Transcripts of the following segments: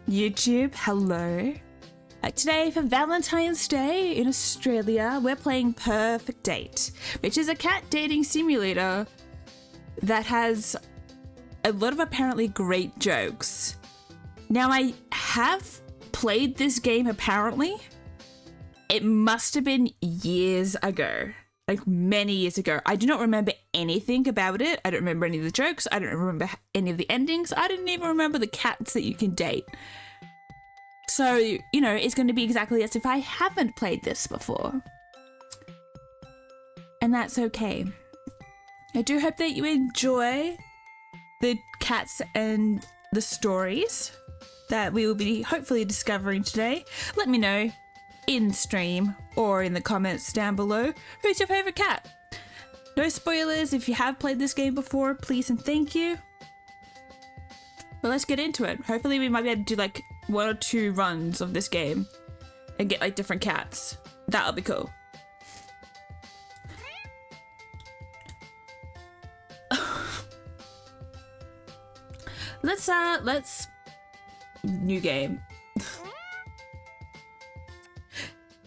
YouTube, hello. Today for Valentine's Day in Australia, we're playing Purrfect Date, which is a cat dating simulator that has a lot of apparently great jokes. Now, I have played this game apparently. It must have been years ago, like many years ago. I do not remember anything about it. I don't remember any of the jokes. I don't remember any of the endings. I didn't even remember the cats that you can date. So, you know, it's going to be exactly as if I haven't played this before. And that's okay. I do hope that you enjoy the cats and the stories that we will be hopefully discovering today. Let me know in stream or in the comments down below who's your favorite cat. No spoilers. If you have played this game before, please and thank you. But let's get into it. Hopefully we might be able to do like 1 or 2 runs of this game and get like different cats. That'll be cool. Let's new game.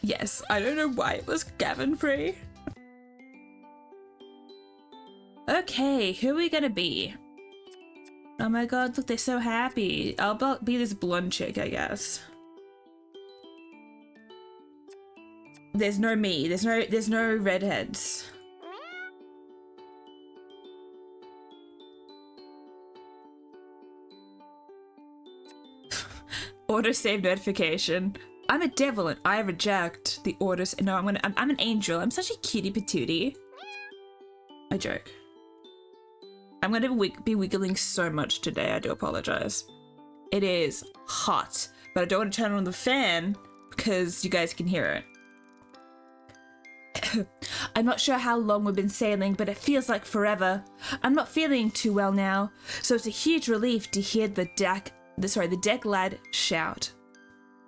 Yes, I don't know why it was Gavin free. Okay, who are we gonna be? Oh my god, look, they're so happy. I'll be this blonde chick, I guess. There's no me. There's no redheads. Autosave notification. I'm a devil and I reject the orders. No, I'm an angel. I'm such a cutie patootie. I joke. I'm going to be wiggling so much today. I do apologize. It is hot, but I don't want to turn on the fan because you guys can hear it. I'm not sure how long we've been sailing, but it feels like forever. I'm not feeling too well now, so it's a huge relief to hear the deck lad shout.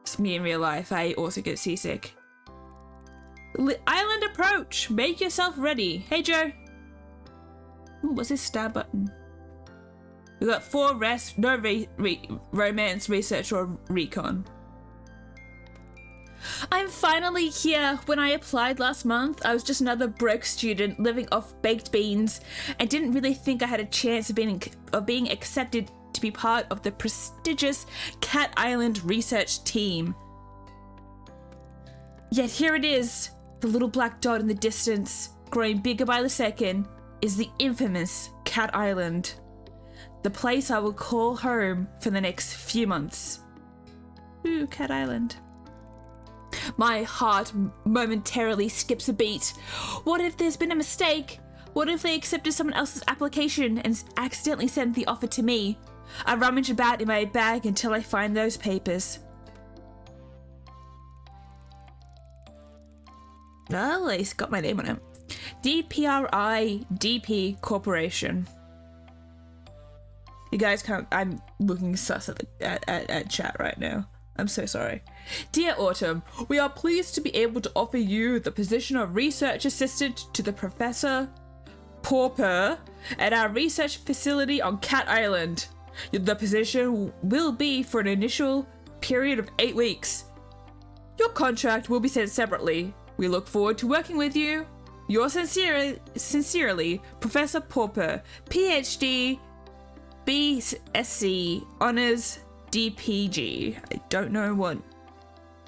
It's me in real life. I also get seasick. Island approach. Make yourself ready. Hey, Joe. Ooh, what's this star button? We got 4 rest, no romance, research, or recon. I'm finally here. When I applied last month, I was just another broke student living off baked beans and didn't really think I had a chance of being accepted to be part of the prestigious Cat Island research team. Yet here it is, the little black dot in the distance, growing bigger by the second, is the infamous Cat Island, the place I will call home for the next few months. Ooh, Cat Island. My heart momentarily skips a beat. What if there's been a mistake? What if they accepted someone else's application and accidentally sent the offer to me? I rummage about in my bag until I find those papers. Well, it's got my name on it. DPRI DP Corporation. You guys can't. I'm looking sus at chat right now. I'm so sorry. Dear Autumn, we are pleased to be able to offer you the position of research assistant to the Professor Purrfect at our research facility on Cat Island. The position will be for an initial period of 8 weeks. Your contract will be sent separately. We look forward to working with you. Yours sincerely, Professor Purrfect, PhD, BSc, Honours, DPG. I don't know what.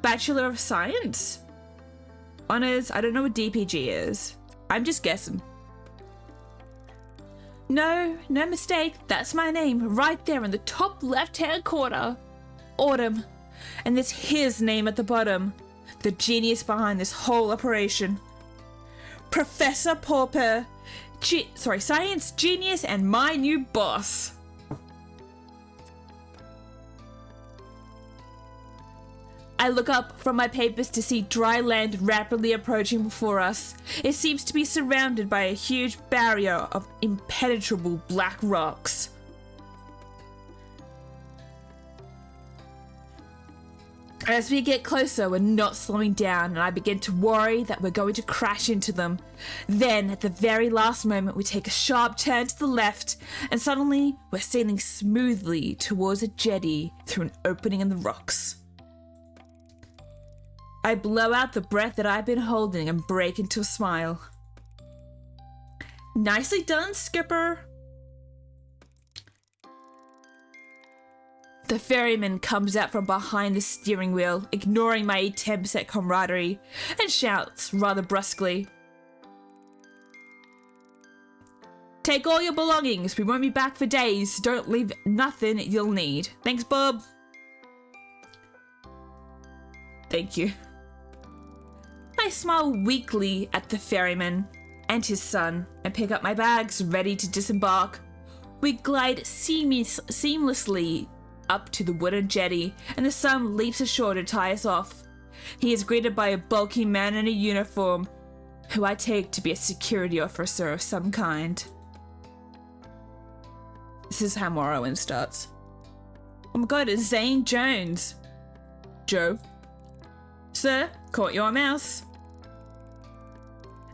Bachelor of Science? Honours, I don't know what DPG is. I'm just guessing. No mistake. That's my name right there in the top left-hand corner. Autumn. And there's his name at the bottom. The genius behind this whole operation. Professor Purrfect, science genius and my new boss. I look up from my papers to see dry land rapidly approaching before us. It seems to be surrounded by a huge barrier of impenetrable black rocks. As we get closer, we're not slowing down, and I begin to worry that we're going to crash into them. Then, at the very last moment, we take a sharp turn to the left, and suddenly we're sailing smoothly towards a jetty through an opening in the rocks. I blow out the breath that I've been holding and break into a smile. Nicely done, Skipper. The ferryman comes out from behind the steering wheel, ignoring my attempts at camaraderie, and shouts rather brusquely, "Take all your belongings, we won't be back for days, don't leave nothing you'll need. Thanks, Bob." Thank you. I smile weakly at the ferryman and his son and pick up my bags, ready to disembark. We glide seamlessly up to the wooden jetty, and the son leaps ashore to tie us off. He is greeted by a bulky man in a uniform, who I take to be a security officer of some kind. This is how Morrowind starts. Oh my god, it's Zane Jones. Joe. Sir, caught your mouse.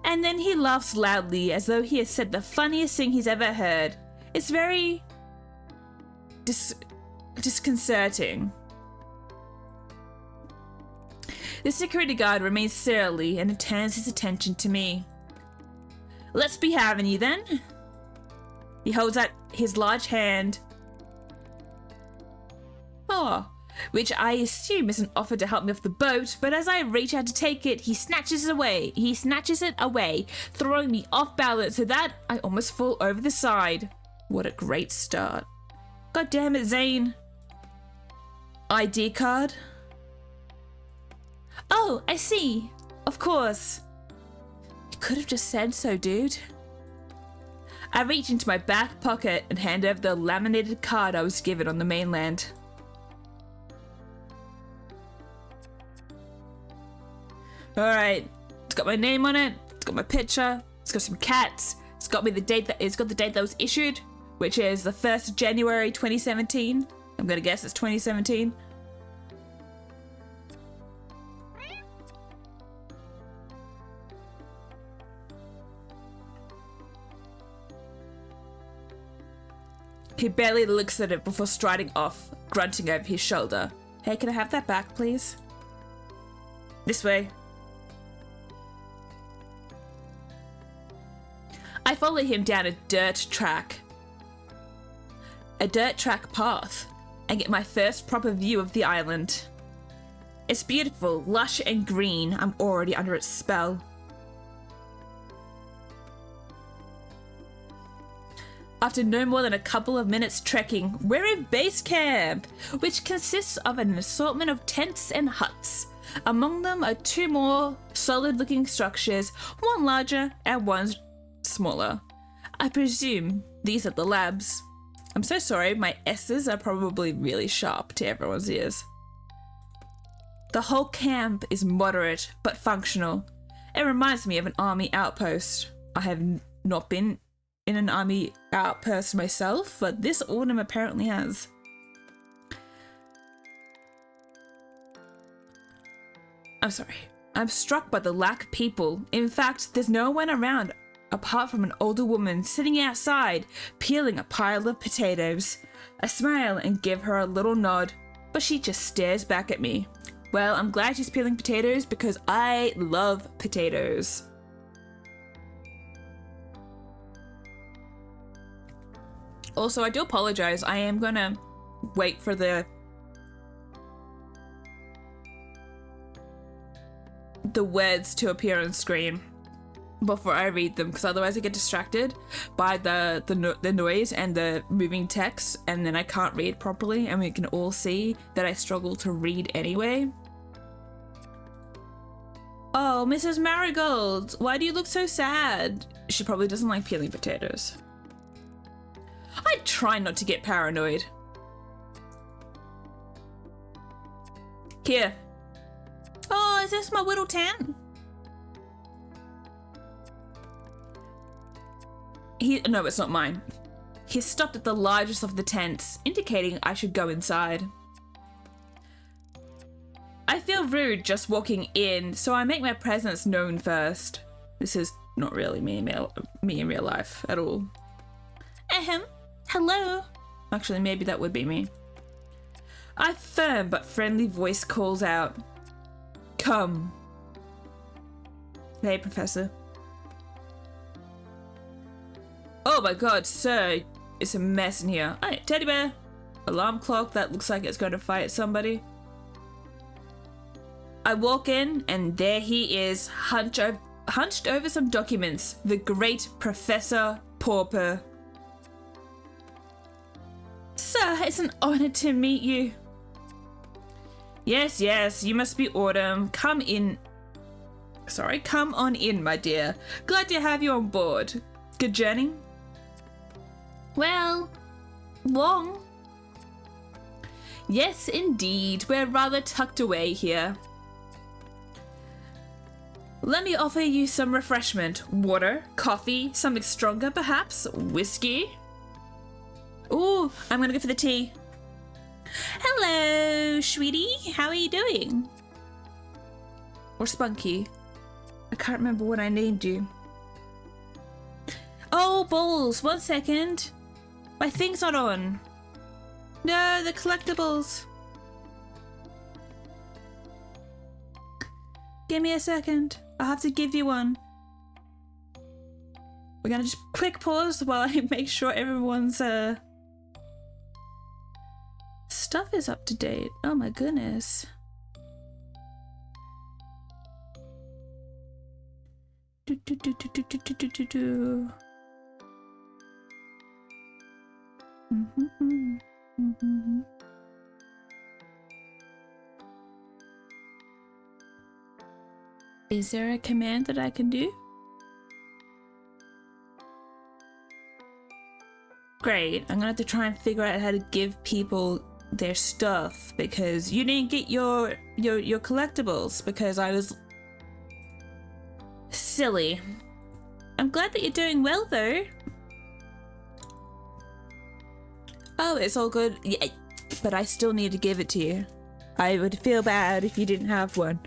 And then he laughs loudly as though he has said the funniest thing he's ever heard. It's very disconcerting. The security guard remains surly and turns his attention to me. "Let's be having you then." He holds out his large hand. Oh, which I assume is an offer to help me off the boat, but as I reach out to take it, he snatches it away, throwing me off balance so that I almost fall over the side. What a great start. God damn it, Zane. ID card? Oh, I see. Of course. You could have just said so, dude. I reach into my back pocket and hand over the laminated card I was given on the mainland. Alright, it's got my name on it, it's got my picture, it's got some cats, it's got the date that was issued, which is the 1st of January 2017. I'm gonna guess it's 2017. He barely looks at it before striding off, grunting over his shoulder. Hey, can I have that back, please? This way. I follow him down a dirt track path, and get my first proper view of the island. It's beautiful, lush and green. I'm already under its spell. After no more than a couple of minutes trekking, we're in base camp, which consists of an assortment of tents and huts. Among them are 2 more solid-looking structures, one larger and one smaller. I presume these are the labs. I'm so sorry, my S's are probably really sharp to everyone's ears. The whole camp is moderate but functional. It reminds me of an army outpost. I have not been in an army outpost myself, but this autumn apparently has. I'm sorry. I'm struck by the lack of people. In fact, there's no one around apart from an older woman sitting outside peeling a pile of potatoes. I smile and give her a little nod, but she just stares back at me. Well, I'm glad she's peeling potatoes because I love potatoes. Also, I do apologize. I am gonna wait for the words to appear on screen before I read them, because otherwise I get distracted by the noise and the moving text, and then I can't read properly, and we can all see that I struggle to read anyway. Oh, Mrs. Marigold, why do you look so sad? She probably doesn't like peeling potatoes. I try not to get paranoid. Here. Oh, is this my little tent? No, it's not mine. He stopped at the largest of the tents, indicating I should go inside. I feel rude just walking in, so I make my presence known first. This is not really me in real life at all. Ahem. Hello. Actually, maybe that would be me. A firm but friendly voice calls out, "Come." Hey, Professor. Oh my god, sir. It's a mess in here. Hey, teddy bear. Alarm clock that looks like it's going to fight somebody. I walk in, and there he is, hunched over some documents. The great Professor Pauper. Sir, it's an honor to meet you. Yes, yes, you must be Autumn. Come on in, my dear. Glad to have you on board. Good journey? Well, long. Yes, indeed. We're rather tucked away here. Let me offer you some refreshment. Water, coffee, something stronger perhaps, whiskey. Ooh, I'm gonna go for the tea. Hello, sweetie. How are you doing? Or Spunky. I can't remember what I named you. Oh, balls. 1 second. My thing's not on. No, the collectibles. Give me a second. I'll have to give you one. We're gonna just quick pause while I make sure everyone's stuff is up to date. Oh my goodness. Is there a command that I can do? Great, I'm gonna have to try and figure out how to give people their stuff because you didn't get your collectibles because I was silly. I'm glad that you're doing well though. Oh, it's all good. Yeah, but I still need to give it to you. I would feel bad if you didn't have one.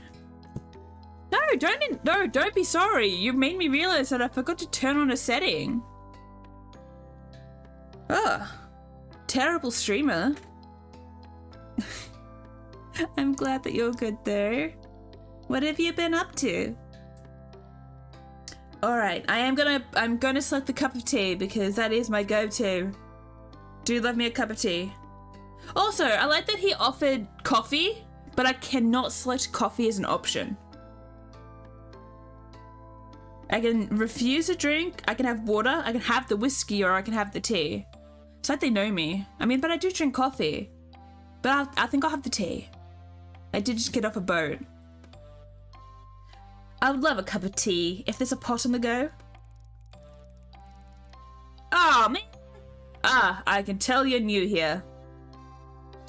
No, don't be sorry. You made me realize that I forgot to turn on a setting. Ugh. Terrible streamer. I'm glad that you're good there. What have you been up to? Alright, I'm gonna select the cup of tea because that is my go-to. Do love me a cup of tea. Also, I like that he offered coffee, but I cannot select coffee as an option. I can refuse a drink, I can have water, I can have the whiskey, or I can have the tea. It's like they know me. I mean, but I do drink coffee. But I think I'll have the tea. I did just get off a boat. I would love a cup of tea if there's a pot on the go. Oh, man. Ah, I can tell you're new here.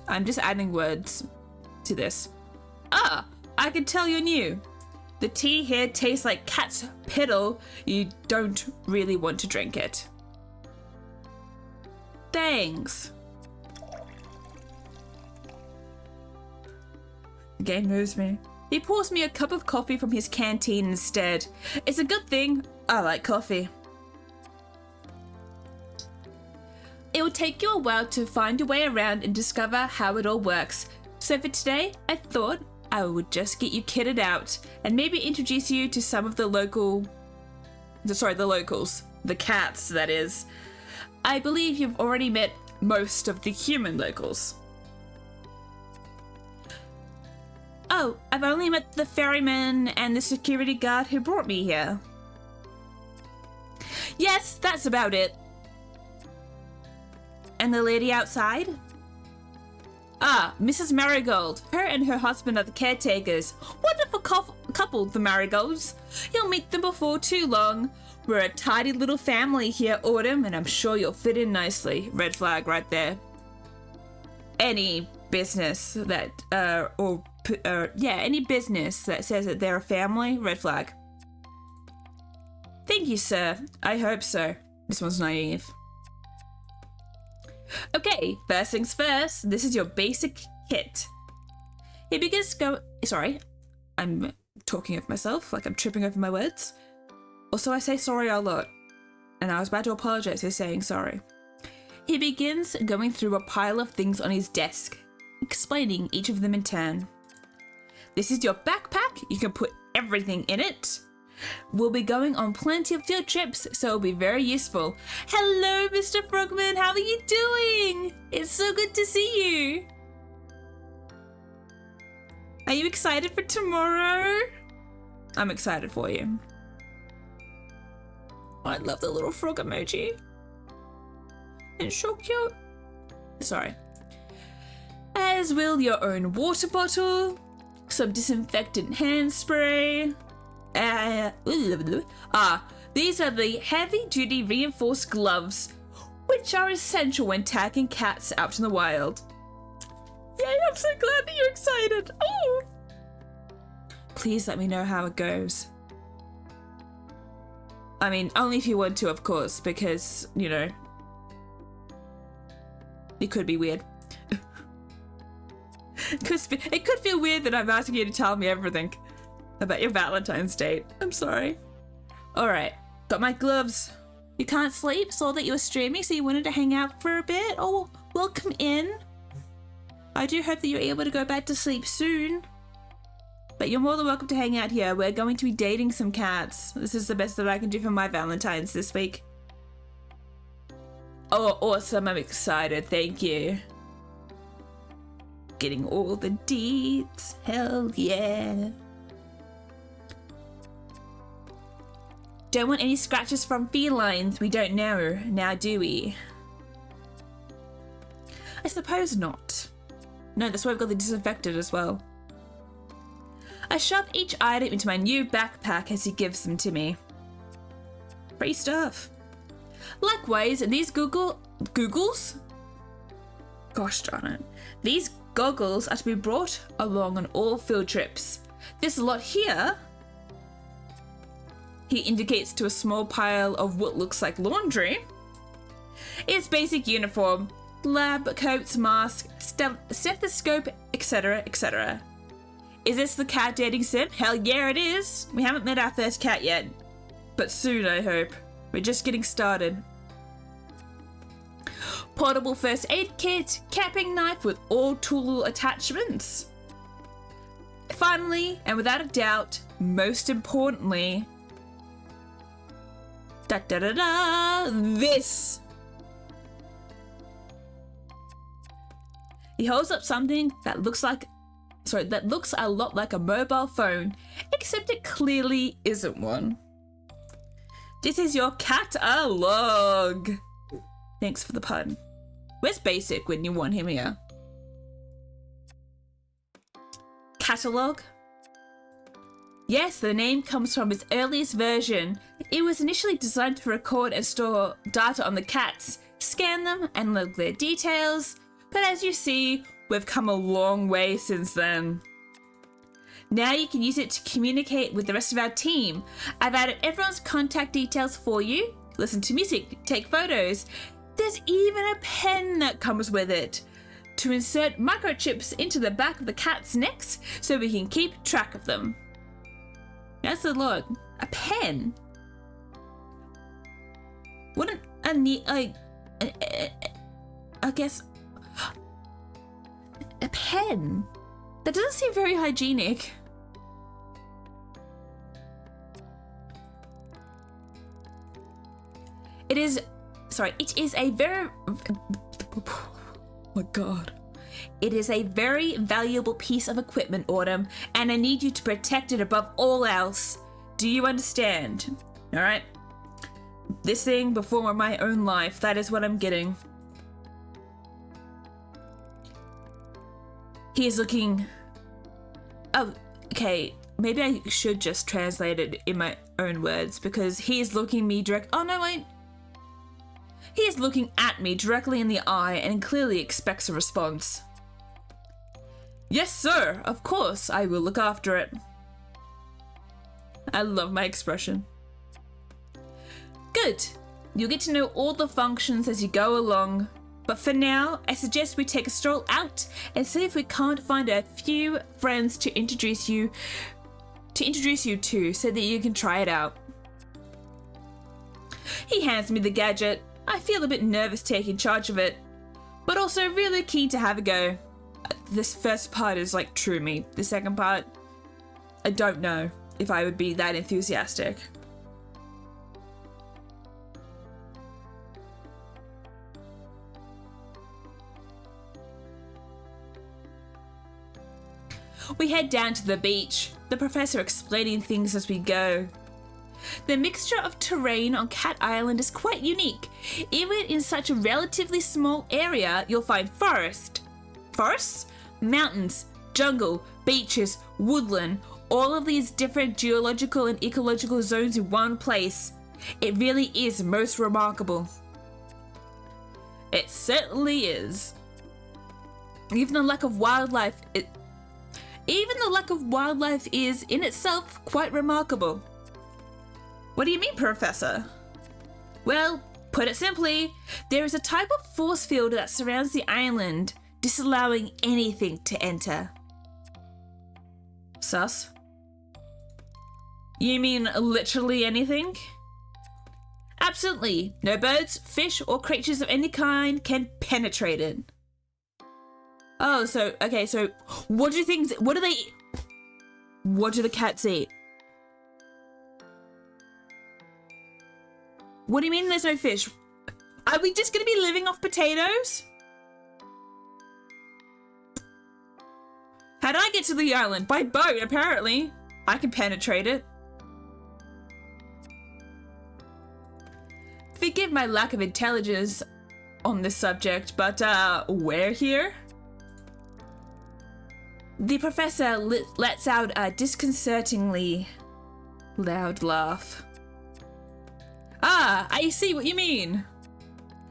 I'm just adding words to this. Ah, I can tell you're new. The tea here tastes like cat's piddle. You don't really want to drink it. Thanks. The game knows me. He pours me a cup of coffee from his canteen instead. It's a good thing I like coffee. It will take you a while to find your way around and discover how it all works. So for today, I thought I would just get you kitted out and maybe introduce you to some of the locals. The cats, that is. I believe you've already met most of the human locals. Oh, I've only met the ferryman and the security guard who brought me here. Yes, that's about it. And the lady outside? Ah, Mrs. Marigold. Her and her husband are the caretakers. Wonderful couple, the Marigolds. You'll meet them before too long. We're a tidy little family here, Autumn, and I'm sure you'll fit in nicely. Red flag right there. Any business that, any business that says that they're a family, red flag. Thank you, sir. I hope so. This one's naive. Okay, first things first, this is your basic kit. He begins to go. Sorry, I'm talking of myself, like I'm tripping over my words. Also, I say sorry a lot, and I was about to apologize for saying sorry. He begins going through a pile of things on his desk, explaining each of them in turn. This is your backpack. You can put everything in it. We'll be going on plenty of field trips, so it'll be very useful. Hello, Mr. Frogman. How are you doing? It's so good to see you. Are you excited for tomorrow? I'm excited for you. Oh, I love the little frog emoji. It's so cute. Sorry. As will your own water bottle, some disinfectant hand spray. These are the heavy-duty reinforced gloves, which are essential when tagging cats out in the wild. Yay, I'm so glad that you're excited. Oh! Please let me know how it goes. I mean, only if you want to, of course, because, you know, it could be weird. It could feel weird that I'm asking you to tell me everything about your Valentine's date. I'm sorry. Alright, got my gloves. You can't sleep? Saw that you were streaming, so you wanted to hang out for a bit? Oh, welcome in. I do hope that you're able to go back to sleep soon. But you're more than welcome to hang out here. We're going to be dating some cats. This is the best that I can do for my Valentine's this week. Oh, awesome. I'm excited. Thank you. Getting all the deets. Hell yeah. Don't want any scratches from felines. We don't know, now do we? I suppose not. No, that's why I've got the disinfectant as well. I shove each item into my new backpack as he gives them to me. Free stuff. Likewise, these goggles? Gosh darn it. These goggles are to be brought along on all field trips. This lot here, he indicates to a small pile of what looks like laundry, is basic uniform, lab coats, mask, stethoscope, etc., etc. Is this the cat dating sim? Hell yeah, it is. We haven't met our first cat yet, but soon, I hope. We're just getting started. Portable first aid kit, camping knife with all tool attachments. Finally, and without a doubt, most importantly, this. He holds up something that looks a lot like a mobile phone, except it clearly isn't one. This is your catalog. Thanks for the pun. Where's Basic when you want him here? Catalog? Yes, the name comes from its earliest version. It was initially designed to record and store data on the cats, scan them, and log their details. But as you see, we've come a long way since then. Now you can use it to communicate with the rest of our team. I've added everyone's contact details for you. Listen to music, take photos. There's even a pen that comes with it to insert microchips into the back of the cat's necks so we can keep track of them. That's a lot. A pen. Wouldn't a neat, I guess, a pen? That doesn't seem very hygienic. It is a very, oh my god. It is a very valuable piece of equipment, Autumn, and I need you to protect it above all else. Do you understand? Alright? This thing before my own life, that is what I'm getting. He is looking... Oh, okay. Maybe I should just translate it in my own words, because he is looking me direct... Oh, no, wait. He is looking at me directly in the eye and clearly expects a response. Yes, sir. Of course, I will look after it. I love my expression. Good. You'll get to know all the functions as you go along. But for now, I suggest we take a stroll out and see if we can't find a few friends to introduce you to so that you can try it out. He hands me the gadget. I feel a bit nervous taking charge of it, but also really keen to have a go. This first part is like true me. The second part, I don't know if I would be that enthusiastic. We head down to the beach, the professor explaining things as we go. The mixture of terrain on Cat Island is quite unique. Even in such a relatively small area, you'll find forests, mountains, jungle, beaches, woodland, all of these different geological and ecological zones in one place. It really is most remarkable. It certainly is. Even the lack of wildlife is in itself quite remarkable. What do you mean, Professor? Well, put it simply, there is a type of force field that surrounds the island, disallowing anything to enter. Sus? You mean literally anything? Absolutely. No birds, fish, or creatures of any kind can penetrate it. Oh, so what do the cats eat? What do you mean there's no fish? Are we just gonna be living off potatoes? How'd I get to the island? By boat, apparently. I can penetrate it. Forgive my lack of intelligence on this subject, but where here? The professor lets out a disconcertingly loud laugh. Ah, I see what you mean.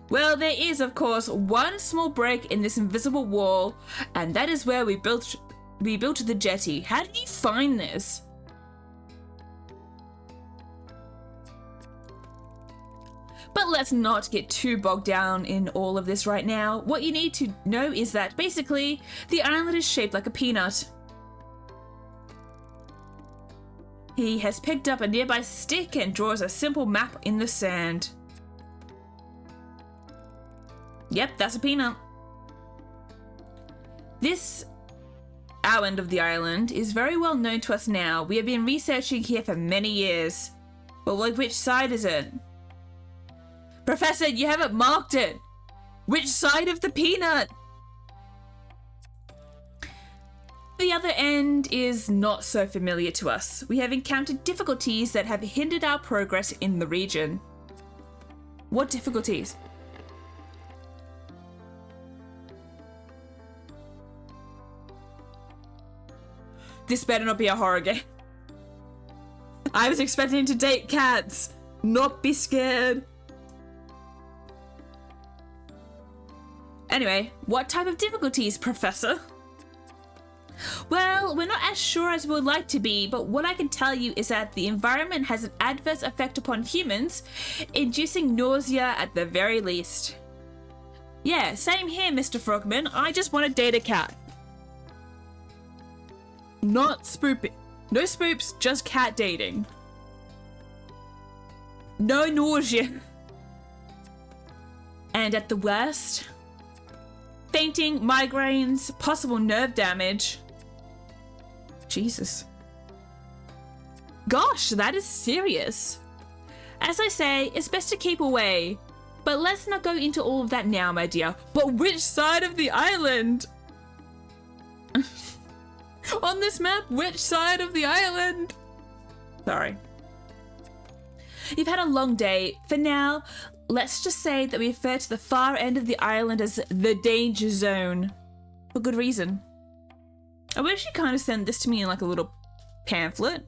Well, there is, of course, one small break in this invisible wall, and that is where we built the jetty. How did you find this? But let's not get too bogged down in all of this right now. What you need to know is that, basically, the island is shaped like a peanut. He has picked up a nearby stick and draws a simple map in the sand. Yep, that's a peanut. Our end of the island is very well known to us now. We have been researching here for many years. But like, which side is it? Professor, you haven't marked it. Which side of the peanut? The other end is not so familiar to us. We have encountered difficulties that have hindered our progress in the region. What difficulties? This better not be a horror game. I was expecting to date cats, not be scared. Anyway, what type of difficulties, Professor? Well, we're not as sure as we would like to be, but what I can tell you is that the environment has an adverse effect upon humans, inducing nausea at the very least. Yeah, same here, Mr. Frogman. I just want to date a cat. Not spooping. No spoops, just cat dating. No nausea. And at the worst, fainting, migraines, possible nerve damage. Jesus. Gosh, that is serious. As I say, it's best to keep away. But let's not go into all of that now, my dear. But which side of the island? On this map, which side of the island? Sorry. You've had a long day. For now, let's just say that we refer to the far end of the island as the danger zone. For good reason. I wish you kind of sent this to me in like a little pamphlet.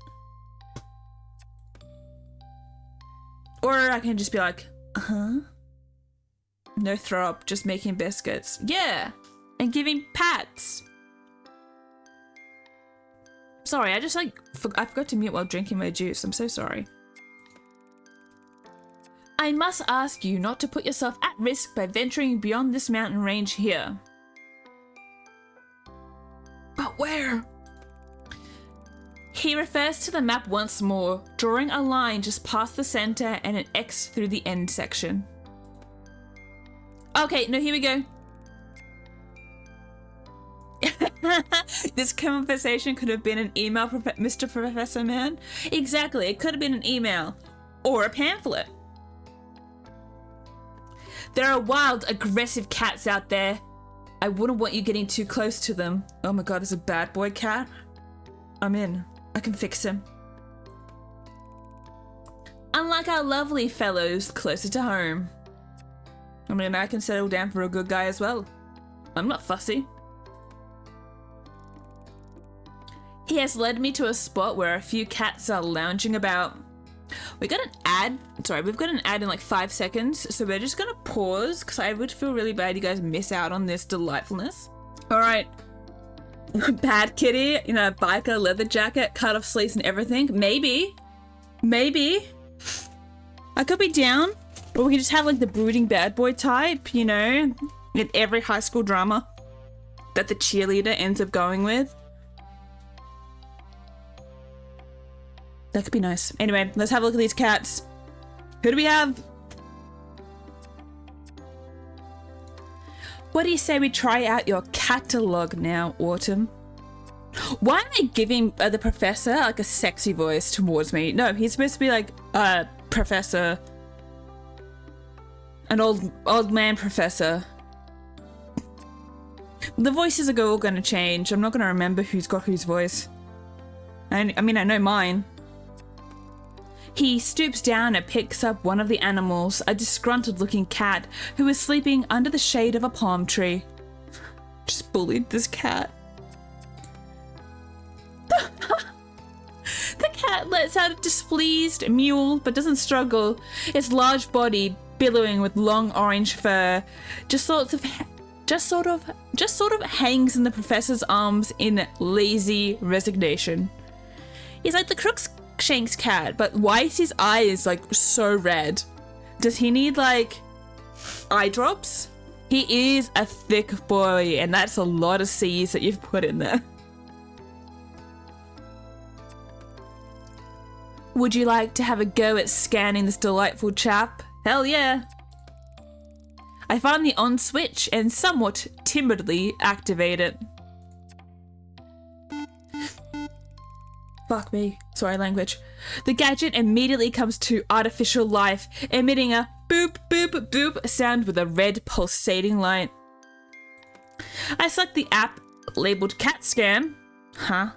Or I can just be like, no throw up, just making biscuits. Yeah, and giving pats. Sorry, I forgot to mute while drinking my juice. I'm so sorry. I I must ask you not to put yourself at risk by venturing beyond this mountain range here. But where? He refers to the map once more, drawing a line just past the center and an X through the end section. Okay, no, here we go. This conversation could have been an email, Mr. Professor Man. Exactly, it could have been an email or a pamphlet. There are wild, aggressive cats out there. I wouldn't want you getting too close to them. Oh my god, it's a bad boy cat. I'm in. I can fix him. Unlike our lovely fellows closer to home. I mean, I can settle down for a good guy as well. I'm not fussy. He has led me to a spot where a few cats are lounging about. We've got an ad in like 5 seconds, so we're just gonna pause because I would feel really bad you guys miss out on this delightfulness. All right. Bad kitty, you know, biker, leather jacket, cut off sleeves and everything. Maybe. I could be down. Or we can just have like the brooding bad boy type, you know, in every high school drama that the cheerleader ends up going with. That could be nice. Anyway, let's have a look at these cats. Who do we have? What do you say we try out your catalogue now, Autumn? Why am I giving the professor like a sexy voice towards me? No, he's supposed to be like, professor. An old man professor. The voices are all going to change. I'm not going to remember who's got whose voice. I mean, I know mine. He stoops down and picks up one of the animals, a disgruntled-looking cat who is sleeping under the shade of a palm tree. Just bullied this cat. The cat lets out a displeased mewl, but doesn't struggle. Its large body billowing with long orange fur, just sort of hangs in the professor's arms in lazy resignation. He's like the Crookshanks cat, but why is his eyes like so red? Does he need like eye drops? He is a thick boy, and that's a lot of C's that you've put in there. Would you like to have a go at scanning this delightful chap? Hell yeah. I find the on switch and somewhat timidly activate it. Fuck me. Sorry, language. The gadget immediately comes to artificial life, emitting a boop, boop, boop sound with a red pulsating light. I select the app labeled CAT scan. Huh?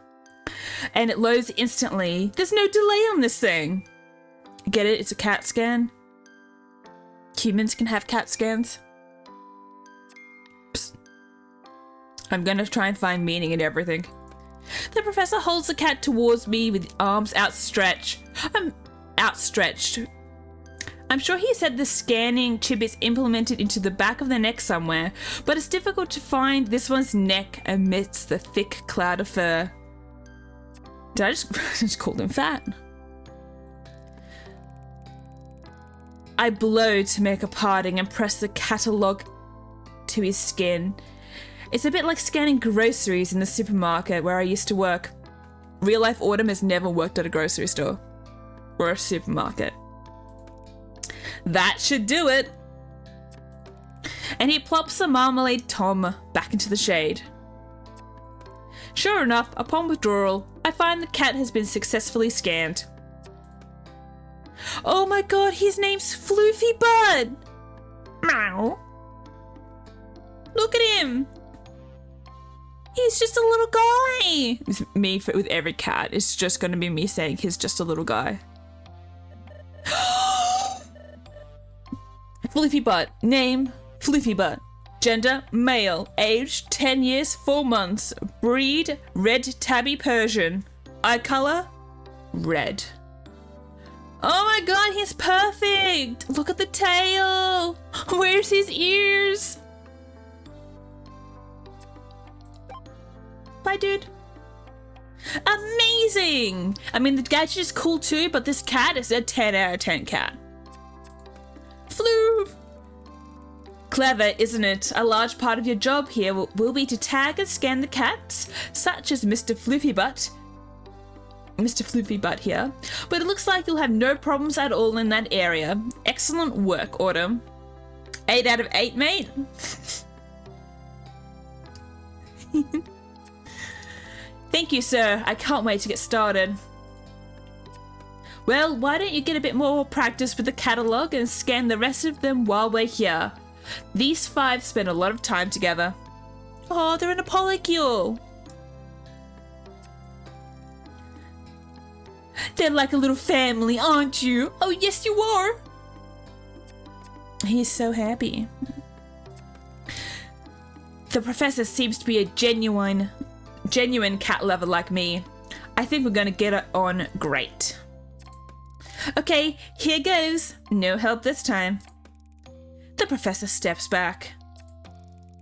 And it loads instantly. There's no delay on this thing. Get it? It's a CAT scan. Humans can have CAT scans. Psst. I'm gonna try and find meaning in everything. The professor holds the cat towards me with arms outstretched. I'm sure he said the scanning chip is implemented into the back of the neck somewhere, but it's difficult to find this one's neck amidst the thick cloud of fur. Did I just call him fat? I blow to make a parting and press the catalogue to his skin. It's a bit like scanning groceries in the supermarket where I used to work. Real life Autumn has never worked at a grocery store or a supermarket. That should do it. And he plops the Marmalade Tom back into the shade. Sure enough, upon withdrawal, I find the cat has been successfully scanned. Oh my god, his name's Floofy Bud! Meow. Look at him! He's just a little guy! With me, with every cat, it's just gonna be me saying he's just a little guy. Floofy Bud. Name, Floofy Bud. Gender, male. Age, 10 years, 4 months. Breed, red tabby Persian. Eye color, red. Oh my god, he's perfect! Look at the tail! Where's his ears? Bye, dude. Amazing! I mean, the gadget is cool too, but this cat is a 10 out of 10 cat. Floof! Clever, isn't it? A large part of your job here will be to tag and scan the cats, such as Mr. Floofy Butt here. But it looks like you'll have no problems at all in that area. Excellent work, Autumn. 8 out of 8, mate. Thank you, sir. I can't wait to get started. Well, why don't you get a bit more practice with the catalogue and scan the rest of them while we're here? These 5 spend a lot of time together. Oh, they're in a polycule. They're like a little family, aren't you? Oh, yes, you are. He's so happy. The professor seems to be a genuine cat lover like me. I think we're gonna get it on great. Okay, here goes. No help this time. The professor steps back.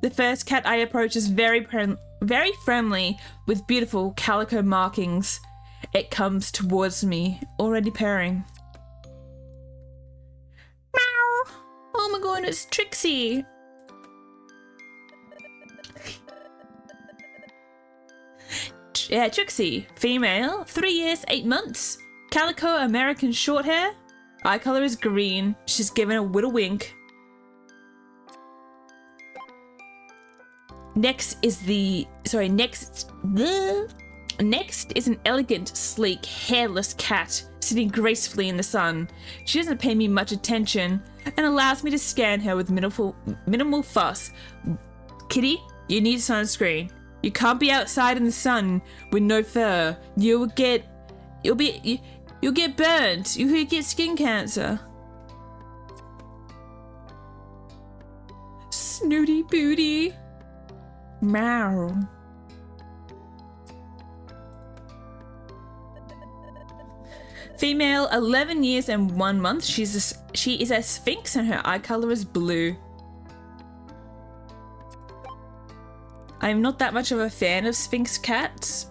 The first cat I approach is very friendly with beautiful calico markings. It comes towards me, already purring. Meow! Oh my god, it's Trixie! Trixie, female, 3 years, 8 months, calico American short hair, eye color is green, she's given a little wink. Next is an elegant, sleek, hairless cat sitting gracefully in the sun. She doesn't pay me much attention and allows me to scan her with minimal fuss. Kitty, you need sunscreen. You can't be outside in the sun with no fur. You'll get burnt. You'll get skin cancer. Snooty booty. Meow. Female, 11 years and 1 month. She is a sphinx and her eye color is blue. I'm not that much of a fan of sphinx cats,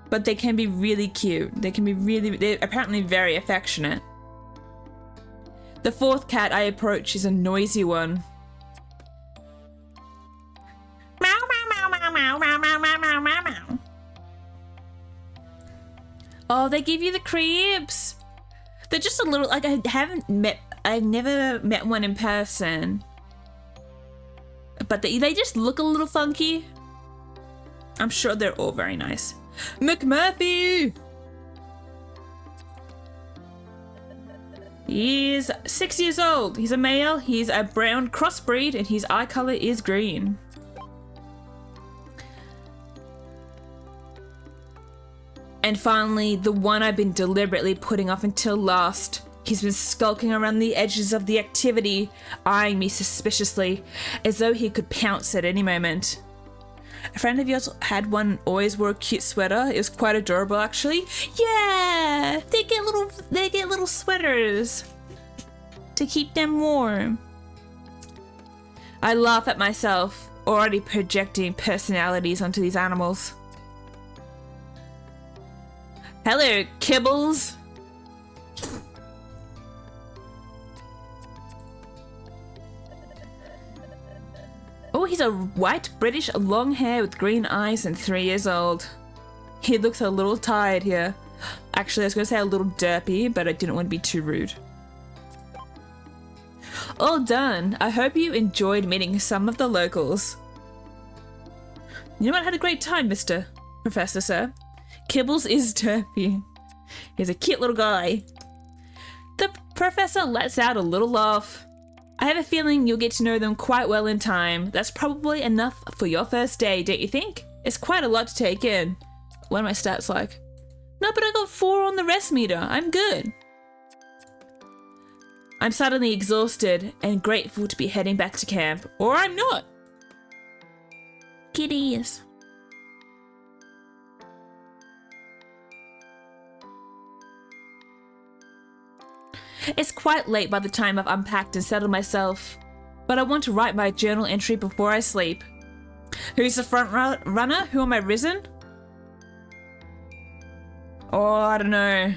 but they can be really cute. They're apparently very affectionate. The 4th cat I approach is a noisy one. Meow, meow, meow, meow, meow, meow, meow, meow, meow, meow. Oh, they give you the creeps. They're just a little, like, I've never met one in person. But they just look a little funky. I'm sure they're all very nice. McMurphy! He's 6 years old. He's a male. He's a brown crossbreed and his eye color is green. And finally, the one I've been deliberately putting off until last. He's been skulking around the edges of the activity, eyeing me suspiciously, as though he could pounce at any moment. A friend of yours had one, always wore a cute sweater. It was quite adorable, actually. Yeah, they get little sweaters to keep them warm. I laugh at myself, already projecting personalities onto these animals. Hello, Kibbles. Oh, he's a white British, long hair with green eyes and 3 years old. He looks a little tired here. Actually, I was going to say a little derpy, but I didn't want to be too rude. All done. I hope you enjoyed meeting some of the locals. You know what? I had a great time, Mr. Professor, sir. Kibbles is derpy. He's a cute little guy. The professor lets out a little laugh. I have a feeling you'll get to know them quite well in time. That's probably enough for your first day, don't you think? It's quite a lot to take in. What are my stats like? No, but I got 4 on the rest meter. I'm good. I'm suddenly exhausted and grateful to be heading back to camp. Or I'm not. Kitties. It's quite late by the time I've unpacked and settled myself, but I want to write my journal entry before I sleep. Who's the front runner? Who am I risen? Oh, I don't know.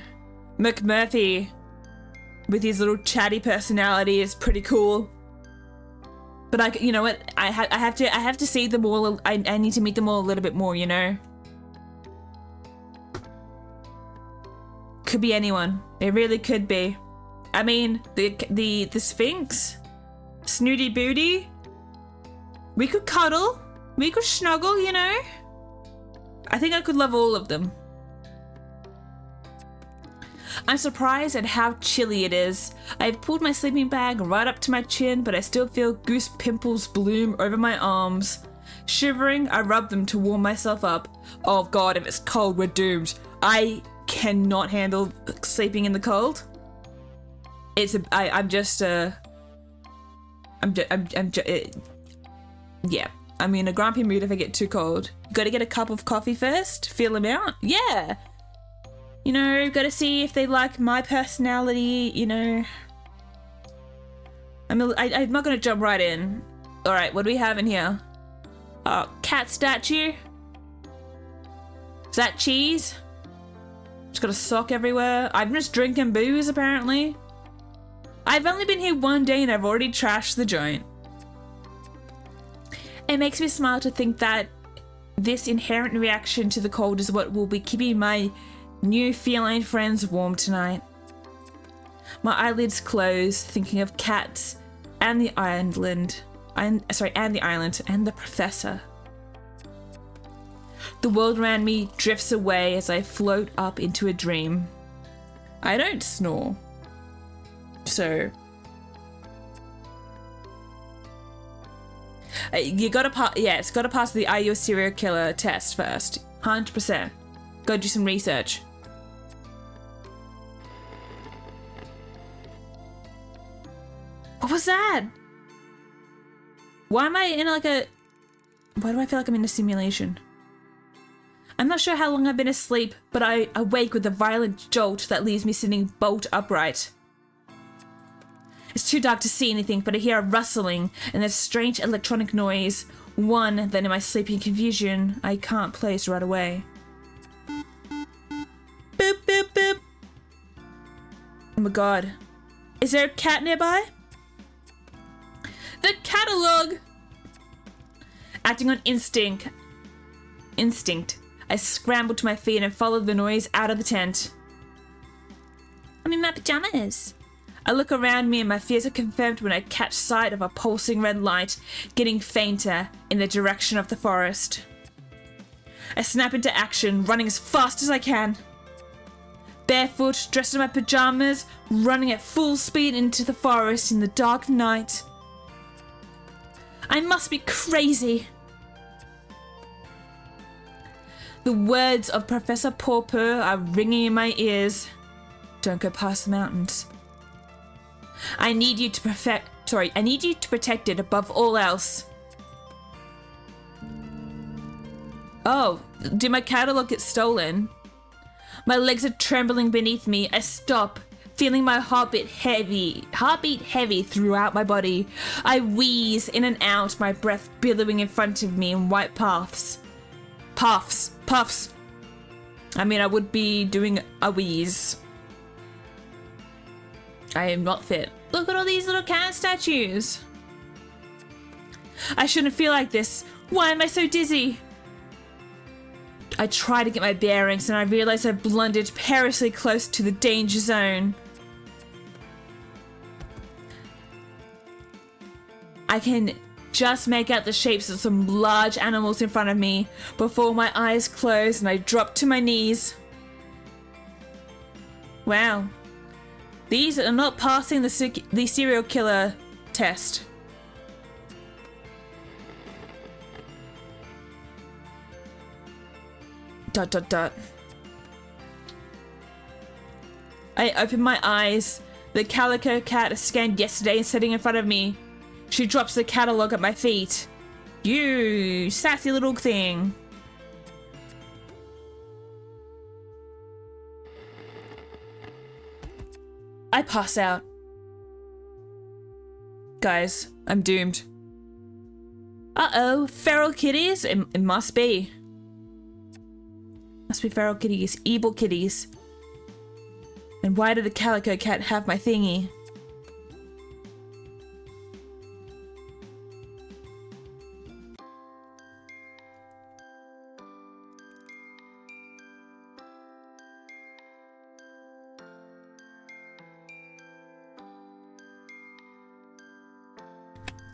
McMurphy. with his little chatty personality is pretty cool. But you know what? I have to see them all. I need to meet them all a little bit more, you know. Could be anyone. It really could be. I mean, the Sphinx, Snooty Booty. We could cuddle. We could snuggle, you know. I think I could love all of them. I'm surprised at how chilly it is. I've pulled my sleeping bag right up to my chin, but I still feel goose pimples bloom over my arms. Shivering, I rub them to warm myself up. Oh god, if it's cold, we're doomed. I cannot handle sleeping in the cold. Yeah. I'm in a grumpy mood if I get too cold. Gotta get a cup of coffee first, feel them out. Yeah. You know, gotta see if they like my personality, you know. I'm not gonna jump right in. Alright, what do we have in here? Oh, cat statue. Is that cheese? It's got a sock everywhere. I'm just drinking booze, apparently. I've only been here one day and I've already trashed the joint. It makes me smile to think that this inherent reaction to the cold is what will be keeping my new feline friends warm tonight. My eyelids close, thinking of cats and the island. And the professor. The world around me drifts away as I float up into a dream. I don't snore. So you gotta pass. Yeah, it's gotta pass the "Are you a serial killer?" test first. 100%. Gotta do some research. What was that? Why am I in like a? Why do I feel like I'm in a simulation? I'm not sure how long I've been asleep, but I awake with a violent jolt that leaves me sitting bolt upright. It's too dark to see anything, but I hear a rustling and a strange electronic noise, one that in my sleeping confusion I can't place right away. Boop, boop, boop. Oh my god. Is there a cat nearby? The catalog! Acting on instinct, I scramble to my feet and follow the noise out of the tent. I'm in my pajamas. I look around me and my fears are confirmed when I catch sight of a pulsing red light getting fainter in the direction of the forest. I snap into action, running as fast as I can. Barefoot, dressed in my pajamas, running at full speed into the forest in the dark night. I must be crazy. The words of Professor Purrfect are ringing in my ears. Don't go past the mountains. I need you to protect it above all else. Oh, did my catalog get stolen? My legs are trembling beneath me. I stop, feeling my heartbeat heavy throughout my body. I wheeze in and out, my breath billowing in front of me in white puffs. Puffs. I mean, I would be doing a wheeze. I am not fit. Look at all these little cat statues. I shouldn't feel like this. Why am I so dizzy? I try to get my bearings and I realize I've blundered perilously close to the danger zone. I can just make out the shapes of some large animals in front of me before my eyes close and I drop to my knees. Wow. These are not passing the serial killer test. ... I open my eyes. The calico cat scanned yesterday and sitting in front of me. She drops the catalog at my feet. You sassy little thing. I pass out. Guys, I'm doomed. Uh-oh, feral kitties? It must be. Must be feral kitties, evil kitties. And why did the calico cat have my thingy?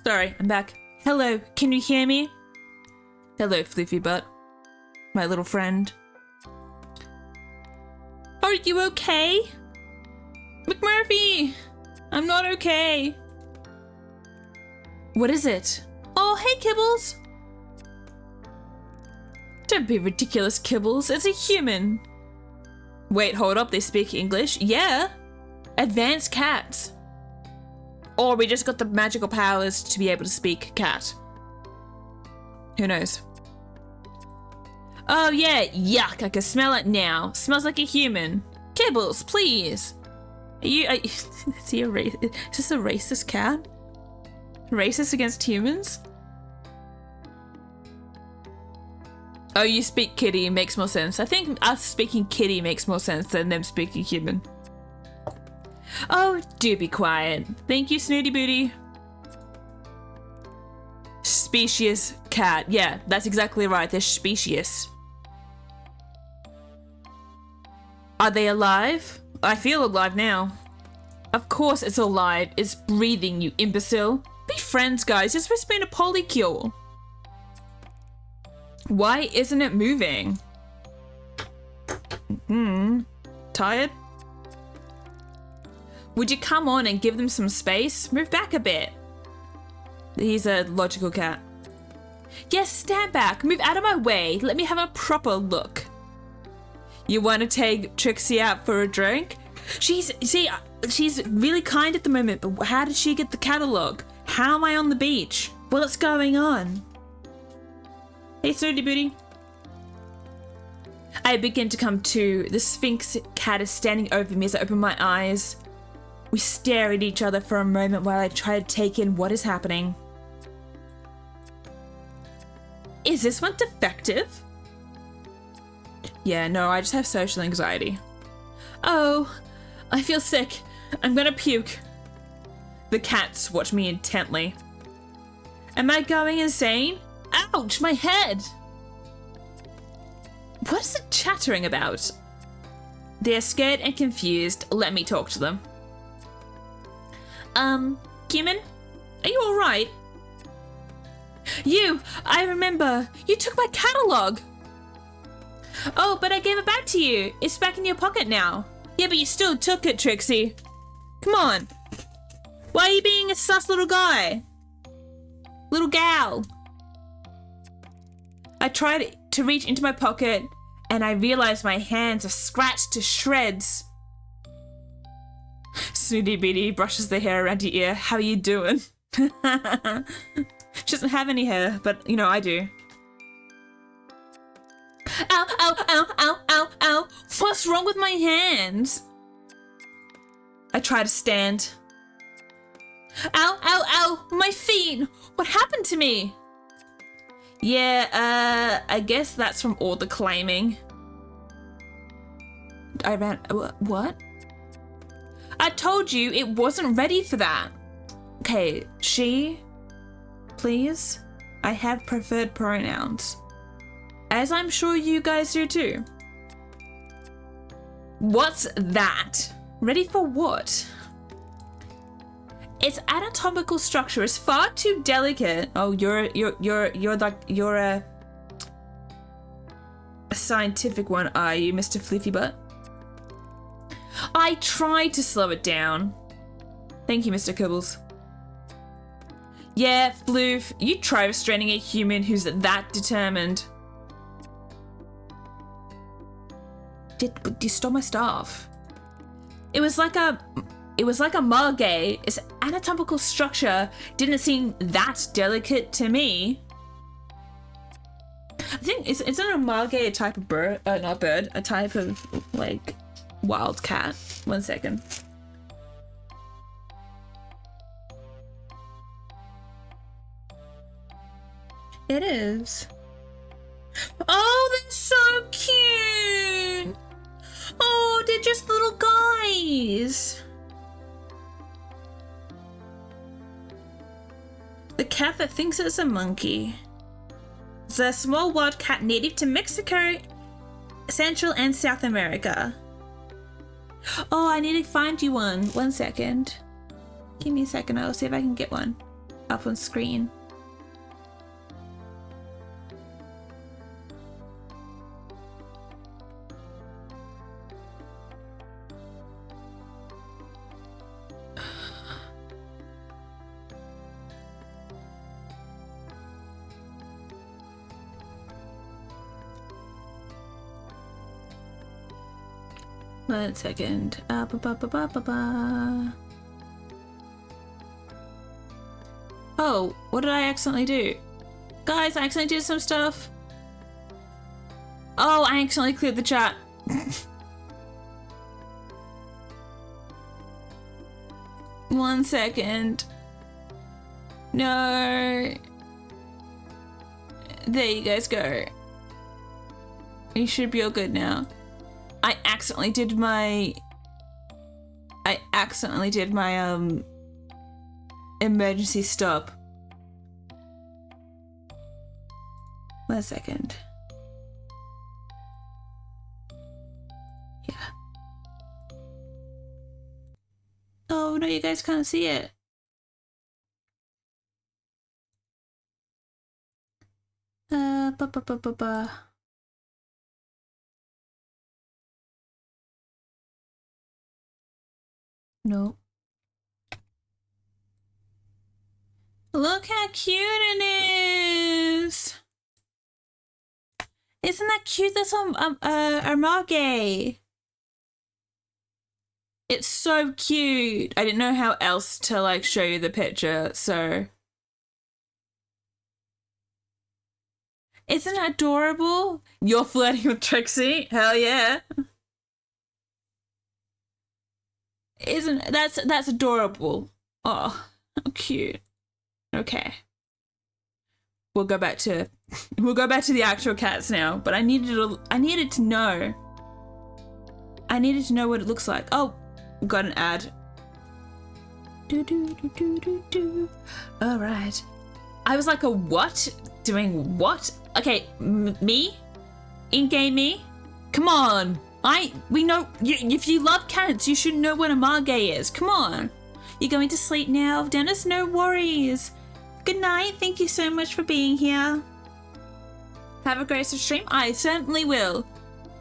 Sorry, I'm back. Hello, can you hear me? Hello, Floofy Butt. My little friend. Are you okay? McMurphy! I'm not okay. What is it? Oh, hey, Kibbles! Don't be ridiculous, Kibbles. It's a human. Wait, hold up. They speak English? Yeah. Advanced cats. Or we just got the magical powers to be able to speak cat. Who knows? Oh yeah, yuck, I can smell it now. Smells like a human. Kibbles, please. Is he a is this a racist cat? Racist against humans? Oh, you speak kitty, makes more sense. I think us speaking kitty makes more sense than them speaking human. Oh, do be quiet. Thank you, Snooty Booty. Species cat. Yeah, that's exactly right. They're species. Are they alive? I feel alive now. Of course it's alive. It's breathing, you imbecile. Be friends, guys. It's supposed to be a polycule. Why isn't it moving? Tired? Would you come on and give them some space? Move back a bit. He's a logical cat. Yes, stand back. Move out of my way. Let me have a proper look. You want to take Trixie out for a drink? She's really kind at the moment, but how did she get the catalogue? How am I on the beach? What's going on? Hey, Snooty Booty. I begin to come to. The Sphinx cat is standing over me as I open my eyes. We stare at each other for a moment while I try to take in what is happening. Is this one defective? Yeah, no, I just have social anxiety. Oh, I feel sick. I'm gonna puke. The cats watch me intently. Am I going insane? Ouch, my head! What is it chattering about? They're scared and confused. Let me talk to them. Human? Are you alright? I remember. You took my catalogue. Oh, but I gave it back to you. It's back in your pocket now. Yeah, but you still took it, Trixie. Come on. Why are you being a sus little guy? Little gal. I tried to reach into my pocket and I realized my hands are scratched to shreds. Snooty Beady brushes the hair around your ear. How are you doing? She doesn't have any hair, but you know, I do. Ow, ow, ow, ow, ow, ow. What's wrong with my hands? I try to stand. Ow, ow, ow, my feet. What happened to me? Yeah, I guess that's from all the claiming. I ran, what? I told you it wasn't ready for that. Okay, she, please. I have preferred pronouns. As I'm sure you guys do too. What's that? Ready for what? Its anatomical structure is far too delicate. Oh, you're a scientific one, are you, Mr. Fliffy Butt? I tried to slow it down. Thank you, Mr. Kibbles. Yeah, Floof, you try restraining a human who's that determined. You stole my staff. It was like a margay. Its anatomical structure didn't seem that delicate to me. I think isn't a margay a type of bird? Not bird. A type of like wild cat. 1 second. It is. Oh, they're so cute. Oh, they're just little guys. thinks it's a monkey. It's a small wild cat native to Mexico, Central and South America. Oh, I need to find you one. 1 second. Give me a second. I'll see if I can get one up on screen. One second. Oh, what did I accidentally do? Guys, I accidentally did some stuff. Oh, I accidentally cleared the chat. One second. No. There you guys go. You should be all good now. I accidentally did my emergency stop. 1 second. Yeah. Oh no, you guys can't see it. No. Look how cute it is! Isn't that cute? That's on Armage. It's so cute. I didn't know how else to like show you the picture, so. Isn't it adorable? You're flirting with Trixie? Hell yeah. Isn't that's adorable? Oh, how cute. Okay. We'll go back to the actual cats now, but I needed to know. I needed to know what it looks like. Oh, we got an ad. All right. I was like, a what? Doing what? Okay, me? In-game me? Come on. We know, if you love cats, you should know what a margay is. Come on. You're going to sleep now, Dennis? No worries. Good night. Thank you so much for being here. Have a great stream. I certainly will.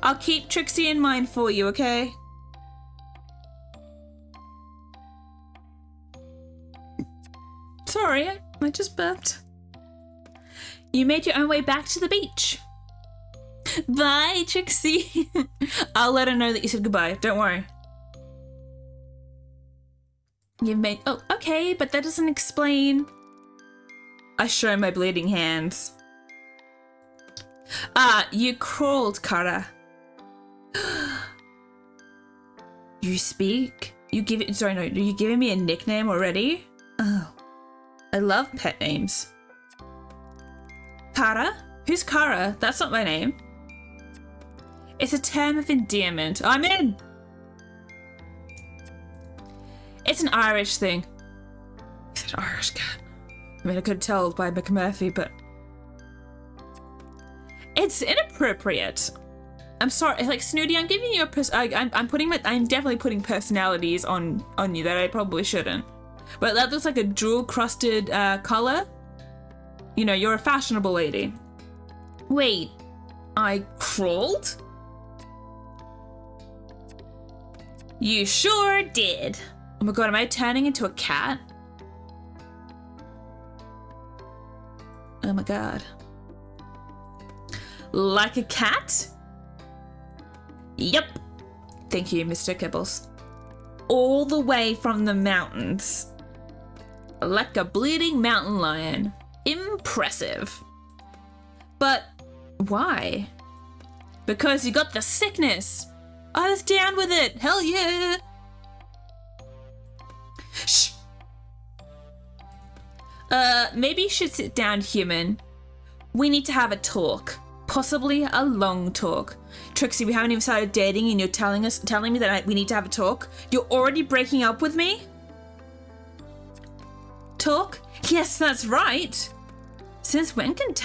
I'll keep Trixie in mind for you, okay? Sorry, I just burped. You made your own way back to the beach. Bye, Trixie. I'll let her know that you said goodbye. Don't worry. You've made... Oh, okay, but that doesn't explain... I show my bleeding hands. You crawled, Kara. You speak? You're giving me a nickname already? Oh. I love pet names. Kara? Who's Kara? That's not my name. It's a term of endearment. I'm in! It's an Irish thing. It's an Irish cat. I mean, I could tell by McMurphy, but... It's inappropriate. I'm sorry, like, Snooty, I'm giving you a I'm definitely putting personalities on you that I probably shouldn't. But that looks like a jewel-crusted collar. You know, you're a fashionable lady. Wait, I crawled? You sure did. Oh my god, am I turning into a cat? Oh my god. Like a cat? Yep. Thank you, Mr. Kibbles. All the way from the mountains. Like a bleeding mountain lion. Impressive. But why? Because you got the sickness. I was down with it. Hell yeah. Shh. Maybe you should sit down, human. We need to have a talk. Possibly a long talk. Trixie, we haven't even started dating and you're telling me that we need to have a talk? You're already breaking up with me? Talk? Yes, that's right. Since when can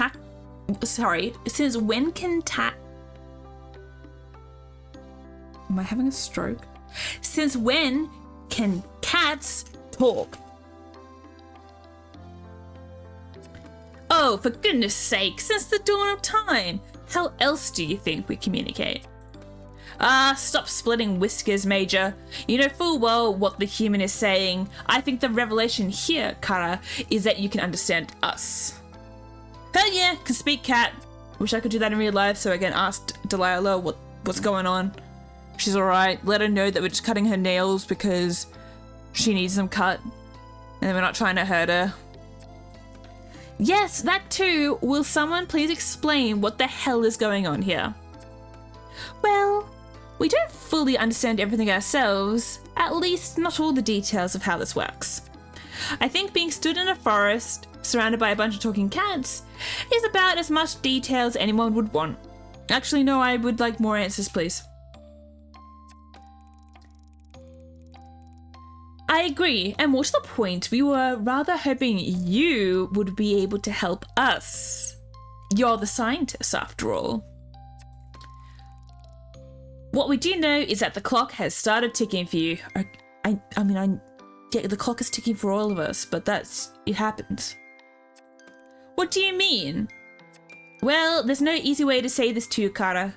Am I having a stroke? Since when can cats talk? Oh, for goodness sake, since the dawn of time. How else do you think we communicate? Ah, stop splitting whiskers, Major. You know full well what the human is saying. I think the revelation here, Kara, is that you can understand us. Hell yeah, can speak cat. Wish I could do that in real life so I can ask Delilah what's going on. She's alright. Let her know that we're just cutting her nails because she needs them cut. And we're not trying to hurt her. Yes, that too. Will someone please explain what the hell is going on here? Well, we don't fully understand everything ourselves. At least not all the details of how this works. I think being stood in a forest, surrounded by a bunch of talking cats, is about as much detail as anyone would want. Actually, no, I would like more answers, please. I agree, and more to the point, we were rather hoping you would be able to help us. You're the scientist, after all. What we do know is that the clock has started ticking for you. Yeah, the clock is ticking for all of us, but it happens. What do you mean? Well, there's no easy way to say this to you, Kara.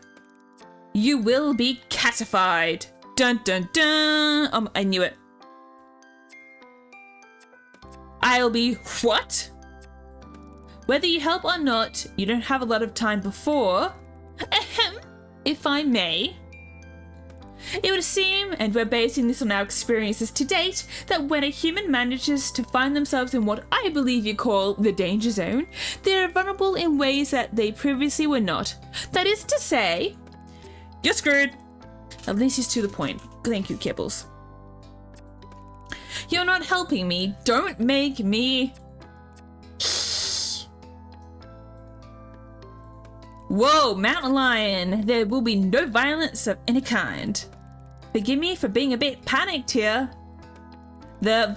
You will be catified. Dun dun dun. I knew it. I'll be what? Whether you help or not, you don't have a lot of time before. Ahem, if I may. It would seem, and we're basing this on our experiences to date, that when a human manages to find themselves in what I believe you call the danger zone, they're vulnerable in ways that they previously were not. That is to say, you're screwed. At least he's to the point. Thank you, Kibbles. You're not helping me. Don't make me... Whoa, mountain lion. There will be no violence of any kind. Forgive me for being a bit panicked here. The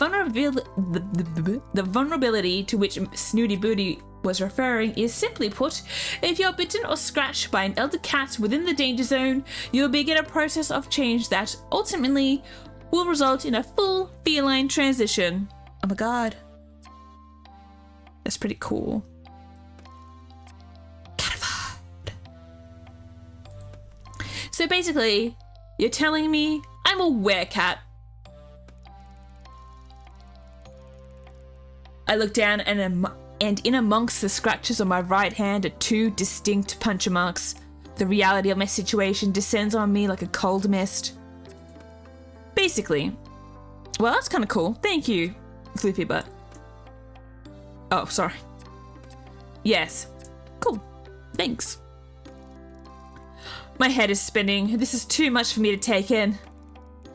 vulnerability to which Snooty Booty was referring is simply put, if you're bitten or scratched by an elder cat within the danger zone, you'll begin a process of change that ultimately will result in a full feline transition. Oh my god. That's pretty cool. Catified. So basically, you're telling me I'm a werecat. I look down and in amongst the scratches on my right hand are two distinct puncture marks. The reality of my situation descends on me like a cold mist. Basically. Well, that's kind of cool. Thank you, Floofy Butt. Oh, sorry. Yes. Cool. Thanks. My head is spinning. This is too much for me to take in.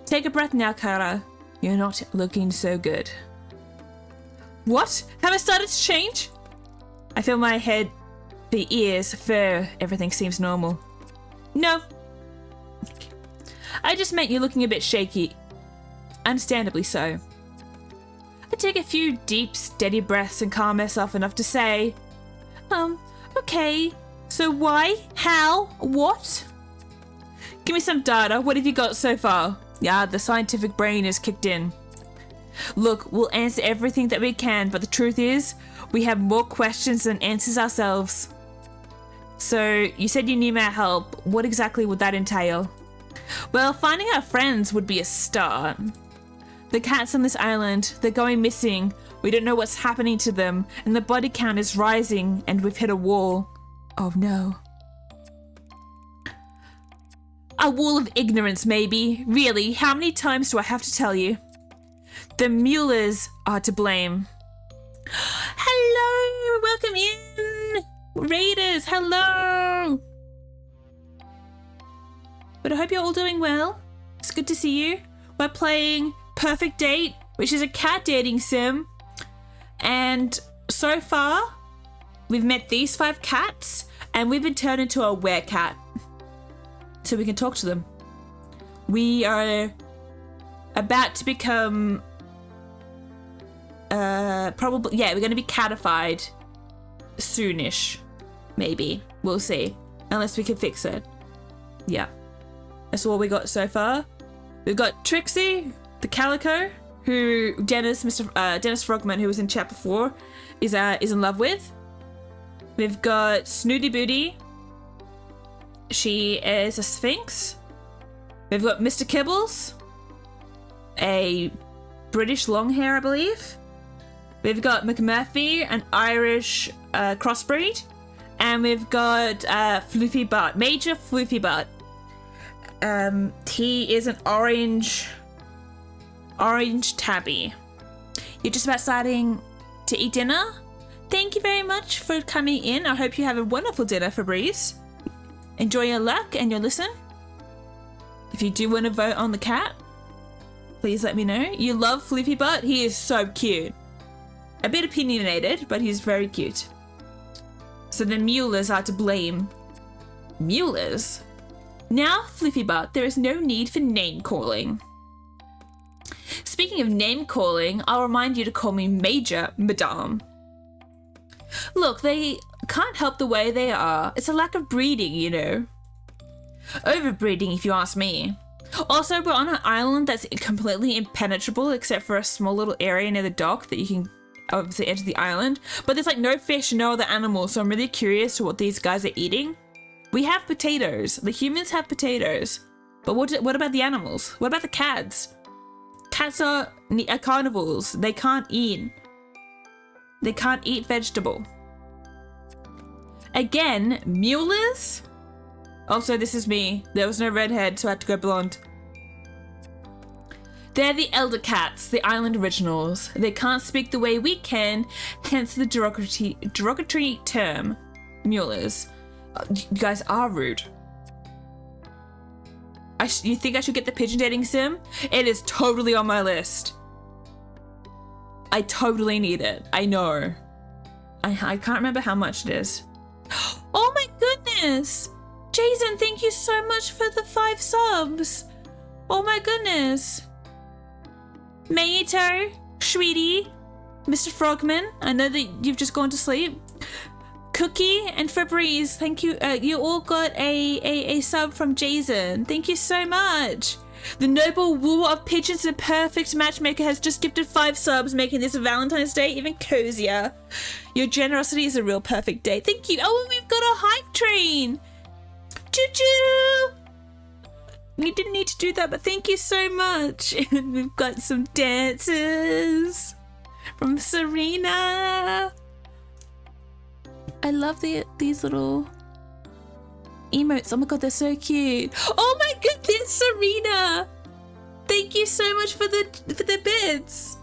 Take a breath now, Kara. You're not looking so good. What? Have I started to change? I feel my head, the ears, fur, everything seems normal. No. I just meant you're looking a bit shaky. Understandably so. I take a few deep, steady breaths and calm myself enough to say, okay, so why? How? What? Give me some data. What have you got so far? Yeah, the scientific brain is kicked in. Look, we'll answer everything that we can, but the truth is, we have more questions than answers ourselves. So, you said you need my help. What exactly would that entail? Well, finding our friends would be a start. The cats on this island, they're going missing. We don't know what's happening to them, and the body count is rising, and we've hit a wall. Oh no. A wall of ignorance, maybe. Really, how many times do I have to tell you? The Muellers are to blame. Hello, welcome in. Raiders, hello. But I hope you're all doing well. It's good to see you. We're playing Purrfect Date, which is a cat dating sim. And so far, we've met these 5 cats, and we've been turned into a werecat. So we can talk to them. We are about to become... we're going to be catified soonish. Maybe. We'll see. Unless we can fix it. Yeah. That's all we got so far. We've got Trixie, the Calico, who Dennis Frogman, who was in chat before, is in love with. We've got Snooty Booty. She is a Sphinx. We've got Mr. Kibbles, a British long hair, I believe. We've got McMurphy, an Irish crossbreed. And we've got Floofy Butt, Major Floofy Butt. He is an orange tabby. You're just about starting to eat dinner? Thank you very much for coming in. I hope you have a wonderful dinner, Fabrice. Enjoy your luck and your listen. If you do want to vote on the cat, please let me know. You love Floofy Butt? He is so cute. A bit opinionated, but he's very cute. So the Muellers are to blame. Muellers? Now, Floofy Butt, there is no need for name calling. Speaking of name calling, I'll remind you to call me Major, Madame. Look, they can't help the way they are. It's a lack of breeding, you know. Overbreeding, if you ask me. Also, we're on an island that's completely impenetrable except for a small little area near the dock that you can obviously enter the island. But there's like no fish, no other animals, so I'm really curious to what these guys are eating. We have potatoes. The humans have potatoes. But what about the animals? What about the cats? Cats are carnivores. They can't eat. They can't eat vegetable. Again, Muellers? Also, this is me. There was no redhead, so I had to go blonde. They're the elder cats, the island originals. They can't speak the way we can, hence the derogatory term, Muellers. You guys are rude. You think I should get the pigeon dating sim? It is totally on my list. I totally need it. I know. I can't remember how much it is. Oh my goodness! Jason, thank you so much for the 5 subs. Oh my goodness. Mayito, Sweetie, Mr. Frogman, I know that you've just gone to sleep. Cookie and Fabrice, thank you. You all got a sub from Jason. Thank you so much. The noble wooer of pigeons and perfect matchmaker has just gifted 5 subs, making this Valentine's Day even cozier. Your generosity is a real perfect day. Thank you. Oh, and we've got a hype train. Choo-choo! You didn't need to do that, but thank you so much. And we've got some dances from Serena. I love these little emotes. Oh my god, they're so cute. Oh my goodness, Serena! Thank you so much for the bits.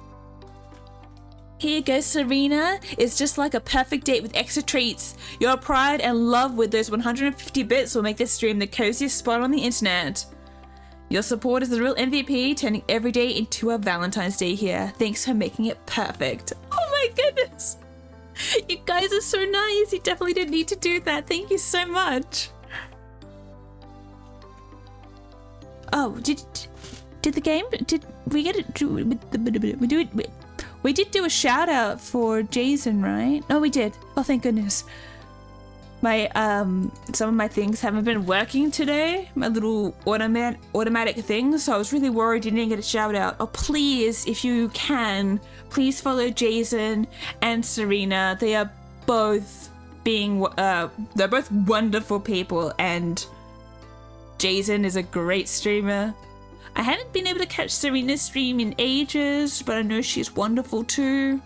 Here you go, Serena. It's just like a perfect date with extra treats. Your pride and love with those 150 bits will make this stream the coziest spot on the internet. Your support is the real MVP, turning every day into a Valentine's Day here. Thanks for making it perfect. Oh my goodness. You guys are so nice. You definitely didn't need to do that. Thank you so much. Oh, did the game? Did we get it? We did do a shout out for Jason, right? Oh, we did. Oh, thank goodness. My some of my things haven't been working today. My little automatic things. So I was really worried you didn't get a shout out. Oh, please, if you can, please follow Jason and Serena. They are both they're both wonderful people, and Jason is a great streamer. I haven't been able to catch Serena's stream in ages, but I know she's wonderful too.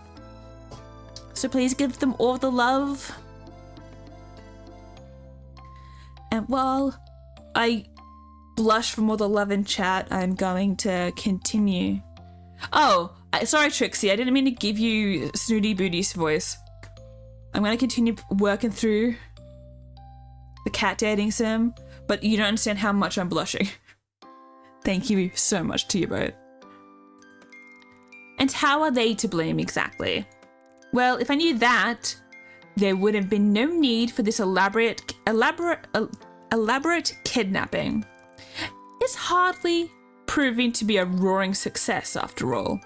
So please give them all the love. And while I blush from all the love in chat, I'm going to continue. Oh, sorry Trixie, I didn't mean to give you Snooty Booty's voice. I'm going to continue working through the cat dating sim, but you don't understand how much I'm blushing. Thank you so much to you both. And how are they to blame exactly? Well, if I knew that, there would have been no need for this elaborate kidnapping. It's hardly proving to be a roaring success after all.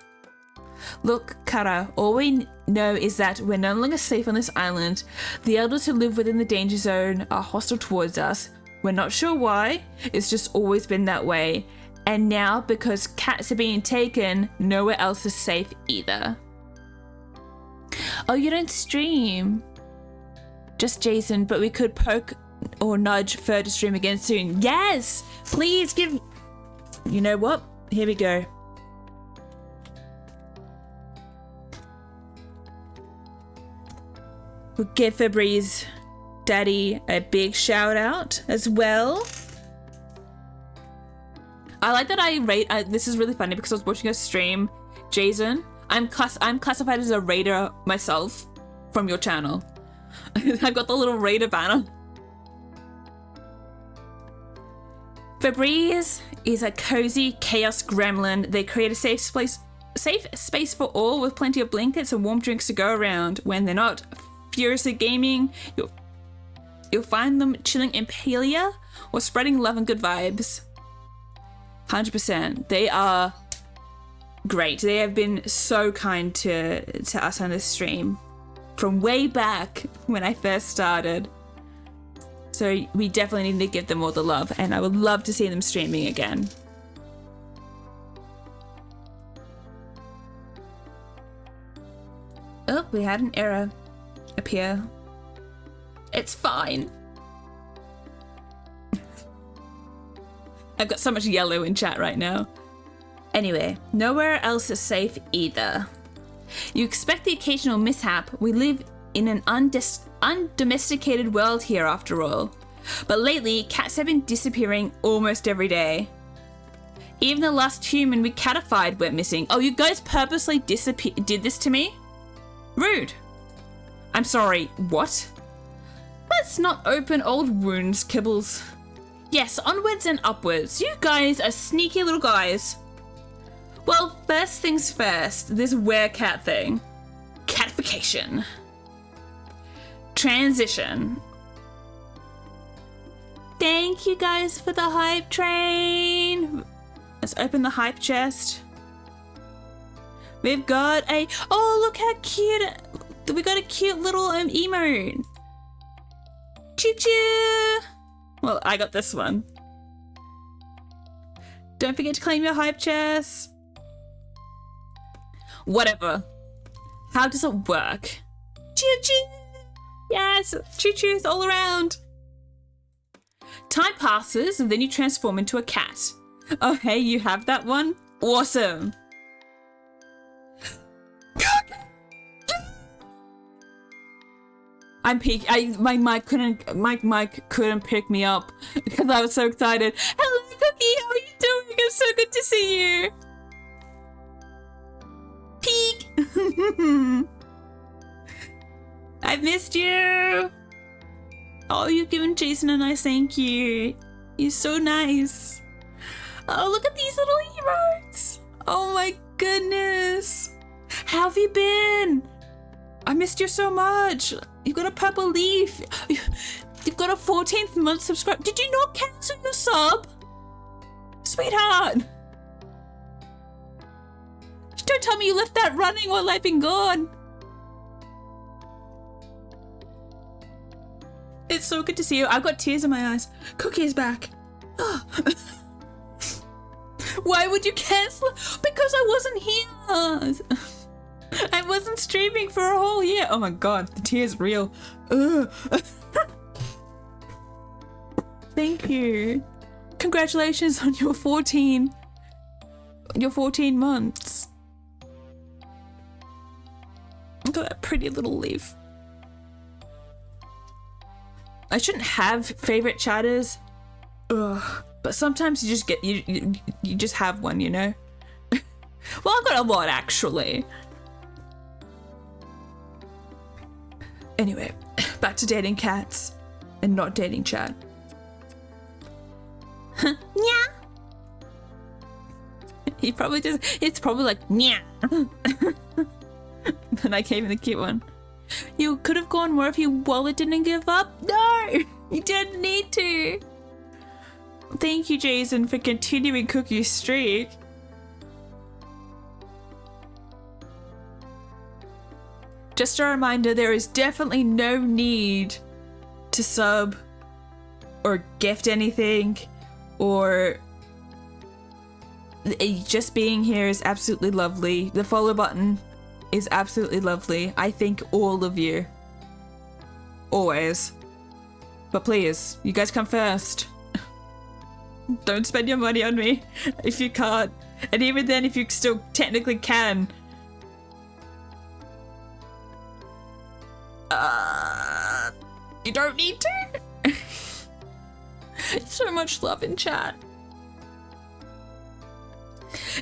Look, Kara, all we know is that we're no longer safe on this island. The elders who live within the danger zone are hostile towards us. We're not sure why. It's just always been that way. And now, because cats are being taken, nowhere else is safe either. Oh, you don't stream? Just Jason, but we could poke or nudge Fur to stream again soon. Yes! Please give... You know what? Here we go. We'll give Febreze Daddy a big shout out as well. I like that I rate. This is really funny because I was watching a stream, Jason. I'm classified as a raider myself from your channel. I got the little raider banner. Febreze is a cozy chaos gremlin. They create a safe space for all with plenty of blankets and warm drinks to go around. When they're not furiously gaming, you'll find them chilling in Palia or spreading love and good vibes. 100%. They are great. They have been so kind to us on this stream from way back when I first started. So we definitely need to give them all the love, and I would love to see them streaming again. Oh, we had an error appear. It's fine. I've got so much yellow in chat right now. Anyway, nowhere else is safe either. You expect the occasional mishap. We live in an undomesticated world here after all. But lately, cats have been disappearing almost every day. Even the last human we catified went missing. Oh, you guys purposely did this to me? Rude. I'm sorry, what? Let's not open old wounds, Kibbles. Yes, onwards and upwards. You guys are sneaky little guys. Well, first things first, this werecat thing. Catification. Transition. Thank you guys for the hype train. Let's open the hype chest. We've got a... Oh, look how cute. We got a cute little emote. Choo-choo. Well, I got this one. Don't forget to claim your hype chest. Whatever. How does it work? Choo-choo. Yes, choo-choos all around. Time passes and then you transform into a cat. Oh, hey, you have that one? Awesome. My mic couldn't pick me up because I was so excited. Hello, Cookie, how are you doing? It's so good to see you. Peek. I've missed you. Oh, you've given Jason a nice thank you. He's so nice. Oh, look at these little emotes. Oh my goodness. How have you been? I missed you so much. You've got a purple leaf. You've got a 14th month subscribe. Did you not cancel your sub? Sweetheart. Don't tell me you left that running while I've been gone. It's so good to see you. I've got tears in my eyes. Cookie is back. Why would you cancel? Because I wasn't here. I wasn't streaming for a whole year. Oh my god, the tears real. Thank you. Congratulations on your 14 months. Look at that pretty little leaf. I shouldn't have favorite chatters. But sometimes you just get you just have one, you know? Well, I've got a lot actually. Anyway, back to dating cats and not dating chat. Yeah. He probably just, it's probably like, yeah. And I gave him the cute one. You could have gone more if your wallet didn't give up. No, you didn't need to. Thank you, Jason, for continuing Cookie's streak. Just a reminder, there is definitely no need to sub or gift anything, or just being here is absolutely lovely. The follow button is absolutely lovely. I thank all of you. Always. But please, you guys come first. Don't spend your money on me if you can't. And even then, if you still technically can. You don't need to. So much love in chat.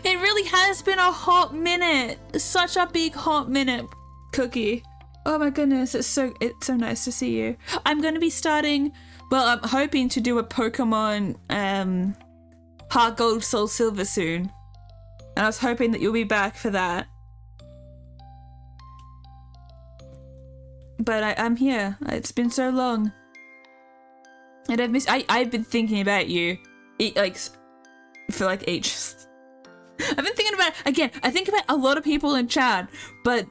It really has been a hot minute. Such a big hot minute, Cookie. Oh my goodness, it's so nice to see you. I'm going to be starting, well, I'm hoping to do a Pokemon Heart Gold Soul Silver soon. And I was hoping that you'll be back for that. But I'm here. It's been so long. And I've been thinking about you for like ages. I've been thinking about, again, I think about a lot of people in chat, but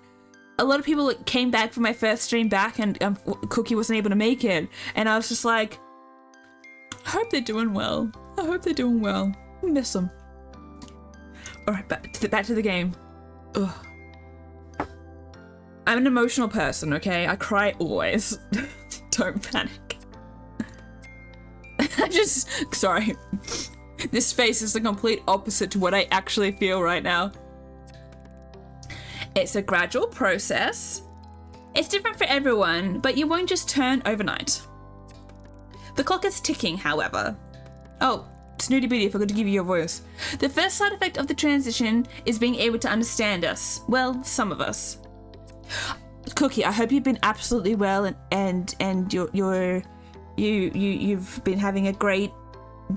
a lot of people came back from my first stream back and Cookie wasn't able to make it. And I was just like, I hope they're doing well. I hope they're doing well. I miss them. Alright, back to the game. Ugh. I'm an emotional person, okay? I cry always. Don't panic. Sorry. This face is the complete opposite to what I actually feel right now. It's a gradual process. It's different for everyone, but you won't just turn overnight. The clock is ticking, however. Oh, Snooty Booty, I forgot to give you your voice. The first side effect of the transition is being able to understand us. Well, some of us. Cookie, I hope you've been absolutely well and you've been having a great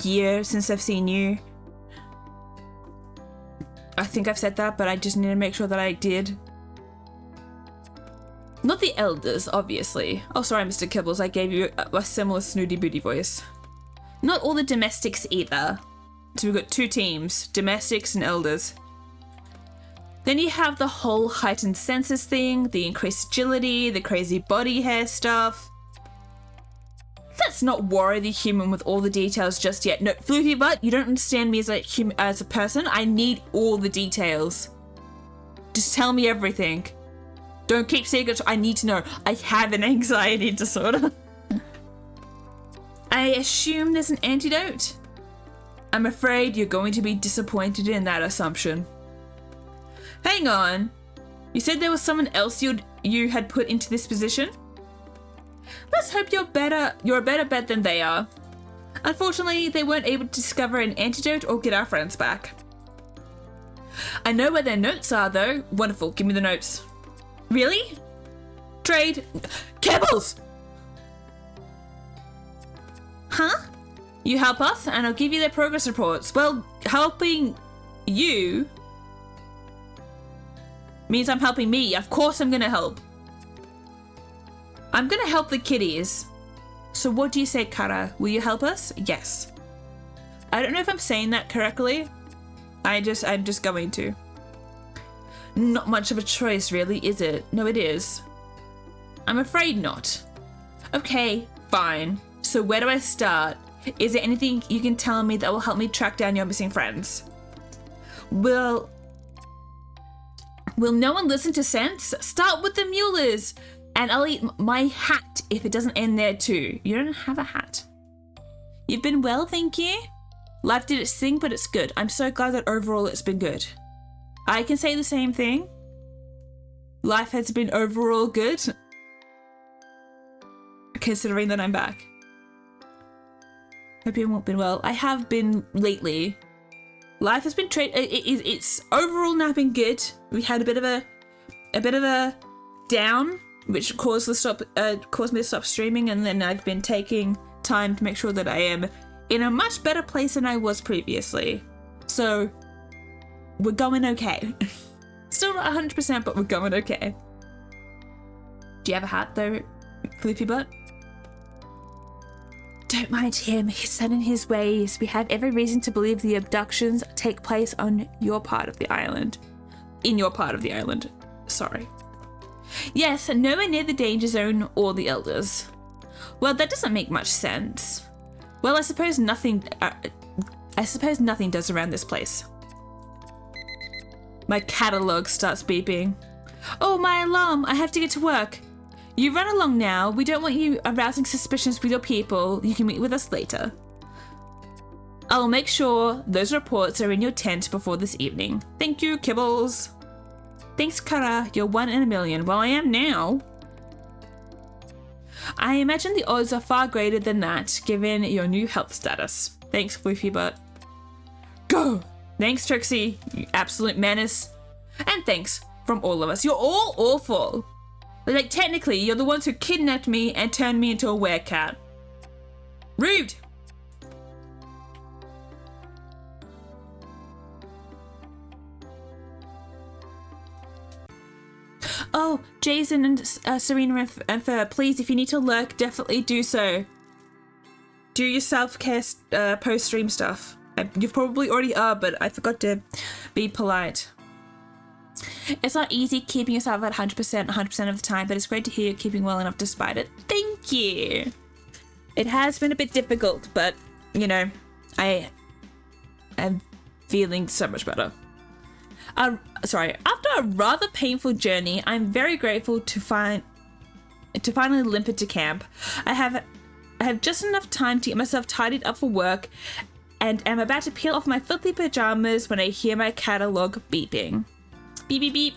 year since I've seen you. I think I've said that, but I just need to make sure that I did. Not the elders, obviously. Oh, sorry, Mr. Kibbles, I gave you a similar Snooty Booty voice. Not all the domestics either. So we've got two teams, domestics and elders. Then you have the whole heightened senses thing, the increased agility, the crazy body hair stuff. Let's not worry the human with all the details just yet. No, Floofy Butt, you don't understand me as a person. I need all the details. Just tell me everything. Don't keep secrets. I need to know. I have an anxiety disorder. I assume there's an antidote. I'm afraid you're going to be disappointed in that assumption. Hang on. You said there was someone else you had put into this position? Let's hope you're a better bet than they are. Unfortunately, they weren't able to discover an antidote or get our friends back. I know where their notes are, though. Wonderful, give me the notes. Really? Trade. Kibbles! Huh? You help us, and I'll give you their progress reports. Well, helping you means I'm helping me. Of course I'm gonna help. I'm gonna help the kiddies. So what do you say, Kara? Will you help us? Yes. I don't know if I'm saying that correctly. I'm just going to. Not much of a choice, really, is it? No, it is. I'm afraid not. Okay, fine. So where do I start? Is there anything you can tell me that will help me track down your missing friends? Will no one listen to sense? Start with the Muellers. And I'll eat my hat if it doesn't end there too. You don't have a hat. You've been well, thank you. Life did its thing, but it's good. I'm so glad that overall it's been good. I can say the same thing. Life has been overall good. Considering that I'm back. Hope you've been well. I have been lately. Life has been it's overall now been good. We had a bit of a down, which caused me to stop streaming, and then I've been taking time to make sure that I am in a much better place than I was previously. So we're going okay. Still not 100%, but we're going okay. Do you have a hat though, Floopy Butt? Don't mind him, he's set in his ways. We have every reason to believe the abductions take place on your part of the island. In your part of the island. Sorry. Yes, nowhere near the danger zone or the elders. Well, that doesn't make much sense. Well, I suppose nothing does around this place. My catalog starts beeping. Oh, my alarm! I have to get to work. You run along now. We don't want you arousing suspicions with your people. You can meet with us later. I'll make sure those reports are in your tent before this evening. Thank you, Kibbles. Thanks, Kara. You're 1 in a million. Well, I am now. I imagine the odds are far greater than that, given your new health status. Thanks, Floofy Butt. Go! Thanks, Trixie, you absolute menace. And thanks from all of us. You're all awful. Like, technically, you're the ones who kidnapped me and turned me into a werecat. Rude! Oh, Jason and Serena and Fur, please, if you need to lurk, definitely do so. Do your self-care post-stream stuff. You probably already are, but I forgot to be polite. It's not easy keeping yourself at 100% of the time, but it's great to hear you're keeping well enough despite it. Thank you. It has been a bit difficult, but, you know, I am feeling so much better. After a rather painful journey, I'm very grateful to finally limp into camp. I have just enough time to get myself tidied up for work, and am about to peel off my filthy pajamas when I hear my catalog beeping. Beep, beep, beep.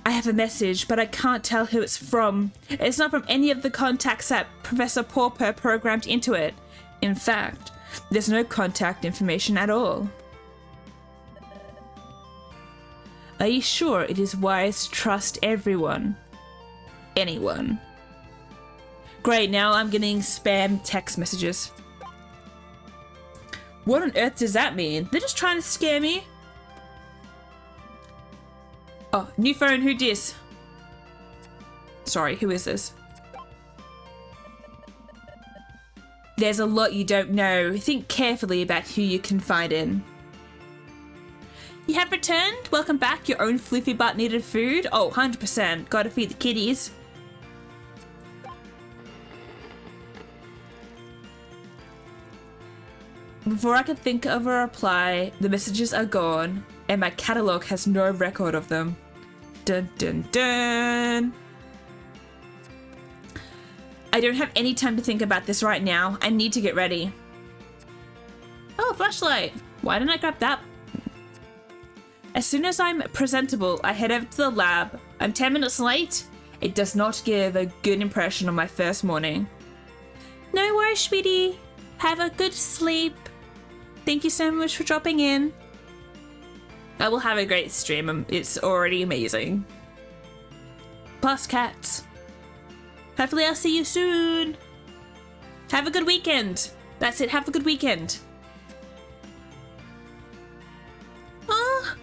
I have a message, but I can't tell who it's from. It's not from any of the contacts that Professor Purrfect programmed into it. In fact, there's no contact information at all. Are you sure it is wise to trust everyone? Anyone? Great, now I'm getting spam text messages. What on earth does that mean? They're just trying to scare me. Oh, new phone, who dis? Sorry, who is this? There's a lot you don't know. Think carefully about who you confide in. You have returned? Welcome back. Your own floofy butt needed food? Oh, 100%. Gotta feed the kitties. Before I can think of a reply, the messages are gone, and my catalogue has no record of them. Dun dun dun! I don't have any time to think about this right now. I need to get ready. Oh, flashlight! Why didn't I grab that? As soon as I'm presentable, I head over to the lab. I'm 10 minutes late. It does not give a good impression on my first morning. No worries, sweetie. Have a good sleep. Thank you so much for dropping in. I will have a great stream. It's already amazing. Plus cats. Hopefully I'll see you soon. Have a good weekend. That's it. Have a good weekend. Oh,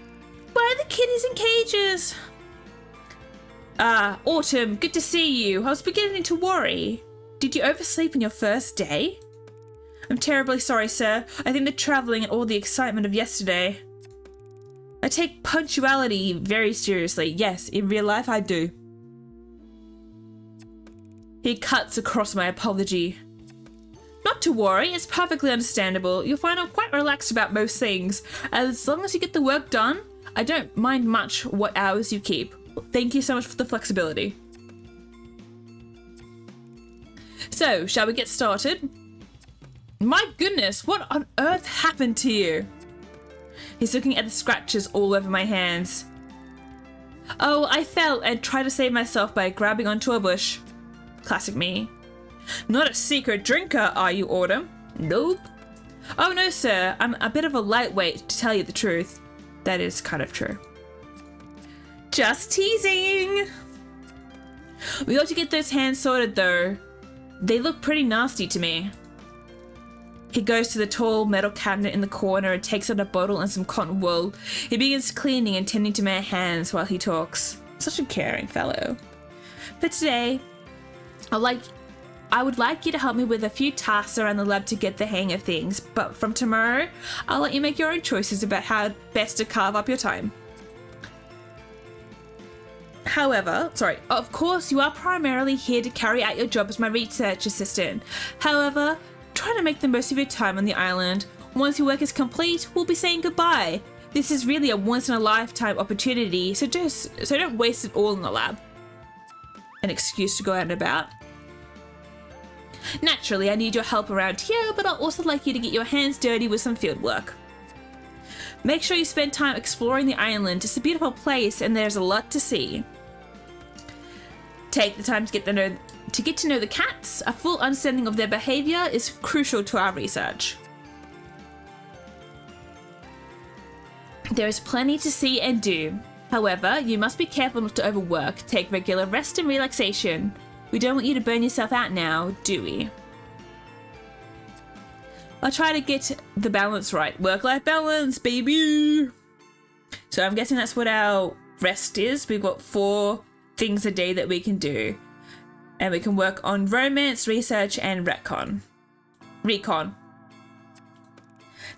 why are the kitties in cages? Autumn, good to see you. I was beginning to worry. Did you oversleep on your first day? I'm terribly sorry, sir. I think the travelling and all the excitement of yesterday. I take punctuality very seriously. Yes, in real life I do. He cuts across my apology. Not to worry, it's perfectly understandable. You'll find I'm quite relaxed about most things. As long as you get the work done, I don't mind much what hours you keep. Thank you so much for the flexibility. So, shall we get started? My goodness, what on earth happened to you? He's looking at the scratches all over my hands. Oh, I fell and tried to save myself by grabbing onto a bush. Classic me. Not a secret drinker, are you, Autumn? Nope. Oh no, sir, I'm a bit of a lightweight, to tell you the truth. That is kind of true. Just teasing! We ought to get those hands sorted, though. They look pretty nasty to me. He goes to the tall metal cabinet in the corner and takes out a bottle and some cotton wool. He begins cleaning and tending to my hands while he talks. Such a caring fellow. For today, I would like you to help me with a few tasks around the lab to get the hang of things, but from tomorrow, I'll let you make your own choices about how best to carve up your time. Of course, you are primarily here to carry out your job as my research assistant. However, try to make the most of your time on the island. Once your work is complete, we'll be saying goodbye. This is really a once-in-a-lifetime opportunity, so don't waste it all in the lab. An excuse to go out and about. Naturally, I need your help around here, but I'd also like you to get your hands dirty with some field work. Make sure you spend time exploring the island. It's a beautiful place and there's a lot to see. Take the time to get to know the cats. A full understanding of their behaviour is crucial to our research. There is plenty to see and do. However, you must be careful not to overwork. Take regular rest and relaxation. We don't want you to burn yourself out now, do we? I'll try to get the balance right. Work-life balance, baby! So I'm guessing that's what our rest is. We've got 4 things a day that we can do. And we can work on romance, research, and recon.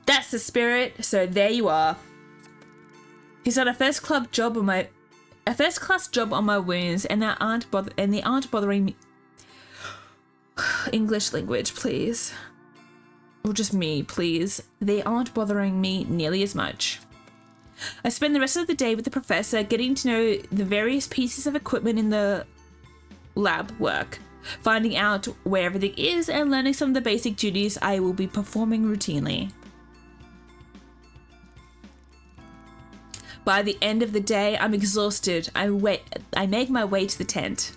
That's the spirit, so there you are. He's done a first-class job on my wounds, and they aren't bothering me. English language, please. Or just me, please. They aren't bothering me nearly as much. I spend the rest of the day with the professor, getting to know the various pieces of equipment in the lab work, finding out where everything is, and learning some of the basic duties I will be performing routinely. By the end of the day, I'm exhausted. I make my way to the tent.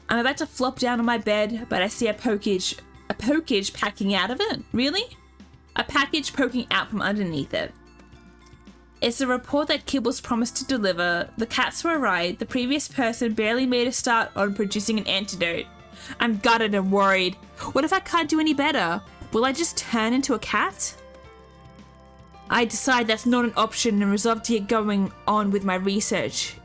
I'm about to flop down on my bed, but I see a package packing out of it. Really? A package poking out from underneath it. It's a report that Kibbles promised to deliver. The cats were right. The previous person barely made a start on producing an antidote. I'm gutted and worried. What if I can't do any better? Will I just turn into a cat? I decide that's not an option and resolve to get going on with my research.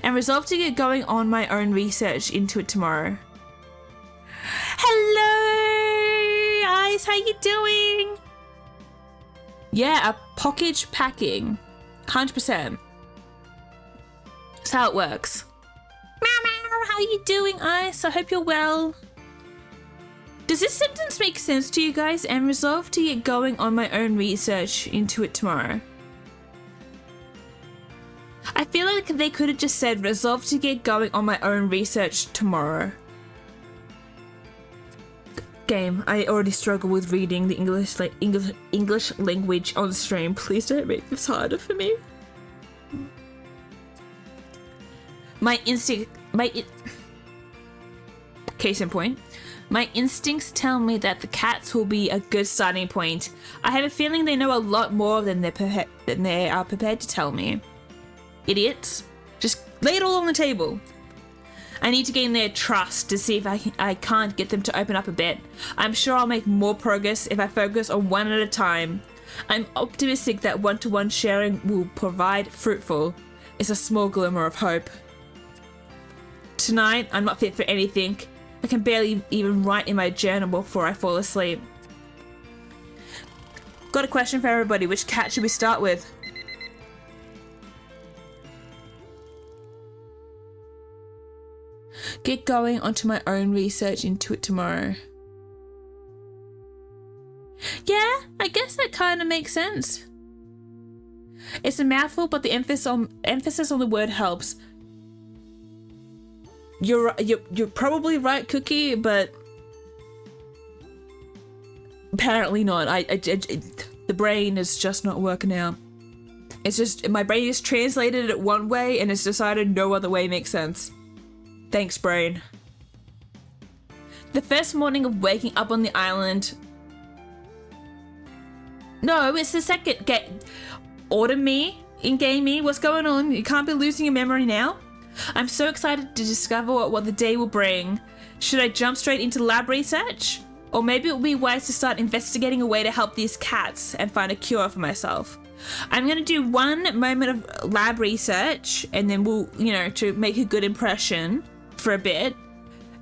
My own research into it tomorrow. Hello, Ice, how you doing? Yeah, a package packing. 100%. That's how it works. Meow meow, how you doing, Ice? I hope you're well. Does this sentence make sense to you guys? And resolve to get going on my own research into it tomorrow. I feel like they could have just said resolve to get going on my own research tomorrow. Game, I already struggle with reading the English language on stream. Please don't make this harder for me. Case in point. My instincts tell me that the cats will be a good starting point. I have a feeling they know a lot more than they are prepared to tell me. Idiots. Just lay it all on the table. I need to gain their trust to see if I can't get them to open up a bit. I'm sure I'll make more progress if I focus on one at a time. I'm optimistic that one-to-one sharing will provide fruitful. It's a small glimmer of hope. Tonight, I'm not fit for anything. I can barely even write in my journal before I fall asleep. Got a question for everybody. Which cat should we start with? Get going onto my own research into it tomorrow. Yeah, I guess that kind of makes sense. It's a mouthful, but the emphasis on the word helps. You're probably right, Cookie, but apparently not. The brain is just not working out. It's just my brain has translated it one way and it's decided no other way makes sense. Thanks, brain. The first morning of waking up on the island. No, it's the second. Order me, in-game me. What's going on? You can't be losing your memory now. I'm so excited to discover what the day will bring. Should I jump straight into lab research? Or maybe it would be wise to start investigating a way to help these cats and find a cure for myself. I'm going to do one moment of lab research and then we'll, to make a good impression for a bit.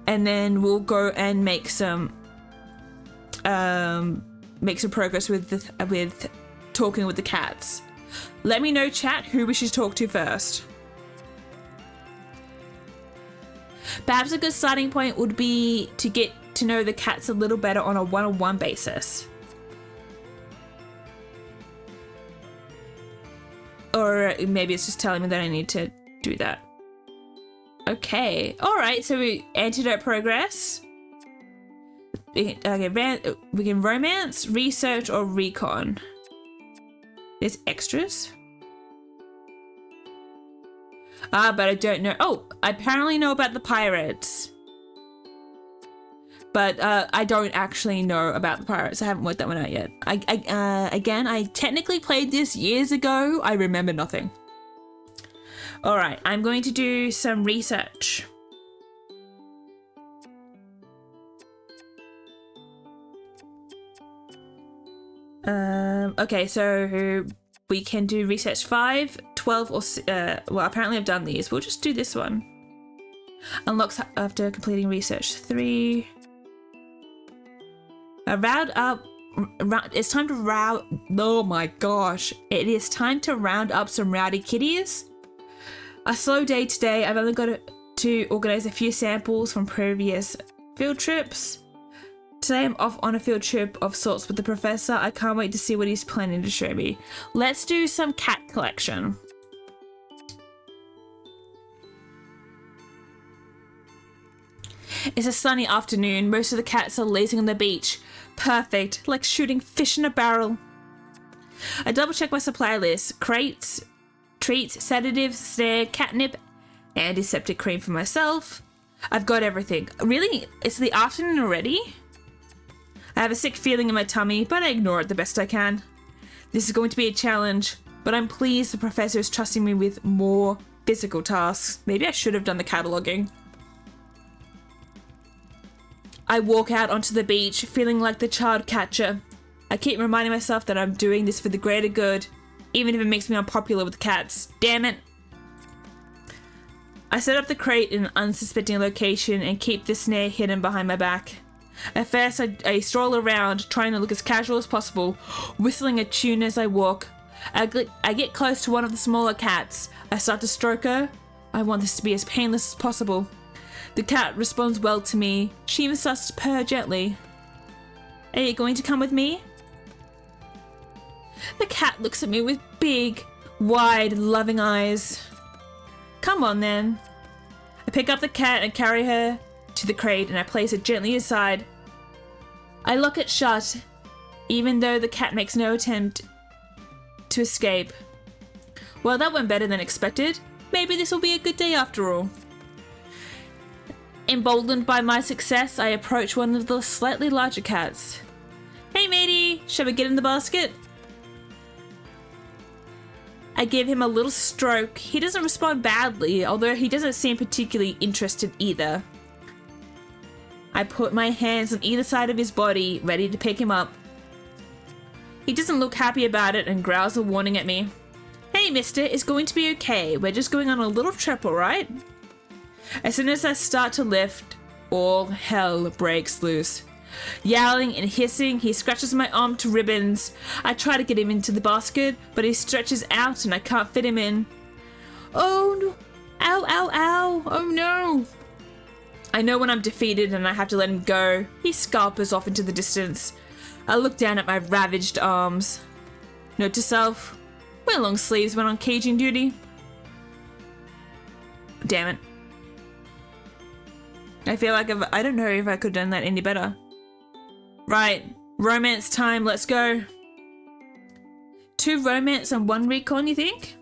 And then we'll go and make some progress with talking with the cats. Let me know, chat, who we should talk to first. Perhaps a good starting point would be to get to know the cats a little better on a one-on-one basis. Or maybe it's just telling me that I need to do that. Okay, alright, so we antidote progress. We can romance, research, or recon. There's extras. But I don't know. Oh, I apparently know about the pirates. But I don't actually know about the pirates. I haven't worked that one out yet. Again, I technically played this years ago. I remember nothing. Alright, I'm going to do some research. Okay, so we can do research 5, 12, or well, apparently I've done these. We'll just do this one. Unlocks after completing research 3. Round up. It's time to round. Oh my gosh! It is time to round up some rowdy kitties. A slow day today. I've only got to organize a few samples from previous field trips. Today I'm off on a field trip of sorts with the professor. I can't wait to see what he's planning to show me. Let's do some cat collection. It's a sunny afternoon. Most of the cats are lazing on the beach. Perfect, like shooting fish in a barrel. I double check my supply list. Crates, treats, sedatives, snare, catnip, antiseptic cream for myself. I've got everything. Really? It's the afternoon already? I have a sick feeling in my tummy, but I ignore it the best I can. This is going to be a challenge, but I'm pleased the professor is trusting me with more physical tasks. Maybe I should have done the cataloguing. I walk out onto the beach, feeling like the child catcher. I keep reminding myself that I'm doing this for the greater good, even if it makes me unpopular with cats. Damn it. I set up the crate in an unsuspecting location and keep the snare hidden behind my back. At first, I stroll around, trying to look as casual as possible, whistling a tune as I walk. I get close to one of the smaller cats. I start to stroke her. I want this to be as painless as possible. The cat responds well to me. She even starts to purr gently. Are you going to come with me? The cat looks at me with big, wide, loving eyes. Come on then. I pick up the cat and carry her to the crate and I place it gently aside. I lock it shut, even though the cat makes no attempt to escape. Well, that went better than expected. Maybe this will be a good day after all. Emboldened by my success, I approach one of the slightly larger cats. Hey matey, shall we get in the basket? I give him a little stroke. He doesn't respond badly, although he doesn't seem particularly interested either. I put my hands on either side of his body, ready to pick him up. He doesn't look happy about it and growls a warning at me. Hey mister, it's going to be okay. We're just going on a little trip, alright? As soon as I start to lift, all hell breaks loose. Yowling and hissing, he scratches my arm to ribbons. I try to get him into the basket, but he stretches out and I can't fit him in. Oh no! Ow, ow, ow! Oh no! I know when I'm defeated and I have to let him go. He scarpers off into the distance. I look down at my ravaged arms. Note to self, wear long sleeves when on caging duty. Damn it. I feel like I don't know if I could have done that any better. Right, romance time, let's go. 2 romance and 1 recon, you think?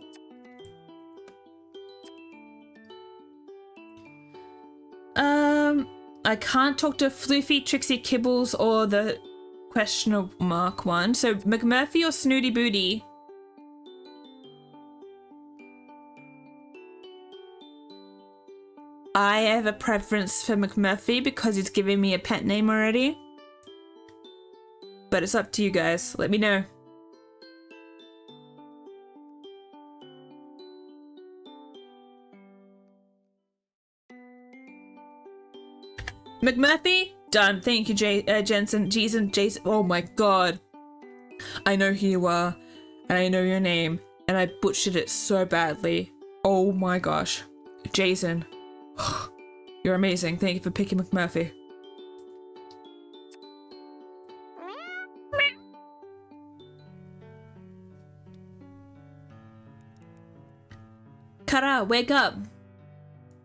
I can't talk to Floofy, Trixie, Kibbles, or the question mark one. So McMurphy or Snooty Booty? I have a preference for McMurphy because he's giving me a pet name already. But it's up to you guys. Let me know. McMurphy? Done. Thank you, Jensen. Jason. Oh my god. I know who you are, and I know your name. and I butchered it so badly. Oh my gosh. Jason, you're amazing. Thank you for picking McMurphy. Kara, wake up.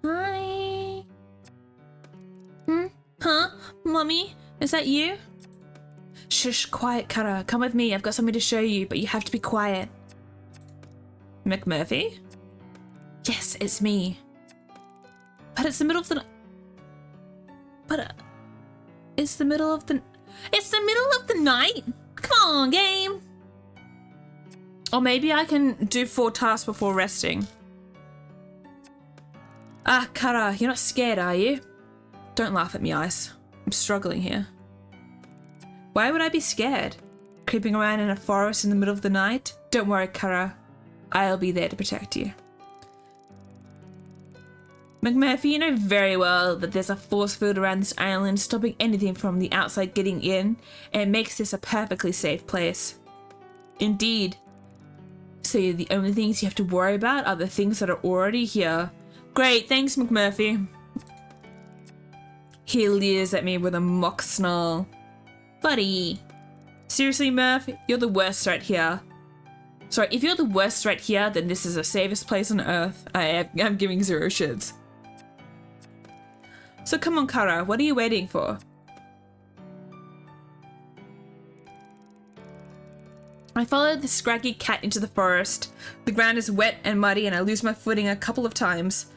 Hi. Huh? Mommy? Is that you? Shush, quiet, Kara. Come with me. I've got something to show you, but you have to be quiet. McMurphy? Yes, it's me. But it's the middle of the... It's the middle of the... It's the middle of the night? Come on, game. Or maybe I can do 4 tasks before resting. Ah, Kara, you're not scared, are you? Don't laugh at me, Ice. I'm struggling here. Why would I be scared? Creeping around in a forest in the middle of the night? Don't worry, Kara. I'll be there to protect you. McMurphy, you know very well that there's a force field around this island stopping anything from the outside getting in, and it makes this a perfectly safe place. Indeed. So the only things you have to worry about are the things that are already here. Great, thanks, McMurphy. He leers at me with a mock snarl. Buddy. Seriously, Murph? You're the worst right here. Sorry, if you're the worst right here, then this is the safest place on Earth. I'm giving 0 shits. So come on, Kara, what are you waiting for? I follow the scraggy cat into the forest. The ground is wet and muddy and I lose my footing a couple of times.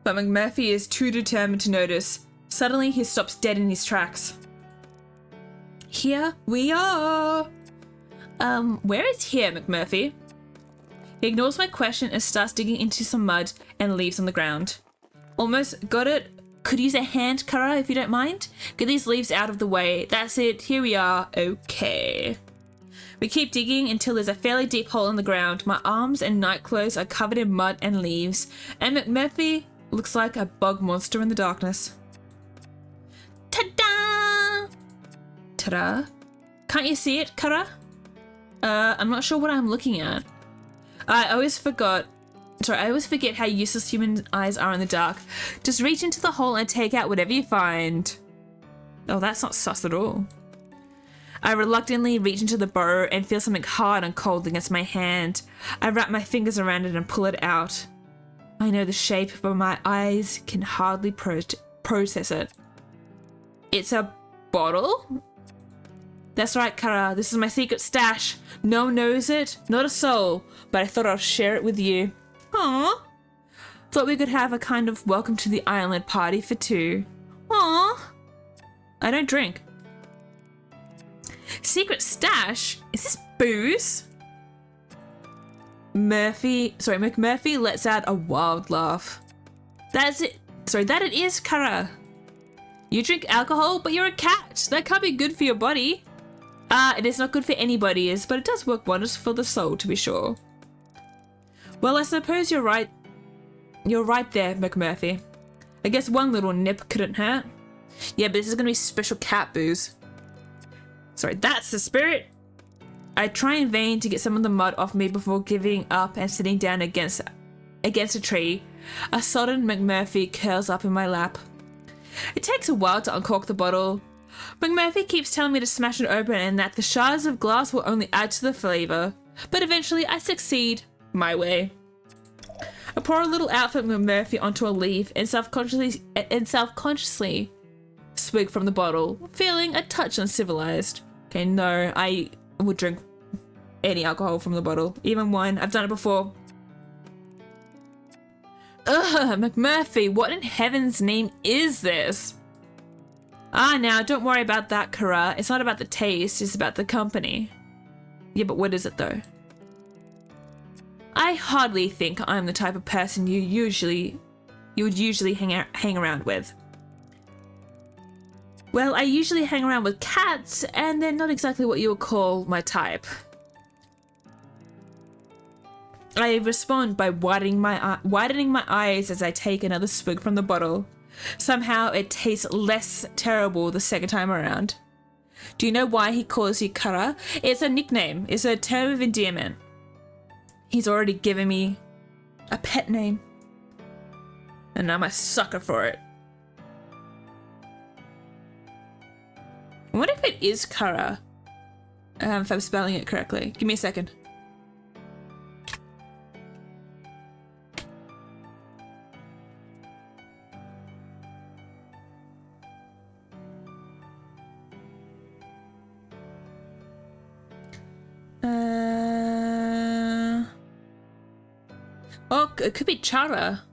But McMurphy is too determined to notice. Suddenly he stops dead in his tracks. Here we are. Where is here, McMurphy? He ignores my question and starts digging into some mud and leaves on the ground. Almost got it. Could use a hand, Kara, if you don't mind. Get these leaves out of the way. That's it. Here we are. Okay. We keep digging until there's a fairly deep hole in the ground. My arms and night clothes are covered in mud and leaves, and McMurphy looks like a bug monster in the darkness. Ta-da! Ta-da? Can't you see it, Kara? I'm not sure what I'm looking at. I always forget how useless human eyes are in the dark. Just reach into the hole and take out whatever you find. Oh, that's not sus at all. I reluctantly reach into the burrow and feel something hard and cold against my hand. I wrap my fingers around it and pull it out. I know the shape, but my eyes can hardly process it. It's a bottle? That's right, Kara. This is my secret stash. No one knows it, not a soul, but I thought I'd share it with you. Aww. Thought we could have a kind of welcome to the island party for 2. Aww. I don't drink. Secret stash? Is this booze? McMurphy lets out a wild laugh. That's it. Sorry, that it is, Kara. You drink alcohol, but you're a cat. That can't be good for your body. It is not good for anybody's, but it does work wonders for the soul, to be sure. Well, I suppose you're right. You're right there, McMurphy. I guess one little nip couldn't hurt. Yeah, but this is gonna be special cat booze. Sorry, that's the spirit. I try in vain to get some of the mud off me before giving up and sitting down against a tree. A sodden McMurphy curls up in my lap. It takes a while to uncork the bottle. McMurphy keeps telling me to smash it open and that the shards of glass will only add to the flavour. But eventually I succeed. My way. I pour a little outfit McMurphy onto a leaf and self-consciously swig from the bottle, feeling a touch uncivilized. Okay, no, I would drink any alcohol from the bottle, even wine. I've done it before. Ugh, McMurphy, what in heaven's name is this? Now, don't worry about that, Kara. It's not about the taste, it's about the company. Yeah, but what is it though? I hardly think I'm the type of person you would usually hang around with. Well, I usually hang around with cats, and they're not exactly what you would call my type. I respond by widening my eyes as I take another swig from the bottle. Somehow it tastes less terrible the second time around. Do you know why he calls you Kara? It's a nickname. It's a term of endearment. He's already given me a pet name. And I'm a sucker for it. I wonder if it is Kara. If I'm spelling it correctly. Give me a second. Oh, it could be Chara.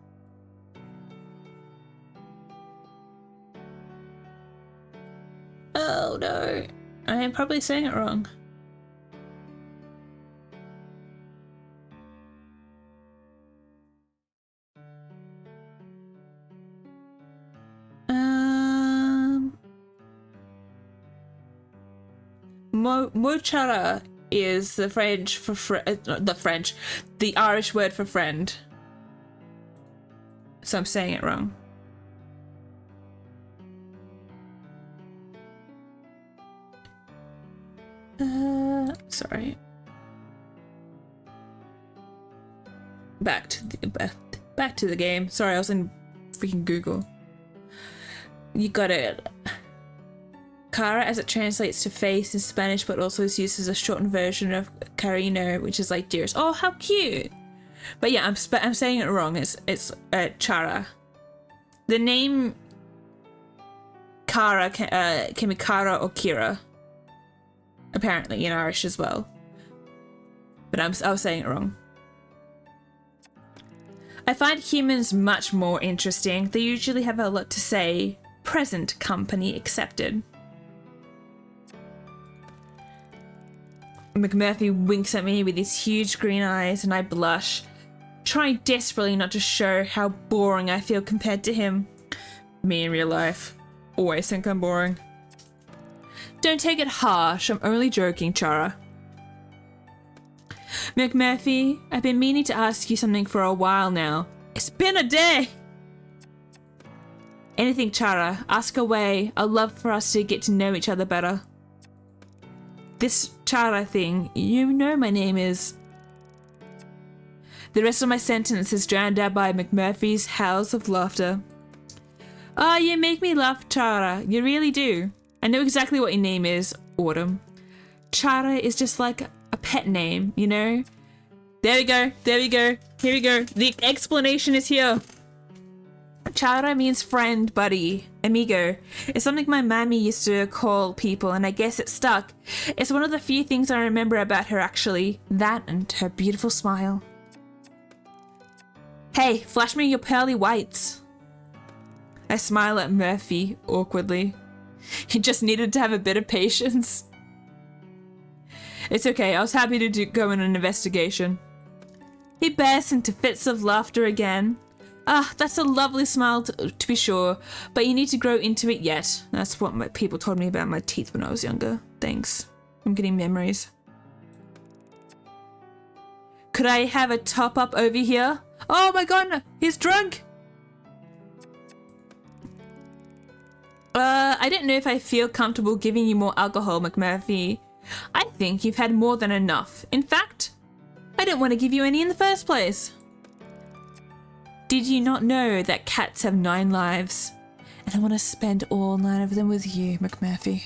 Oh no, I am probably saying it wrong. Mochara is the French for the Irish word for friend. So I'm saying it wrong. Sorry. Back to the game. Sorry, I was in freaking Google. You got it. Cara, as it translates to face in Spanish, but also is used as a shortened version of Carino, which is like dearest. Oh, how cute! But yeah, I'm saying it wrong. It's Chara. The name Cara can be Cara or Kira. Apparently in Irish as well. But I was saying it wrong. I find humans much more interesting. They usually have a lot to say. Present company accepted. McMurphy winks at me with his huge green eyes and I blush, trying desperately not to show how boring I feel compared to him. Me in real life. Always think I'm boring. Don't take it harsh, I'm only joking, Chara. McMurphy, I've been meaning to ask you something for a while now. It's been a day! Anything, Chara, ask away. I'd love for us to get to know each other better. This Chara thing, you know my name is... The rest of my sentence is drowned out by McMurphy's howls of laughter. Ah, you make me laugh, Chara. You really do. I know exactly what your name is, Autumn. Chara is just like a pet name, you know? There we go. There we go. Here we go. The explanation is here. Chara means friend, buddy, amigo. It's something my mammy used to call people and I guess it stuck. It's one of the few things I remember about her actually. That and her beautiful smile. Hey, flash me your pearly whites. I smile at Murphy awkwardly. He just needed to have a bit of patience. It's okay, I was happy to go on an investigation. He bursts into fits of laughter again. Ah, that's a lovely smile to be sure, but you need to grow into it yet. That's what my people told me about my teeth when I was younger. Thanks. I'm getting memories. Could I have a top up over here? Oh my god, he's drunk! I don't know if I feel comfortable giving you more alcohol, McMurphy. I think you've had more than enough. In fact, I don't want to give you any in the first place. Did you not know that cats have 9 lives? And I want to spend all 9 of them with you, McMurphy.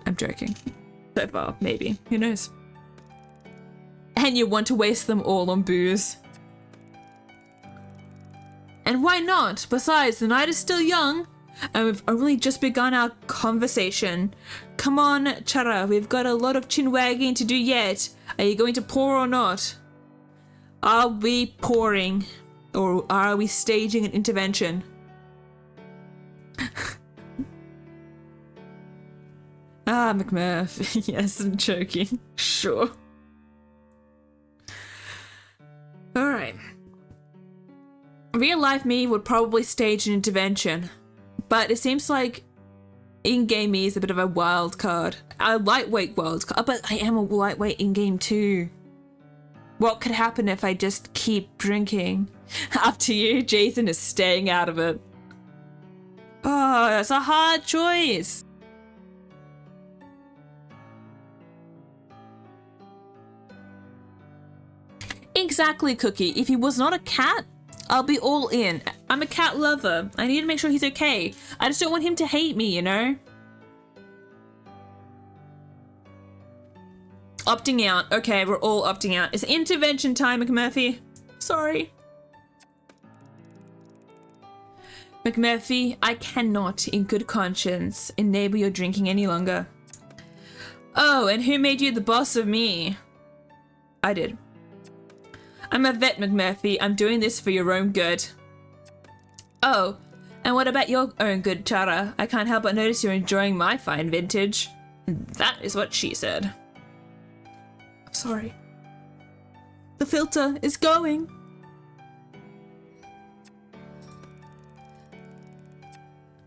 I'm joking. So far, maybe. Who knows? And you want to waste them all on booze. And why not? Besides, the night is still young, and we've only just begun our conversation. Come on, Chara, we've got a lot of chin wagging to do yet. Are you going to pour or not? Are we pouring, or are we staging an intervention? Ah, McMurphy. Yes, I'm joking. Sure. Alright. Real life me would probably stage an intervention, but it seems like in-game me is a bit of a wild card. A lightweight wild card, but I am a lightweight in-game too. What could happen if I just keep drinking? Up to you, Jason is staying out of it. Oh, that's a hard choice. Exactly, Cookie. If he was not a cat, I'll be all in. I'm a cat lover. I need to make sure he's okay. I just don't want him to hate me, you know? Opting out. Okay, we're all opting out. It's intervention time, McMurphy. Sorry. McMurphy, I cannot, in good conscience, enable your drinking any longer. Oh, and who made you the boss of me? I did. I'm a vet, McMurphy. I'm doing this for your own good. Oh, and what about your own good, Chara? I can't help but notice you're enjoying my fine vintage. That is what she said. I'm sorry. The filter is going.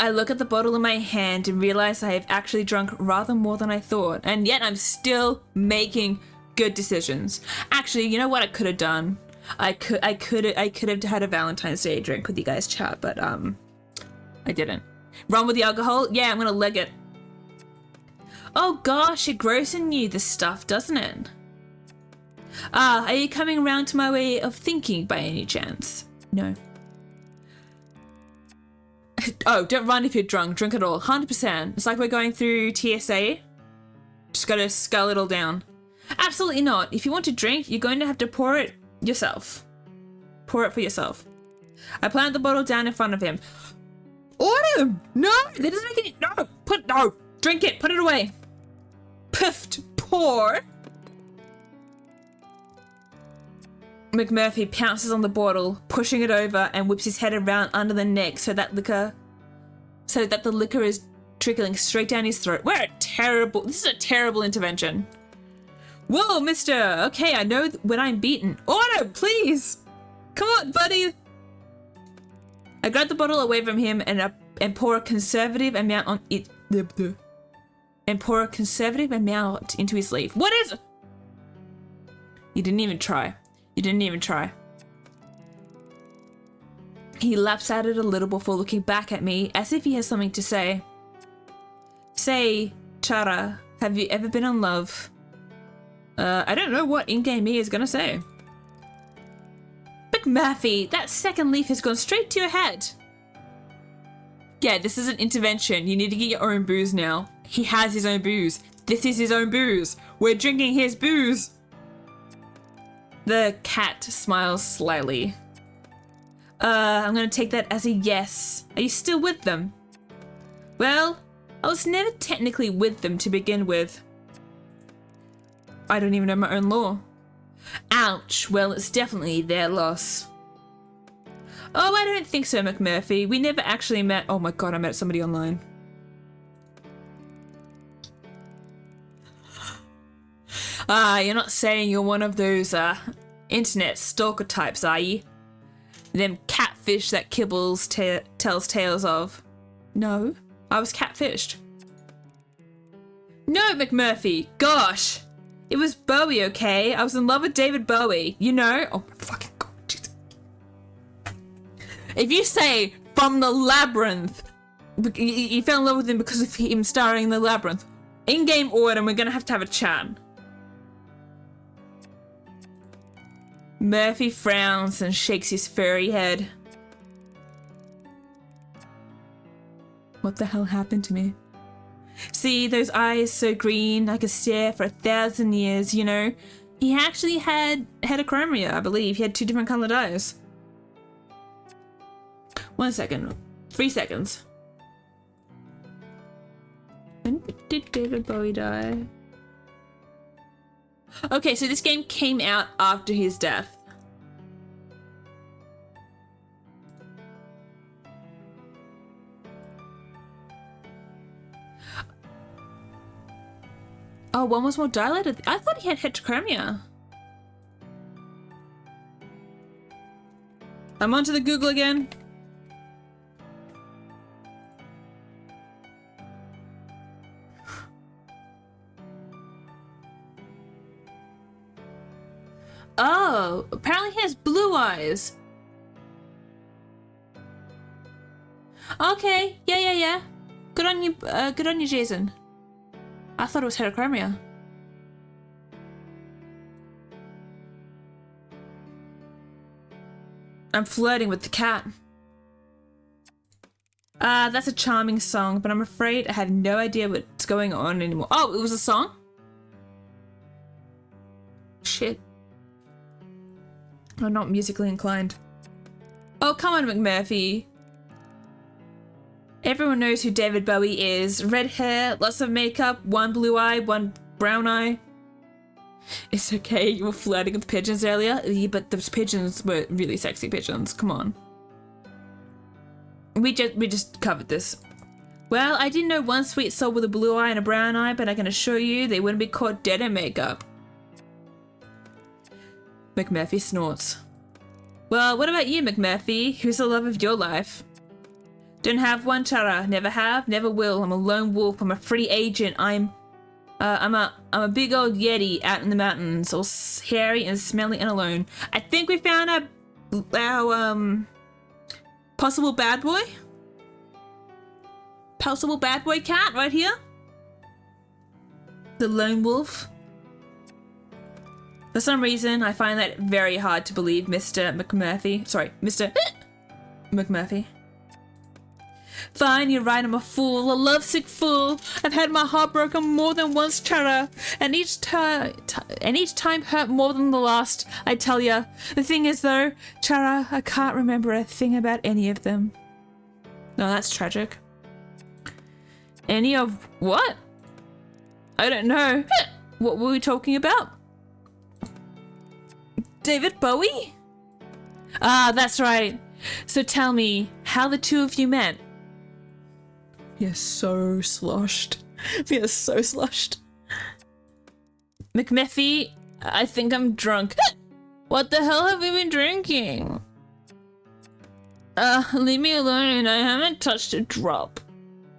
I look at the bottle in my hand and realize I have actually drunk rather more than I thought, and yet I'm still making good decisions. Actually, you know what I could have done? I could have had a Valentine's Day drink with you guys, chat, but I didn't. Run with the alcohol? Yeah, I'm gonna leg it. Oh gosh, it grows in you, this stuff, doesn't it? Ah, are you coming around to my way of thinking by any chance? No. Oh, don't run if you're drunk. Drink it all. 100%. It's like we're going through TSA. Just gotta scull it all down. Absolutely not. If you want to drink, you're going to have to pour it yourself. Pour it for yourself. I planted the bottle down in front of him. Autumn! No! That doesn't make any... No! Drink it. Put it away. Puffed. Pour. McMurphy pounces on the bottle, pushing it over, and whips his head around under the neck so that the liquor is trickling straight down his throat. This is a terrible intervention. Whoa, mister! Okay, I know when I'm beaten. Autumn, please! Come on, buddy! I grab the bottle away from him and pour a conservative amount on it. And pour a conservative amount into his sleeve. What is it? You didn't even try. You didn't even try. He laps at it a little before looking back at me as if he has something to say. Say, Chara, have you ever been in love? I don't know what in-game me is gonna say. McMurphy, that second leaf has gone straight to your head. Yeah, this is an intervention. You need to get your own booze now. He has his own booze. This is his own booze. We're drinking his booze. The cat smiles slightly. I'm gonna take that as a yes. Are you still with them? Well, I was never technically with them to begin with. I don't even know my own law. Ouch, well, it's definitely their loss. Oh, I don't think so, McMurphy. We never actually met. Oh my god, I met somebody online. You're not saying you're one of those, internet stalker types, are you? Them catfish that Kibbles tells tales of. No, I was catfished. No, McMurphy, gosh. It was Bowie, okay? I was in love with David Bowie, you know? Oh my fucking god, Jesus. If you say from the Labyrinth, you fell in love with him because of him starring in the Labyrinth, in-game order, we're gonna have to have a chat. Murphy frowns and shakes his furry head. What the hell happened to me? See, those eyes so green, I could stare for 1,000 years, you know? He actually had heterochromia, I believe. He had 2 different colored eyes. 1 second. 3 seconds. When did David Bowie die? Okay, so this game came out after his death. Oh, one was more dilated. I thought he had heterochromia. I'm onto the Google again. Oh, apparently he has blue eyes. Okay, yeah. Good on you, Jason. I thought it was heterochromia. I'm flirting with the cat. That's a charming song, but I'm afraid I have no idea what's going on anymore. Oh, it was a song? Shit. I'm not musically inclined. Oh, come on, McMurphy. Everyone knows who David Bowie is. Red hair, lots of makeup, one blue eye, one brown eye. It's okay, you were flirting with pigeons earlier. Yeah, but those pigeons were really sexy pigeons. Come on. We just covered this. Well, I didn't know one sweet soul with a blue eye and a brown eye, but I can assure you they wouldn't be caught dead in makeup. McMurphy snorts. Well, what about you, McMurphy? Who's the love of your life? Don't have one, Tara. Never have, never will. I'm a lone wolf. I'm a free agent. I'm a big old yeti out in the mountains, all hairy and smelly and alone. I think we found our possible bad boy. Possible bad boy cat right here. The lone wolf. For some reason, I find that very hard to believe, Mr. McMurphy. Sorry, Mr. McMurphy. Fine, you're right, I'm a fool, a lovesick fool. I've had my heart broken more than once, Chara, and each time hurt more than the last, I tell ya. The thing is, though, Chara, I can't remember a thing about any of them. No, that's tragic. Any of what? I don't know. What were we talking about? David Bowie? Ah, that's right. So tell me, how the two of you met? You're so sloshed. You're so sloshed. McMurphy, I think I'm drunk. What the hell have we been drinking? Leave me alone. I haven't touched a drop.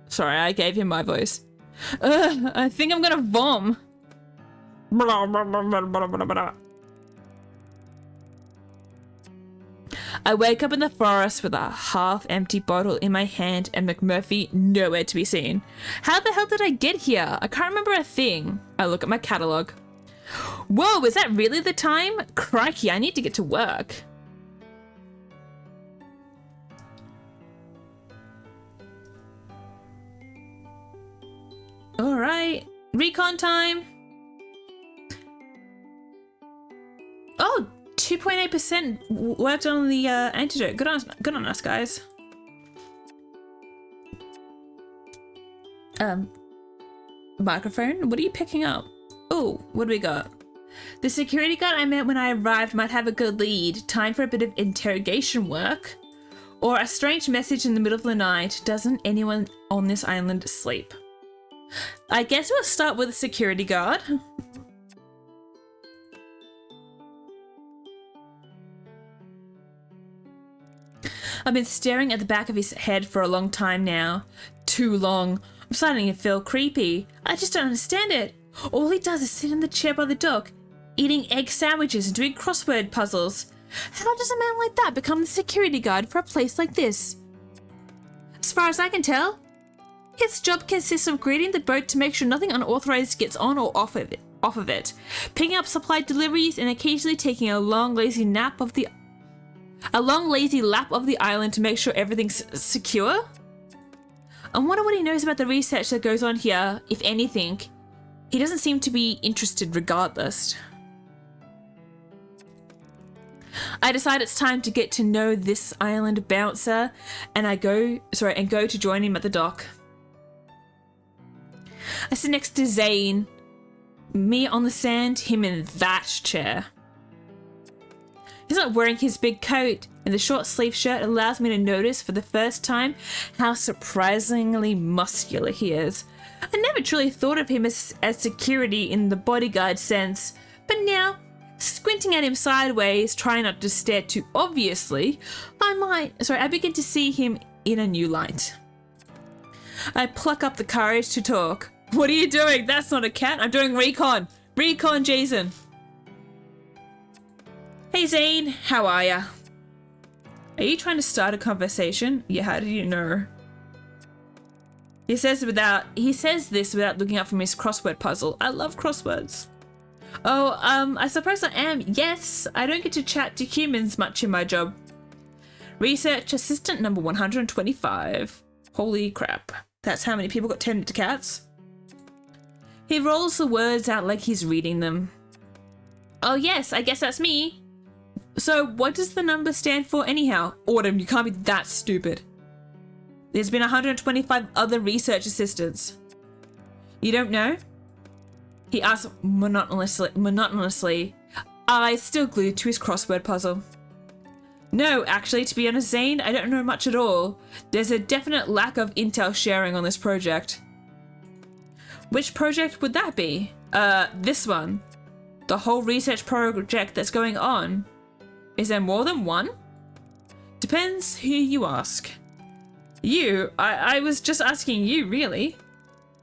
Sorry, I gave him my voice. I think I'm gonna vom. I wake up in the forest with a half-empty bottle in my hand and McMurphy nowhere to be seen. How the hell did I get here? I can't remember a thing. I look at my catalogue. Whoa, is that really the time? Crikey, I need to get to work. Alright, recon time. Oh, 2.8% worked on the antidote. Good on us, guys. Microphone? What are you picking up? Oh, what do we got? The security guard I met when I arrived might have a good lead. Time for a bit of interrogation work. Or a strange message in the middle of the night. Doesn't anyone on this island sleep? I guess we'll start with the security guard. I've been staring at the back of his head for a long time now. Too long. I'm starting to feel creepy. I just don't understand it. All he does is sit in the chair by the dock, eating egg sandwiches and doing crossword puzzles. How does a man like that become the security guard for a place like this? As far as I can tell, his job consists of greeting the boat to make sure nothing unauthorized gets on or off of it, picking up supply deliveries and occasionally taking a long lazy lap of the island to make sure everything's secure. I wonder what he knows about the research that goes on here, if anything. He doesn't seem to be interested regardless. I decide it's time to get to know this island bouncer, and go to join him at the dock. I sit next to Zane. Me on the sand, him in that chair. He's not wearing his big coat, and the short sleeve shirt allows me to notice for the first time how surprisingly muscular he is. I never truly thought of him as security in the bodyguard sense, but now, squinting at him sideways, trying not to stare too obviously, I begin to see him in a new light. I pluck up the courage to talk. What are you doing? That's not a cat. I'm doing recon. Recon, Jason. Hey, Zane. How are ya? Are you trying to start a conversation? Yeah, how did you know? He says this without looking up from his crossword puzzle. I love crosswords. Oh, I suppose I am. Yes, I don't get to chat to humans much in my job. Research assistant number 125. Holy crap. That's how many people got turned into cats. He rolls the words out like he's reading them. Oh yes, I guess that's me. So what does the number stand for anyhow? Autumn, you can't be that stupid. There's been 125 other research assistants. You don't know? He asks monotonously, eyes still glued to his crossword puzzle. No, actually, to be honest, Zane, I don't know much at all. There's a definite lack of intel sharing on this project. Which project would that be? This one. The whole research project that's going on. Is there more than one? Depends who you ask. You? I was just asking you, really.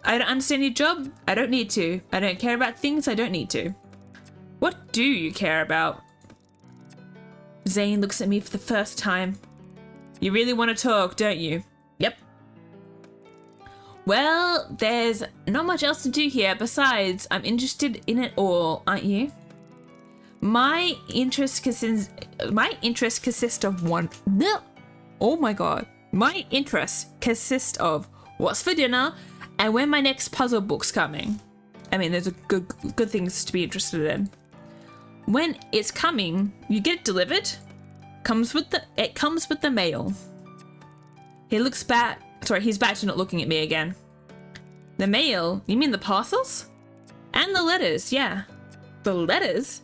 I don't understand your job. I don't need to. I don't care about things I don't need to. What do you care about? Zane looks at me for the first time. You really want to talk, don't you? Yep. Well, there's not much else to do here. Besides, I'm interested in it all, aren't you? My interest consists of one. Oh my god. My interests consist of what's for dinner and when my next puzzle book's coming. I mean, those are good things to be interested in. When it's coming, you get it delivered. It comes with the mail. He looks back. Sorry, he's back to not looking at me again. The mail? You mean the parcels? And the letters, yeah. The letters?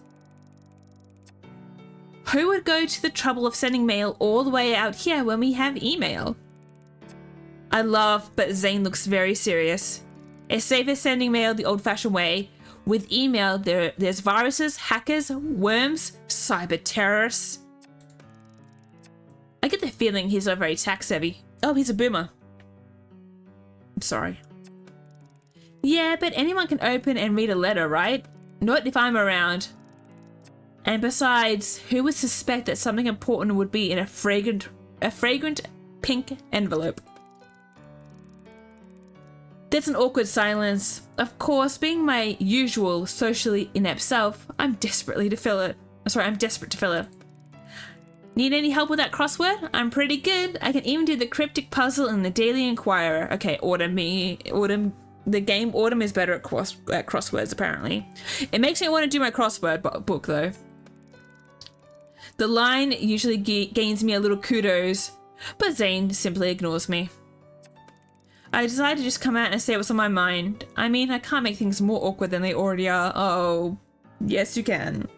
Who would go to the trouble of sending mail all the way out here when we have email? I laugh, but Zane looks very serious. It's safer sending mail the old-fashioned way. With email, there's viruses, hackers, worms, cyber terrorists. I get the feeling he's not very tech-savvy. Oh, he's a boomer. I'm sorry. Yeah, but anyone can open and read a letter, right? Not if I'm around. And besides, who would suspect that something important would be in a fragrant pink envelope? There's an awkward silence. Of course, being my usual socially inept self, I'm desperate to fill it. Need any help with that crossword? I'm pretty good. I can even do the cryptic puzzle in the Daily Inquirer. Okay, Autumn. The game Autumn is better at crosswords, apparently. It makes me want to do my crossword book, though. The line usually gains me a little kudos, but Zane simply ignores me. I decided to just come out and say what's on my mind. I mean, I can't make things more awkward than they already are. Oh, yes you can.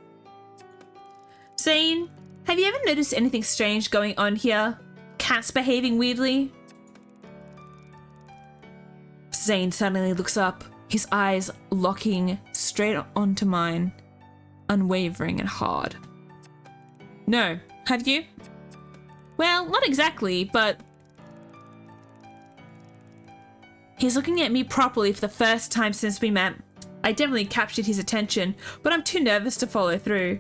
Zane, have you ever noticed anything strange going on here? Cats behaving weirdly? Zane suddenly looks up, his eyes locking straight onto mine, unwavering and hard. No, have you? Well, not exactly, but... He's looking at me properly for the first time since we met. I definitely captured his attention, but I'm too nervous to follow through.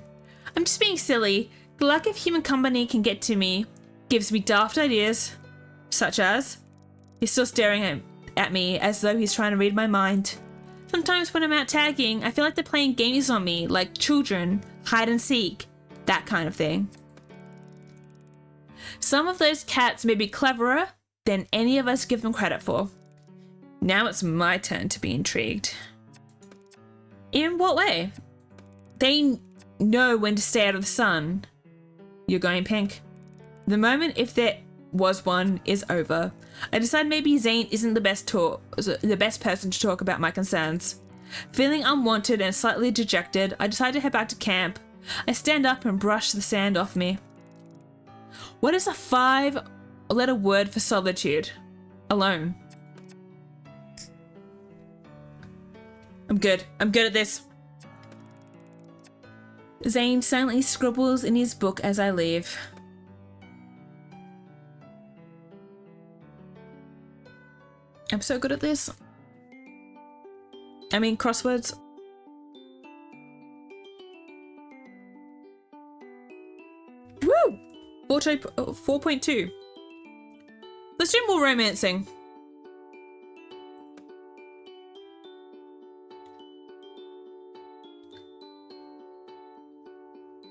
I'm just being silly. The lack of human company can get to me. Gives me daft ideas. Such as... He's still staring at me as though he's trying to read my mind. Sometimes when I'm out tagging, I feel like they're playing games on me, like children, hide and seek, that kind of thing. Some of those cats may be cleverer than any of us give them credit for. Now it's my turn to be intrigued. In what way? They know when to stay out of the sun. You're going pink. The moment, if there was one, is over. I decide maybe Zane isn't the best person to talk about my concerns. Feeling unwanted and slightly dejected, I decide to head back to camp. I stand up and brush the sand off me. What is a 5-letter word for solitude? Alone. I'm good at this. Zane silently scribbles in his book as I leave. I'm so good at this. I mean, crosswords. Woo! 4.2. Let's do more romancing.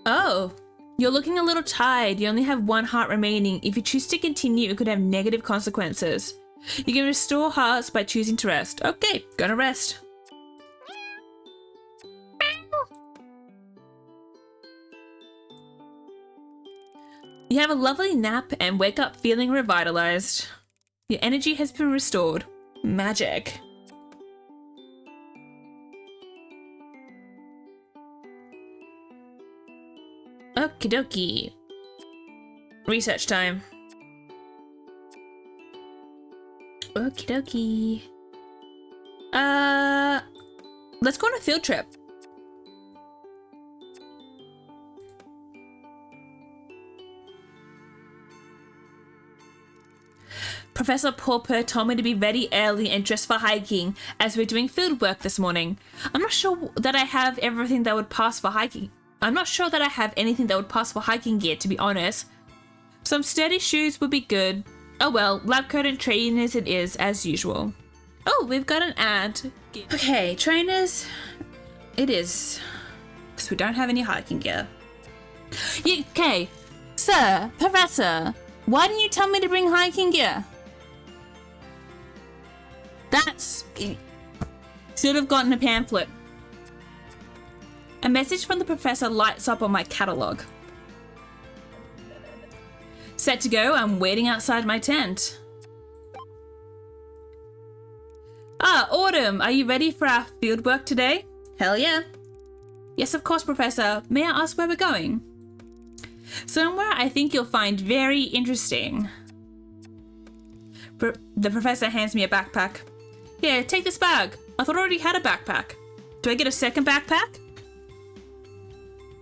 Oh, You're looking a little tired. You only have one heart remaining. If you choose to continue, it could have negative consequences. You can restore hearts by choosing to rest. Okay, gonna rest. You have a lovely nap and wake up feeling revitalized. Your energy has been restored. Magic. Okie dokie. Research time. Okie dokie. Let's go on a field trip. Professor Purrfect told me to be ready early and dress for hiking as we're doing field work this morning. I'm not sure that I have everything that would pass for hiking. I'm not sure that I have anything that would pass for hiking gear, to be honest. Some sturdy shoes would be good. Oh well, lab coat and trainers it is, as usual. Oh, we've got an ad. Okay, trainers, it is. Because we don't have any hiking gear. Okay, sir, professor, why didn't you tell me to bring hiking gear? Should have gotten a pamphlet. A message from the professor lights up on my catalogue. Set to go, I'm waiting outside my tent. Ah, Autumn, are you ready for our fieldwork today? Hell yeah. Yes, of course, Professor. May I ask where we're going? Somewhere I think you'll find very interesting. The professor hands me a backpack. Here, take this bag. I thought I already had a backpack. Do I get a second backpack?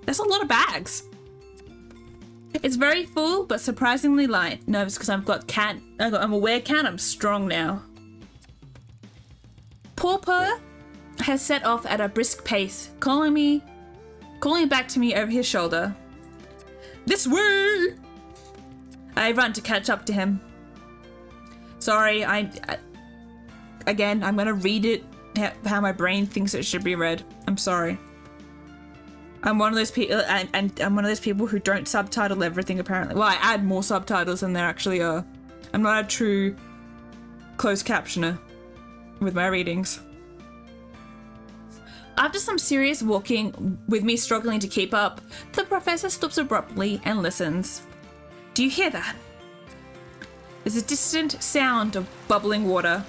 That's a lot of bags. It's very full, but surprisingly light. No, it's because I'm a werecat, I'm strong now. Purrfect has set off at a brisk pace, calling back to me over his shoulder. This way! I run to catch up to him. Sorry, again, I'm gonna read it how my brain thinks it should be read. I'm sorry. I'm one of those people, and I'm one of those people who don't subtitle everything, apparently. Well, I add more subtitles than there actually are. I'm not a true closed captioner with my readings. After some serious walking, with me struggling to keep up, the professor stops abruptly and listens. Do you hear that? There's a distant sound of bubbling water.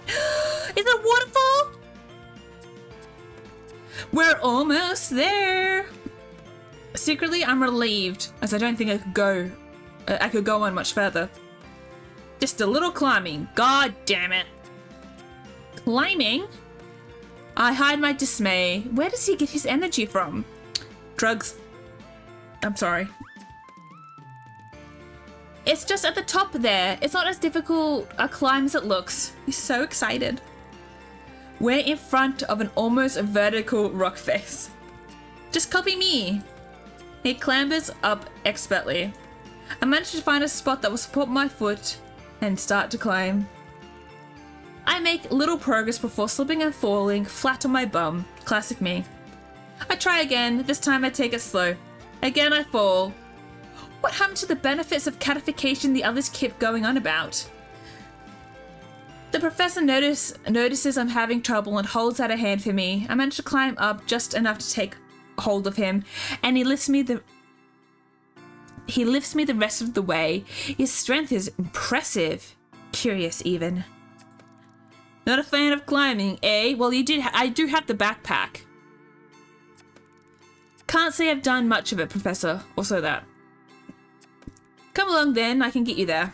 Is it a waterfall? We're almost there. Secretly, I'm relieved, as I don't think I could go on much further. Just a little climbing. God damn it. Climbing? I hide my dismay. Where does he get his energy from? Drugs. I'm sorry. It's just at the top there. It's not as difficult a climb as it looks. He's so excited. We're in front of an almost vertical rock face. Just copy me. He clambers up expertly. I managed to find a spot that will support my foot and start to climb. I make little progress before slipping and falling flat on my bum. Classic me. I try again. This time I take it slow. Again I fall. What happened to the benefits of catification the others kept going on about? The professor notices I'm having trouble and holds out a hand for me. I manage to climb up just enough to take hold of him, and he lifts me the rest of the way. His strength is impressive. Curious even. Not a fan of climbing, eh? Well, I do have the backpack. Can't say I've done much of it, Professor. Also that. Come along then, I can get you there.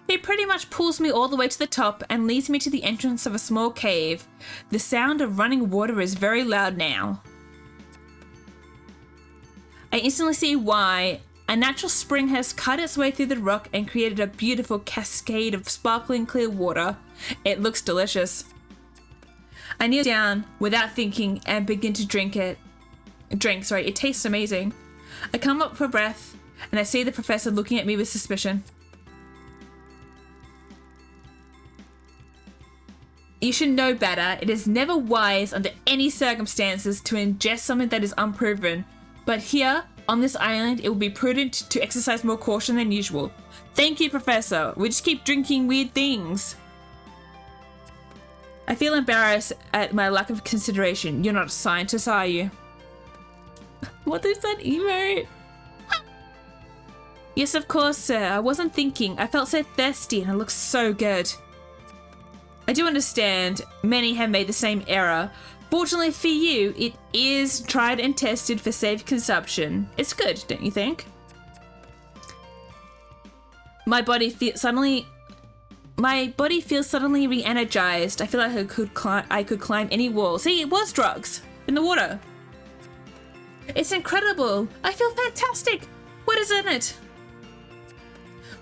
He pretty much pulls me all the way to the top and leads me to the entrance of a small cave. The sound of running water is very loud now. I instantly see why. A natural spring has cut its way through the rock and created a beautiful cascade of sparkling clear water. It looks delicious. I kneel down without thinking and begin to drink. It tastes amazing. I come up for breath and I see the professor looking at me with suspicion. You should know better. It is never wise under any circumstances to ingest something that is unproven. But here, on this island, it will be prudent to exercise more caution than usual. Thank you, Professor. We just keep drinking weird things. I feel embarrassed at my lack of consideration. You're not a scientist, are you? What is that emote? Yes, of course, sir. I wasn't thinking. I felt so thirsty and it looks so good. I do understand. Many have made the same error. Fortunately for you, it is tried and tested for safe consumption. It's good, don't you think? My body feels suddenly re-energized. I feel like I could climb any wall. See, it was drugs in the water. It's incredible. I feel fantastic. What is in it?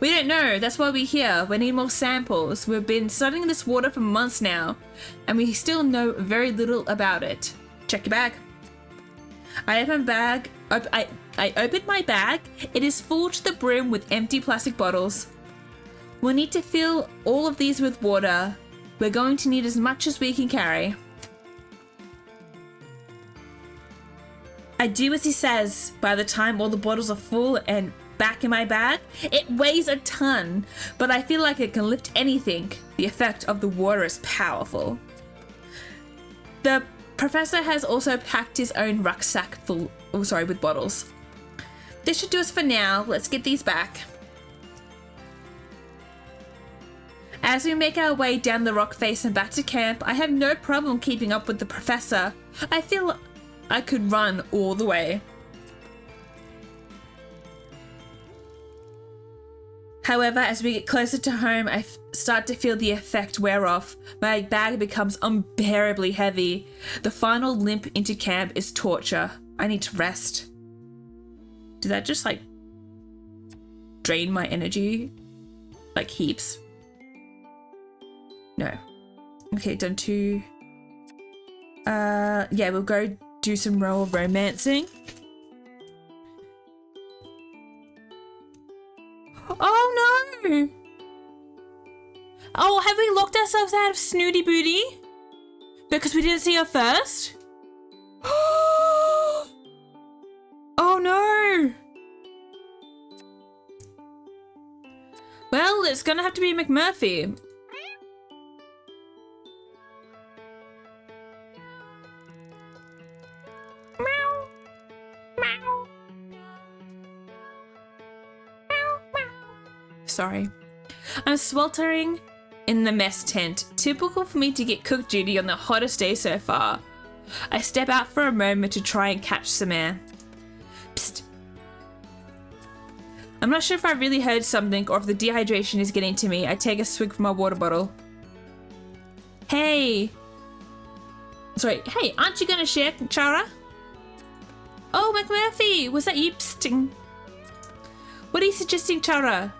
We don't know. That's why we're here. We need more samples. We've been studying this water for months now, and we still know very little about it. Check your bag. I opened my bag. It is full to the brim with empty plastic bottles. We'll need to fill all of these with water. We're going to need as much as we can carry. I do as he says. By the time all the bottles are full and back in my bag, it weighs a ton, but I feel like it can lift anything. The effect of the water is powerful. The professor has also packed his own rucksack full, with bottles. This should do us for now. Let's get these back. As we make our way down the rock face and back to camp, I have no problem keeping up with the professor. I feel I could run all the way. However, as we get closer to home, I start to feel the effect wear off. My bag becomes unbearably heavy. The final limp into camp is torture. I need to rest. Did that just like drain my energy? Like heaps? No. Okay, done 2. Yeah, we'll go do some roll romancing. Oh no! Oh, have we locked ourselves out of Snooty Booty? Because we didn't see her first? Oh no! Well, it's gonna have to be McMurphy. Sorry. I'm sweltering in the mess tent. Typical for me to get cook duty on the hottest day so far. I step out for a moment to try and catch some air. Psst. I'm not sure if I really heard something or if the dehydration is getting to me. I take a swig from my water bottle. Hey. Sorry. Hey, aren't you going to share, Chara? Oh, McMurphy, was that you? Psting. What are you suggesting, Chara?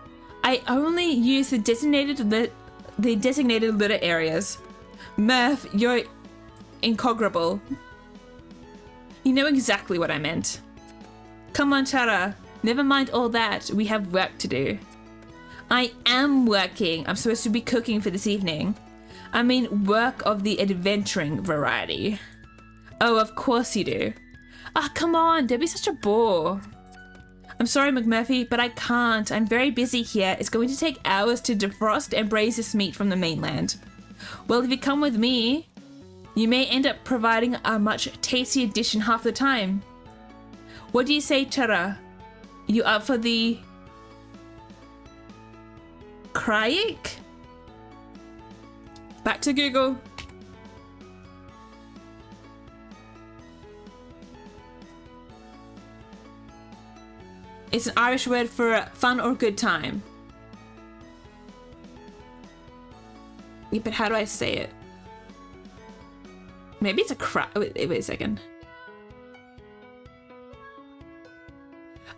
I only use the designated litter areas. Murph, you're incoggrable. You know exactly what I meant. Come on, Chara. Never mind all that. We have work to do. I am working. I'm supposed to be cooking for this evening. I mean, work of the adventuring variety. Oh, of course you do. Ah, come on. Don't be such a bore. I'm sorry, McMurphy, but I can't. I'm very busy here. It's going to take hours to defrost and braise this meat from the mainland. Well, if you come with me, you may end up providing a much tastier dish in half the time. What do you say, Chara? You up for the Kryik? Back to Google. It's an Irish word for fun or good time. Yeah, but how do I say it? Maybe it's a crack. Wait a second.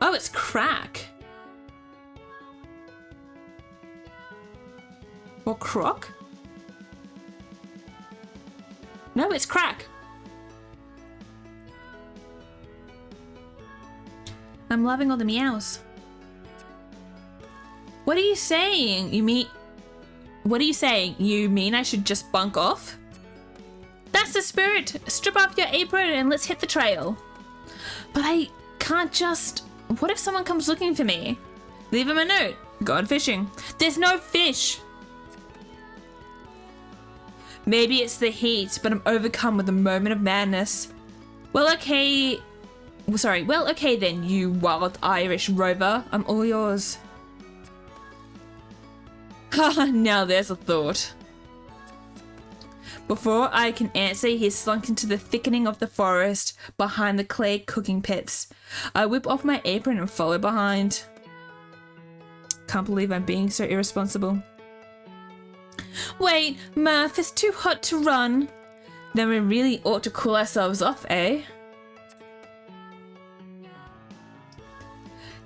Oh, it's crack. Or crock? No, it's crack. I'm loving all the meows. What are you saying? You mean What are you saying? You mean I should just bunk off? That's the spirit. Strip off your apron and let's hit the trail. But I can't just... What if someone comes looking for me? Leave him a note. Gone fishing. There's no fish. Maybe it's the heat, but I'm overcome with a moment of madness. Well, okay then, you wild Irish rover. I'm all yours. Haha, now there's a thought. Before I can answer, he's slunk into the thickening of the forest behind the clay cooking pits. I whip off my apron and follow behind. Can't believe I'm being so irresponsible. Wait, Murph, it's too hot to run. Then we really ought to cool ourselves off, eh?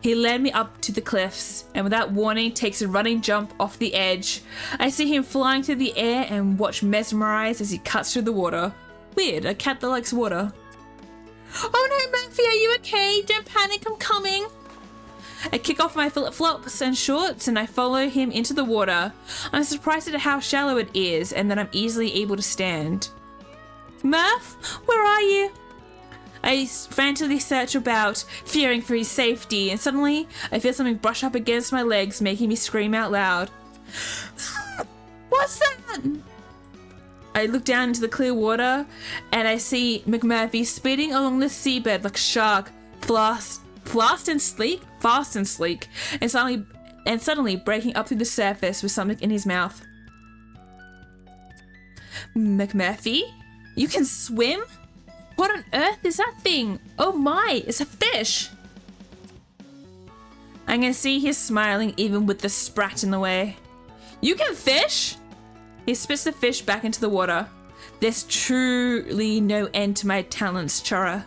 He led me up to the cliffs and without warning takes a running jump off the edge. I see him flying through the air and watch mesmerized as he cuts through the water. Weird, a cat that likes water. Oh no, Murphy, are you okay? Don't panic, I'm coming. I kick off my flip-flops and shorts and I follow him into the water. I'm surprised at how shallow it is and that I'm easily able to stand. Murph, where are you? I frantically search about, fearing for his safety, and suddenly I feel something brush up against my legs, making me scream out loud. What's that? I look down into the clear water and I see McMurphy speeding along the seabed like a shark, fast and sleek, and suddenly breaking up through the surface with something in his mouth. McMurphy? You can swim? What on earth is that thing? Oh my, it's a fish! I can see he's smiling even with the sprat in the way. You can fish? He spits the fish back into the water. There's truly no end to my talents, Chara.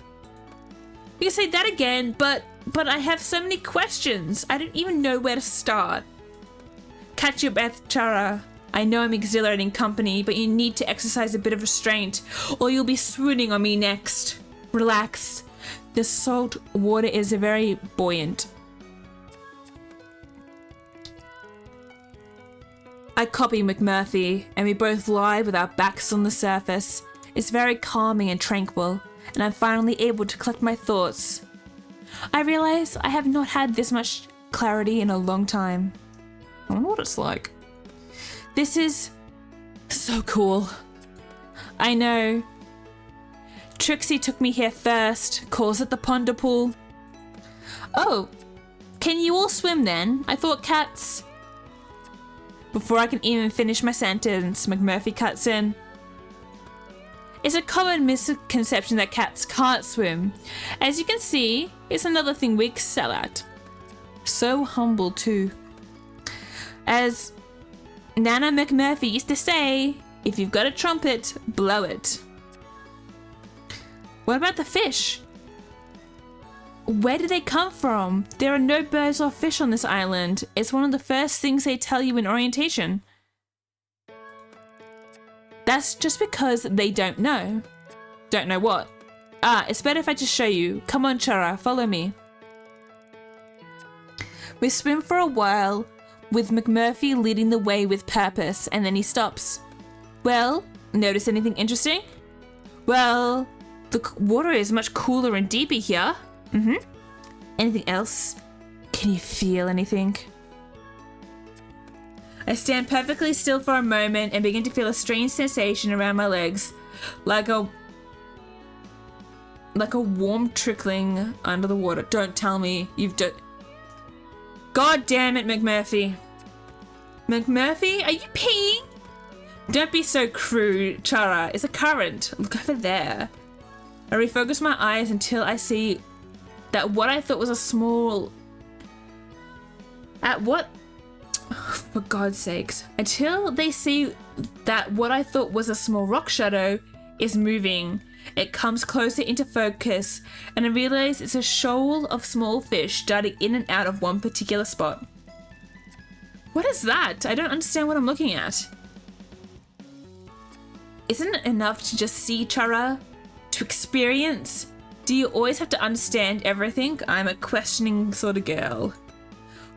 You can say that again, but I have so many questions. I don't even know where to start. Catch your breath, Chara. I know I'm exhilarating company, but you need to exercise a bit of restraint, or you'll be swooning on me next. Relax. The salt water is very buoyant. I copy McMurphy, and we both lie with our backs on the surface. It's very calming and tranquil, and I'm finally able to collect my thoughts. I realize I have not had this much clarity in a long time. I wonder what it's like. This is so cool. I know. Trixie took me here first, calls it the Ponder Pool. Oh, can you all swim then? I thought cats... Before I can even finish my sentence, McMurphy cuts in. It's a common misconception that cats can't swim. As you can see, it's another thing we excel at. So humble too. As Nana McMurphy used to say, if you've got a trumpet, blow it. What about the fish? Where did they come from? There are no birds or fish on this island. It's one of the first things they tell you in orientation. That's just because they don't know. Don't know what? It's better if I just show you. Come on, Chara, follow me. We swim for a while, with McMurphy leading the way with purpose, and then he stops. Well, notice anything interesting? Well, the water is much cooler and deeper here. Anything else? Can you feel anything? I stand perfectly still for a moment and begin to feel a strange sensation around my legs, like a warm trickling under the water. Don't tell me you've done... God damn it, McMurphy. McMurphy, are you peeing? Don't be so crude, Chara. It's a current. Look over there. I refocus my eyes until I see that what I thought was a small... For God's sakes. Until they see that what I thought was a small rock shadow is moving. It comes closer into focus, and I realize it's a shoal of small fish darting in and out of one particular spot. What is that? I don't understand what I'm looking at. Isn't it enough to just see, Chara? To experience? Do you always have to understand everything? I'm a questioning sort of girl.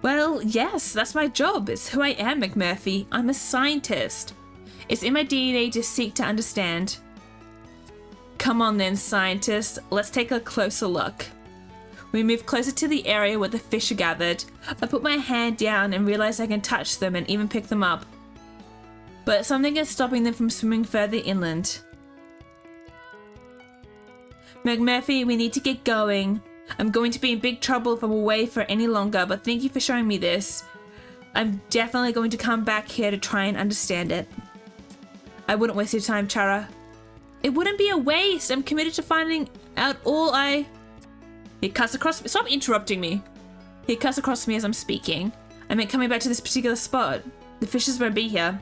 Well, yes, that's my job. It's who I am, McMurphy. I'm a scientist. It's in my DNA to seek to understand. Come on then, scientist. Let's take a closer look. We move closer to the area where the fish are gathered. I put my hand down and realize I can touch them and even pick them up. But something is stopping them from swimming further inland. McMurphy, we need to get going. I'm going to be in big trouble if I'm away for any longer, but thank you for showing me this. I'm definitely going to come back here to try and understand it. I wouldn't waste your time, Chara. It wouldn't be a waste. I'm committed to finding out all I... He cuts across me. Stop interrupting me. He cuts across me as I'm speaking. I meant coming back to this particular spot. The fishes won't be here.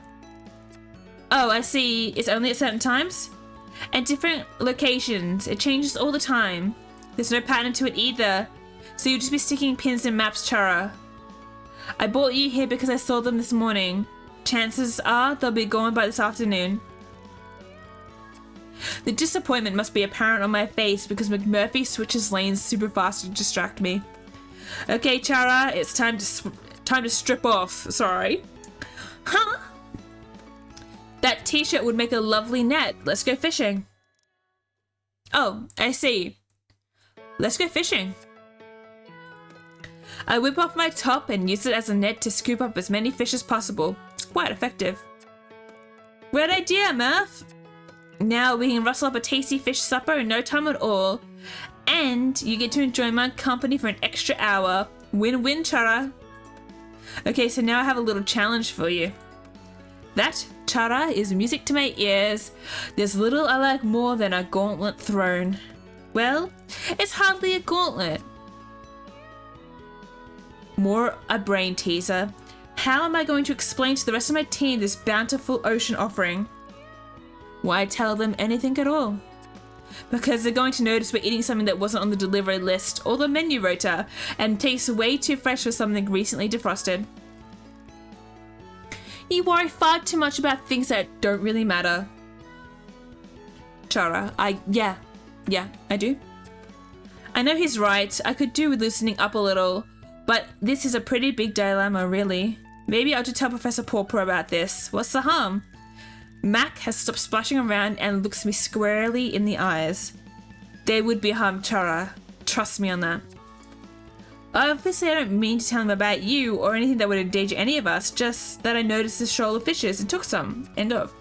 Oh, I see. It's only at certain times? At different locations. It changes all the time. There's no pattern to it either. So you'll just be sticking pins in maps, Chara. I brought you here because I saw them this morning. Chances are they'll be gone by this afternoon. The disappointment must be apparent on my face because McMurphy switches lanes super fast to distract me. Okay, Chara, it's time to strip off. Sorry. Huh? That t-shirt would make a lovely net. Let's go fishing. Oh, I see. Let's go fishing. I whip off my top and use it as a net to scoop up as many fish as possible. It's quite effective. Great idea, Murph. Now we can rustle up a tasty fish supper in no time at all. And you get to enjoy my company for an extra hour. Win-win, Chara. Okay, so now I have a little challenge for you. That, Chara, is music to my ears. There's little I like more than a gauntlet thrown. Well, it's hardly a gauntlet. More a brain teaser. How am I going to explain to the rest of my team this bountiful ocean offering? Why tell them anything at all? Because they're going to notice we're eating something that wasn't on the delivery list or the menu rota and tastes way too fresh for something recently defrosted. You worry far too much about things that don't really matter. Chara, yeah, I do. I know he's right. I could do with loosening up a little, but this is a pretty big dilemma, really. Maybe I'll just tell Professor Purrfect about this. What's the harm? Mac has stopped splashing around and looks me squarely in the eyes. There would be harm, Chara. Trust me on that. Obviously, I don't mean to tell him about you or anything that would endanger any of us, just that I noticed this shoal of fishes and took some. End of.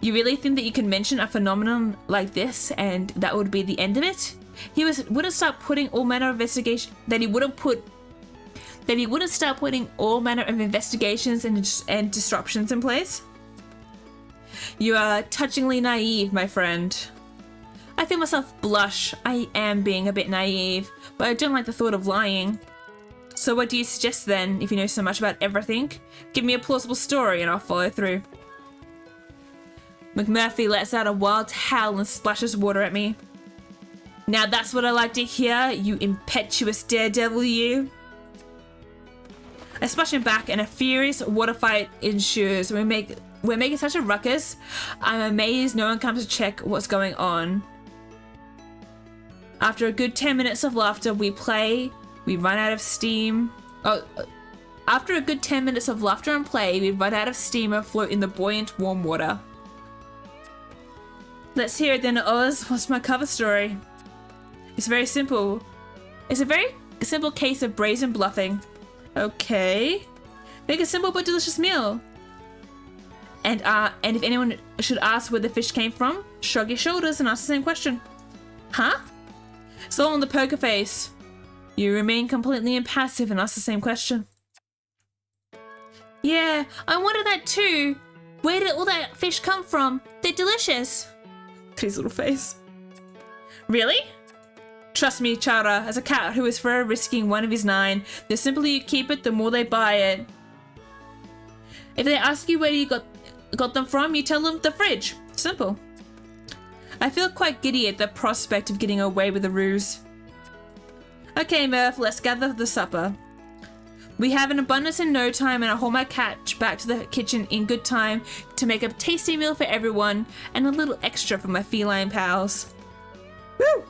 You really think that you can mention a phenomenon like this and that would be the end of it? He wouldn't start putting all manner of investigation he wouldn't start putting all manner of investigations and disruptions in place? You are touchingly naive, my friend. I feel myself blush. I am being a bit naive, but I don't like the thought of lying. So what do you suggest then, if you know so much about everything? Give me a plausible story and I'll follow through. McMurphy lets out a wild howl and splashes water at me. Now that's what I like to hear, you impetuous daredevil, you. I splash him back and a furious water fight ensues. We're making such a ruckus. I'm amazed no one comes to check what's going on. After a good 10 minutes of laughter, we play. We run out of steam. After a good 10 minutes of laughter and play, we run out of steam and float in the buoyant, warm water. Let's hear it then, Oz. What's my cover story? It's very simple. It's a very simple case of brazen bluffing. Okay. Make a simple but delicious meal. And if anyone should ask where the fish came from, shrug your shoulders and ask the same question. Huh? So on the poker face. You remain completely impassive and ask the same question. Yeah, I wondered that too. Where did all that fish come from? They're delicious. His little face. Really? Trust me, Chara, as a cat who is forever risking one of his 9, the simpler you keep it, the more they buy it. If they ask you where you got them from, you tell them the fridge. Simple. I feel quite giddy at the prospect of getting away with a ruse. Okay, Murph, let's gather the supper. We have an abundance in no time, and I haul my cat back to the kitchen in good time to make a tasty meal for everyone and a little extra for my feline pals. Woo!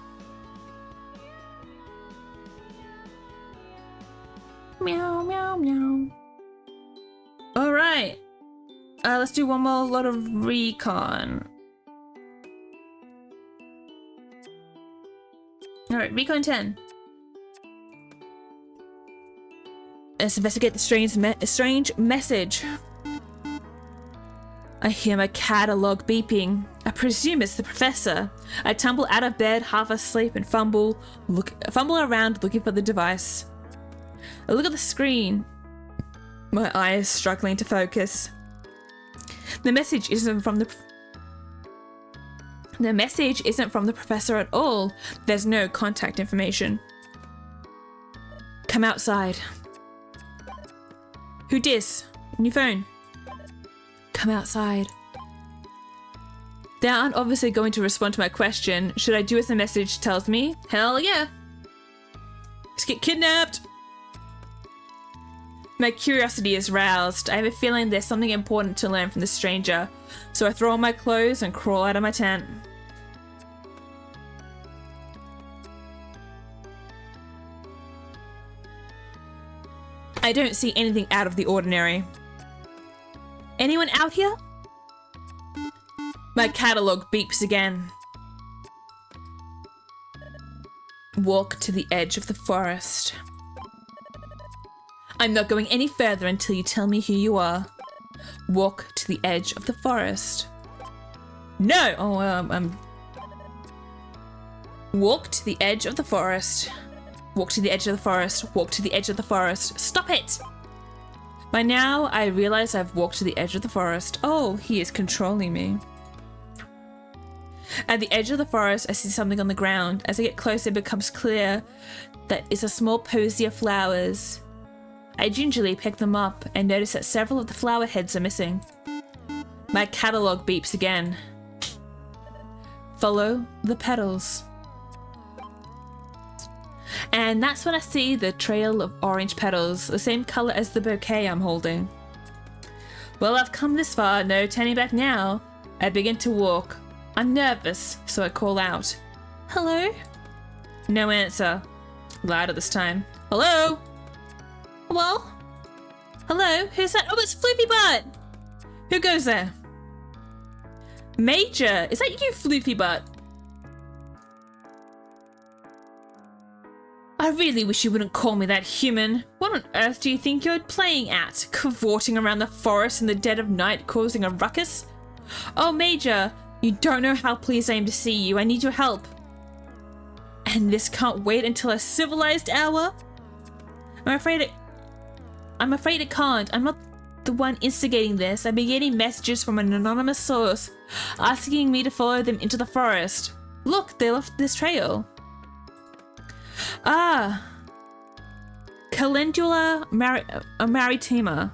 Meow, meow, meow. Alright. Let's do one more lot of recon. Alright, recon 10. Let's investigate the strange message. I hear my catalog beeping. I presume it's the professor. I tumble out of bed, half asleep, and fumble around looking for the device. I look at the screen. My eyes struggling to focus. The message isn't from the professor at all. There's no contact information. Come outside. Who dis? New phone. Come outside. They aren't obviously going to respond to my question. Should I do as the message tells me? Hell yeah. Let's get kidnapped. My curiosity is roused. I have a feeling there's something important to learn from the stranger. So I throw on my clothes and crawl out of my tent. I don't see anything out of the ordinary. Anyone out here? My catalog beeps again. Walk to the edge of the forest. I'm not going any further until you tell me who you are. Walk to the edge of the forest. No! Walk to the edge of the forest. Walk to the edge of the forest. Walk to the edge of the forest. Stop it! By now, I realize I've walked to the edge of the forest. Oh, he is controlling me. At the edge of the forest, I see something on the ground. As I get closer, it becomes clear that it's a small posy of flowers. I gingerly pick them up and notice that several of the flower heads are missing. My catalog beeps again. Follow the petals. And that's when I see the trail of orange petals, the same colour as the bouquet I'm holding. Well, I've come this far, no turning back now. I begin to walk. I'm nervous, so I call out. Hello? No answer. Louder this time. Hello? Well? Hello? Who's that? Oh, it's Floofy Butt! Who goes there? Major! Is that you, Floofy Butt? I really wish you wouldn't call me that, human. What on earth do you think you're playing at? Cavorting around the forest in the dead of night, causing a ruckus? Oh, Major, you don't know how pleased I am to see you. I need your help. And this can't wait until a civilized hour? I'm afraid it can't. I'm not the one instigating this. I've been getting messages from an anonymous source asking me to follow them into the forest. Look, they left this trail. Ah, Calendula maritima.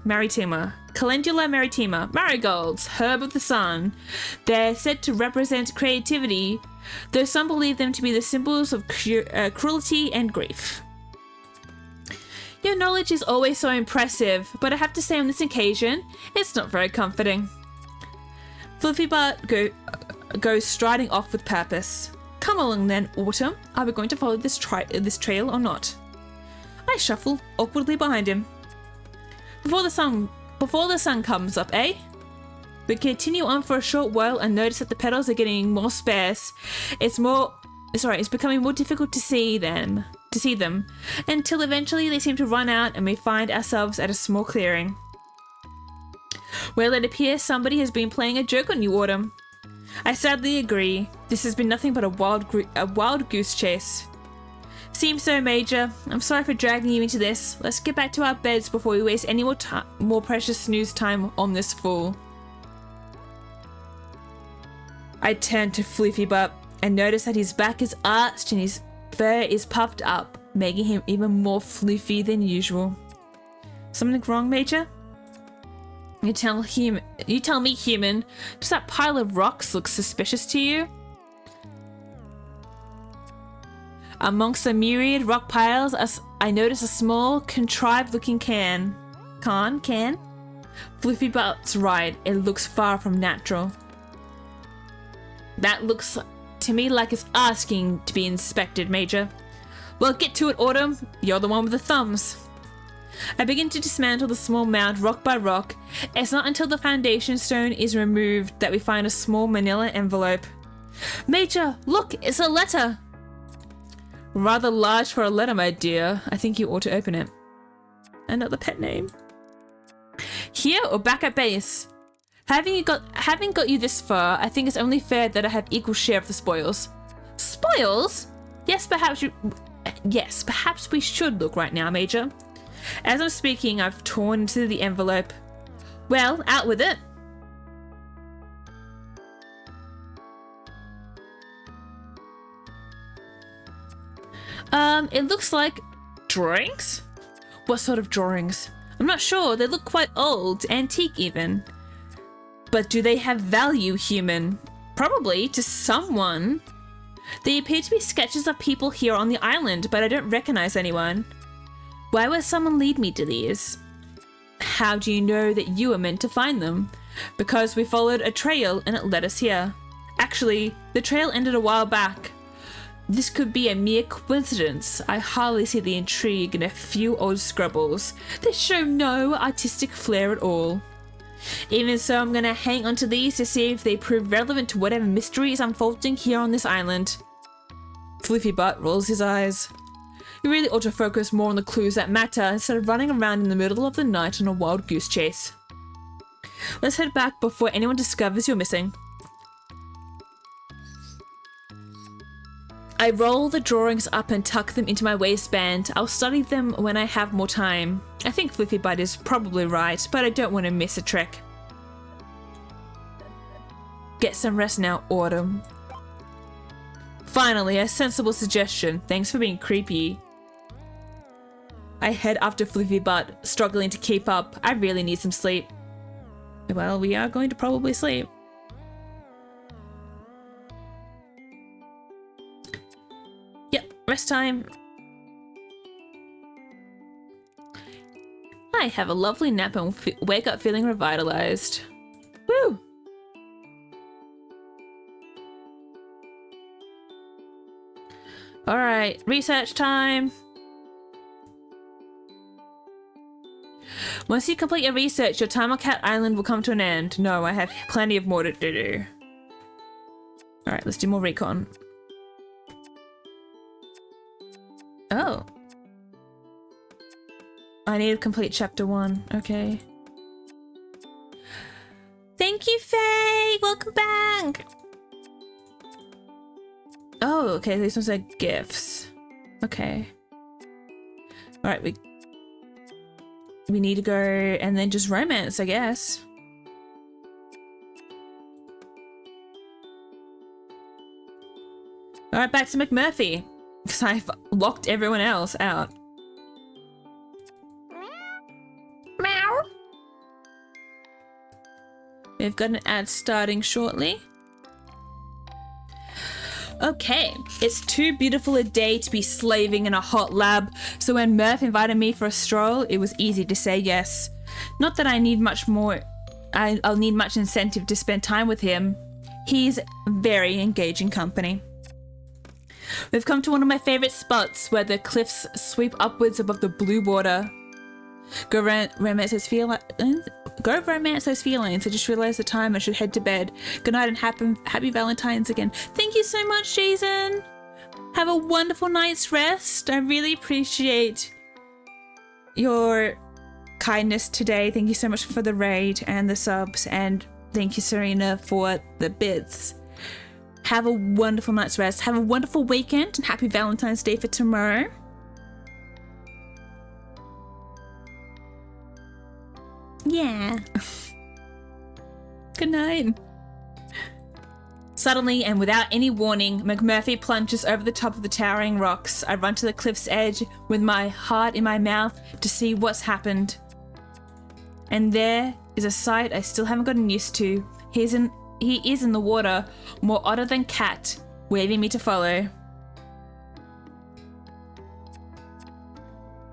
Calendula maritima. Marigolds, herb of the sun. They're said to represent creativity, though some believe them to be the symbols of cruelty and grief. Your knowledge is always so impressive, but I have to say on this occasion, it's not very comforting. Fluffy Butt goes striding off with purpose. Come along then, Autumn. Are we going to follow this trail or not? I shuffle awkwardly behind him. Before the sun comes up, eh? We continue on for a short while and notice that the petals are getting more sparse. It's becoming more difficult to see them, until eventually they seem to run out and we find ourselves at a small clearing. Well, it appears somebody has been playing a joke on you, Autumn. I sadly agree. This has been nothing but a wild goose chase. Seems so, Major. I'm sorry for dragging you into this. Let's get back to our beds before we waste any more precious snooze time on this fool. I turn to Floofy Butt and notice that his back is arched and his fur is puffed up, making him even more floofy than usual. Something wrong, Major? You tell me, human. Does that pile of rocks look suspicious to you? Amongst the myriad rock piles, I notice a small, contrived-looking can. Can? Floofy Butt's right. It looks far from natural. That looks to me like it's asking to be inspected, Major. Well, get to it, Autumn. You're the one with the thumbs. I begin to dismantle the small mound rock by rock. It's not until the foundation stone is removed that we find a small manila envelope. Major, look, it's a letter. Rather large for a letter, my dear. I think you ought to open it. Another pet name. Here or back at base? Having got you this far, I think it's only fair that I have equal share of the spoils. Spoils? Yes, perhaps we should look right now, Major. As I'm speaking, I've torn into the envelope. Well, out with it. It looks like drawings? What sort of drawings? I'm not sure. They look quite old, antique even. But do they have value, human? Probably, to someone. They appear to be sketches of people here on the island, but I don't recognize anyone. Why would someone lead me to these? How do you know that you are meant to find them? Because we followed a trail and it led us here. Actually, the trail ended a while back. This could be a mere coincidence. I hardly see the intrigue in a few old scribbles. They show no artistic flair at all. Even so, I'm gonna hang onto these to see if they prove relevant to whatever mystery is unfolding here on this island. Fluffy Butt rolls his eyes. You really ought to focus more on the clues that matter instead of running around in the middle of the night on a wild goose chase. Let's head back before anyone discovers you're missing. I roll the drawings up and tuck them into my waistband. I'll study them when I have more time. I think Fluffy Butt is probably right, but I don't want to miss a trick. Get some rest now, Autumn. Finally, a sensible suggestion. Thanks for being creepy. I head after Fluffy Butt, struggling to keep up. I really need some sleep. Well, we are going to probably sleep. Yep, rest time. I have a lovely nap and wake up feeling revitalized. Woo! Alright, research time. Once you complete your research, your time on Cat Island will come to an end. No, I have plenty of more to do. Alright, let's do more recon. Oh. I need to complete chapter 1. Okay. Thank you, Faye! Welcome back! Oh, okay, these ones are gifts. Okay. Alright, we need to go and then just romance, I guess. Alright, back to McMurphy. Because I've locked everyone else out. Meow. We've got an ad starting shortly. Okay, it's too beautiful a day to be slaving in a hot lab, so when Murph invited me for a stroll, it was easy to say yes. Not that I need much more, I'll need much incentive to spend time with him. He's very engaging company. We've come to one of my favourite spots where the cliffs sweep upwards above the blue water. Go romance those feelings. I just realised the time. I should head to bed. Good night and happy Valentine's again. Thank you so much, Jason. Have a wonderful night's rest. I really appreciate your kindness today. Thank you so much for the raid and the subs, and thank you, Serena, for the bits. Have a wonderful night's rest. Have a wonderful weekend and happy Valentine's Day for tomorrow. Yeah. Good night. Suddenly, and without any warning, McMurphy plunges over the top of the towering rocks. I run to the cliff's edge with my heart in my mouth to see what's happened. And there is a sight I still haven't gotten used to. He is in the water, more otter than cat, waving me to follow.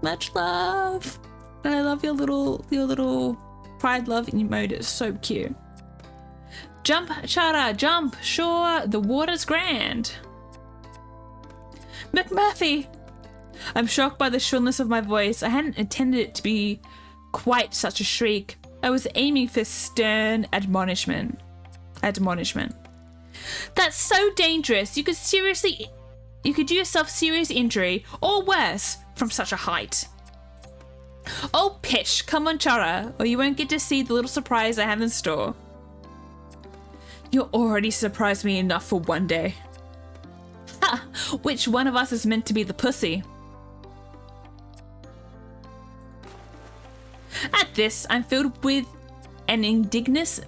Much love. And I love your little pride love emote. It's so cute. Jump, Chara, jump, sure, the water's grand. McMurphy! I'm shocked by the shrillness of my voice. I hadn't intended it to be quite such a shriek. I was aiming for stern admonishment. That's so dangerous. You could do yourself serious injury, or worse, from such a height. Oh, pish, come on, Chara, or you won't get to see the little surprise I have in store. You already surprised me enough for one day. Ha! Which one of us is meant to be the pussy? At this, I'm filled with an indignance,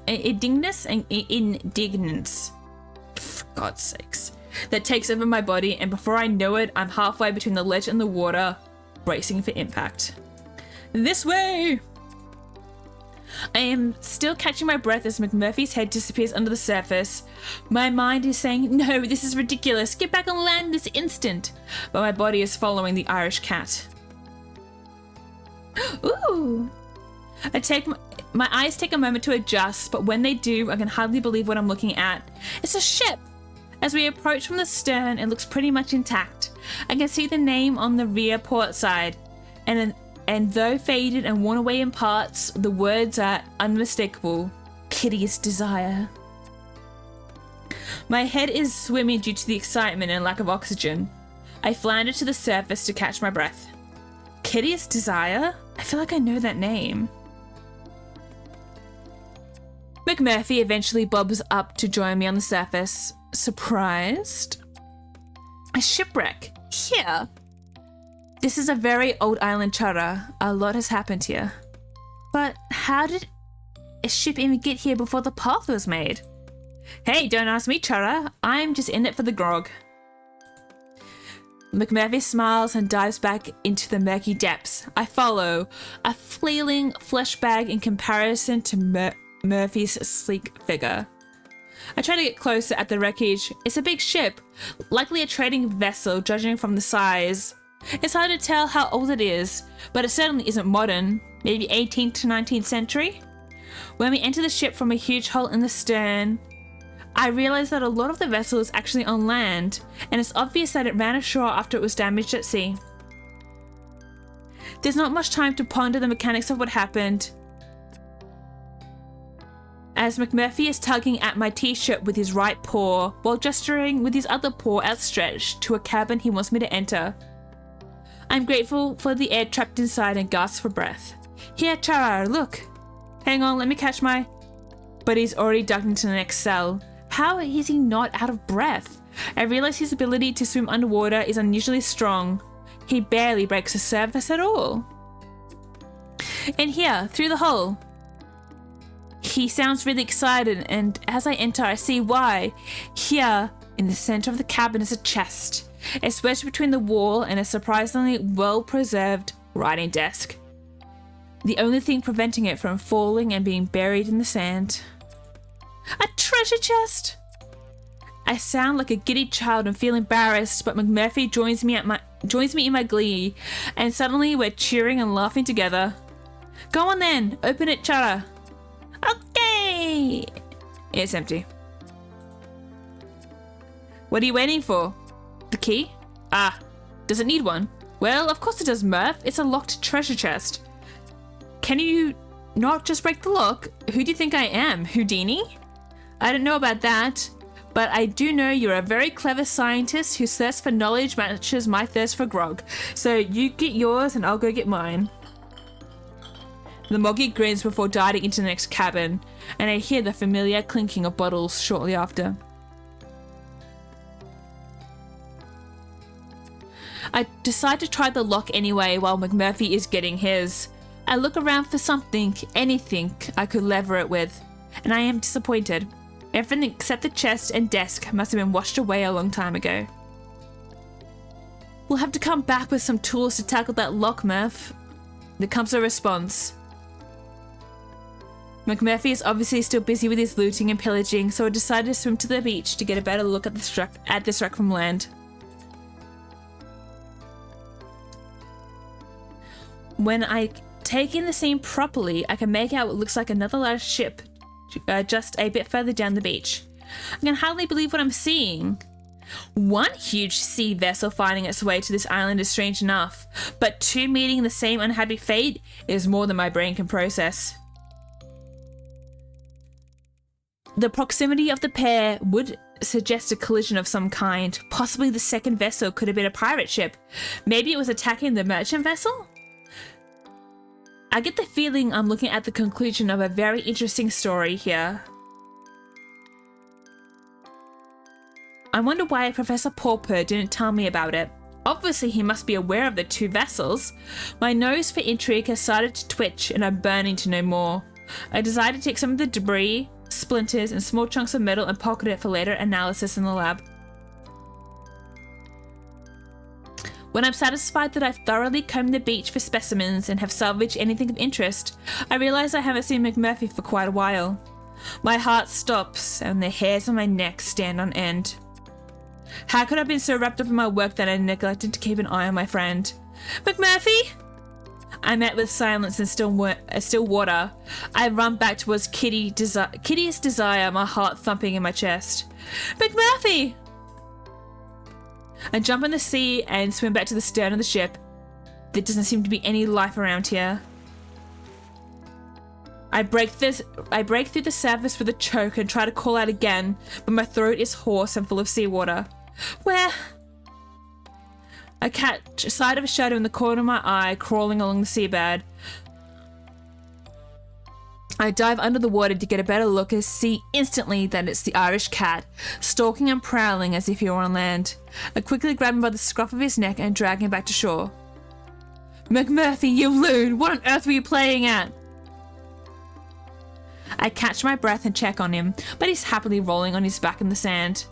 for God's sakes, that takes over my body, and before I know it, I'm halfway between the ledge and the water, bracing for impact. This way! I am still catching my breath as McMurphy's head disappears under the surface. My mind is saying, no, this is ridiculous, get back on land this instant, but my body is following the Irish cat. Ooh! My eyes take a moment to adjust, but when they do, I can hardly believe what I'm looking at. It's a ship! As we approach from the stern, it looks pretty much intact. I can see the name on the rear port side, and though faded and worn away in parts, the words are unmistakable. Kitty's Desire. My head is swimming due to the excitement and lack of oxygen. I flounder to the surface to catch my breath. Kitty's Desire? I feel like I know that name. McMurphy eventually bobs up to join me on the surface. Surprised? A shipwreck? Here? This is a very old island, Chara. A lot has happened here. But how did a ship even get here before the path was made? Hey, don't ask me, Chara. I'm just in it for the grog. McMurphy smiles and dives back into the murky depths. I follow, a flailing flesh bag in comparison to Murphy's sleek figure. I try to get closer at the wreckage. It's a big ship, likely a trading vessel judging from the size. It's hard to tell how old it is, but it certainly isn't modern, maybe 18th to 19th century. When we enter the ship from a huge hole in the stern, I realize that a lot of the vessel is actually on land, and it's obvious that it ran ashore after it was damaged at sea. There's not much time to ponder the mechanics of what happened, as McMurphy is tugging at my t-shirt with his right paw while gesturing with his other paw outstretched to a cabin he wants me to enter. I'm grateful for the air trapped inside and gasp for breath. Here, Chara, look. Hang on, let me catch my... But he's already ducked into the next cell. How is he not out of breath? I realize his ability to swim underwater is unusually strong. He barely breaks the surface at all. And here, through the hole. He sounds really excited, and as I enter, I see why. Here, in the center of the cabin, is a chest. It's wedged between the wall and a surprisingly well-preserved writing desk. The only thing preventing it from falling and being buried in the sand. A treasure chest! I sound like a giddy child and feel embarrassed, but McMurphy joins me in my glee, and suddenly we're cheering and laughing together. Go on then, open it, Chara. Okay! It's empty. What are you waiting for? The key? Ah, does it need one? Well, of course it does, Murph. It's a locked treasure chest. Can you not just break the lock? Who do you think I am, Houdini? I don't know about that, but I do know you're a very clever scientist whose thirst for knowledge matches my thirst for grog. So you get yours and I'll go get mine. The Moggy grins before diving into the next cabin, and I hear the familiar clinking of bottles shortly after. I decide to try the lock anyway while McMurphy is getting his. I look around for something, anything I could lever it with, and I am disappointed. Everything except the chest and desk must have been washed away a long time ago. We'll have to come back with some tools to tackle that lock, Murph. There comes a response. McMurphy is obviously still busy with his looting and pillaging, so I decided to swim to the beach to get a better look at this wreck from land. When I take in the scene properly, I can make out what looks like another large ship just a bit further down the beach. I can hardly believe what I'm seeing. One huge sea vessel finding its way to this island is strange enough, but two meeting the same unhappy fate is more than my brain can process. The proximity of the pair would suggest a collision of some kind. Possibly the second vessel could have been a pirate ship. Maybe it was attacking the merchant vessel? I get the feeling I'm looking at the conclusion of a very interesting story here. I wonder why Professor Purrfect didn't tell me about it. Obviously he must be aware of the two vessels. My nose for intrigue has started to twitch and I'm burning to know more. I decided to take some of the debris, splinters and small chunks of metal and pocket it for later analysis in the lab. When I'm satisfied that I've thoroughly combed the beach for specimens and have salvaged anything of interest, I realize I haven't seen McMurphy for quite a while. My heart stops and the hairs on my neck stand on end. How could I have been so wrapped up in my work that I neglected to keep an eye on my friend? McMurphy? I met with silence and still water. I run back towards Kitty's desire, my heart thumping in my chest. McMurphy! I jump in the sea and swim back to the stern of the ship. There doesn't seem to be any life around here. I break through the surface with a choke and try to call out again, but my throat is hoarse and full of seawater. Where? I catch sight of a shadow in the corner of my eye crawling along the seabed. I dive under the water to get a better look and see instantly that it's the Irish cat, stalking and prowling as if he were on land. I quickly grab him by the scruff of his neck and drag him back to shore. McMurphy, you loon! What on earth were you playing at? I catch my breath and check on him, but he's happily rolling on his back in the sand.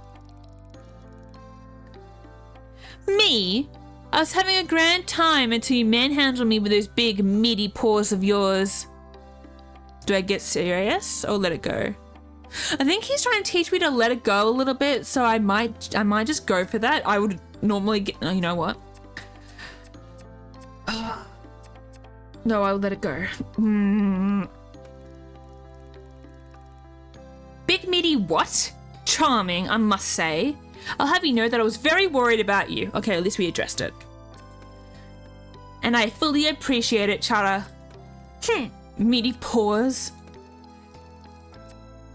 Me? I was having a grand time until you manhandled me with those big, meaty paws of yours. Do I get serious or let it go? I think he's trying to teach me to let it go a little bit, so I might just go for that. I would normally get, you know what? No, I'll let it go. Big meaty what? Charming, I must say. I'll have you know that I was very worried about you. Okay, at least we addressed it. And I fully appreciate it, Chara. Meaty paws.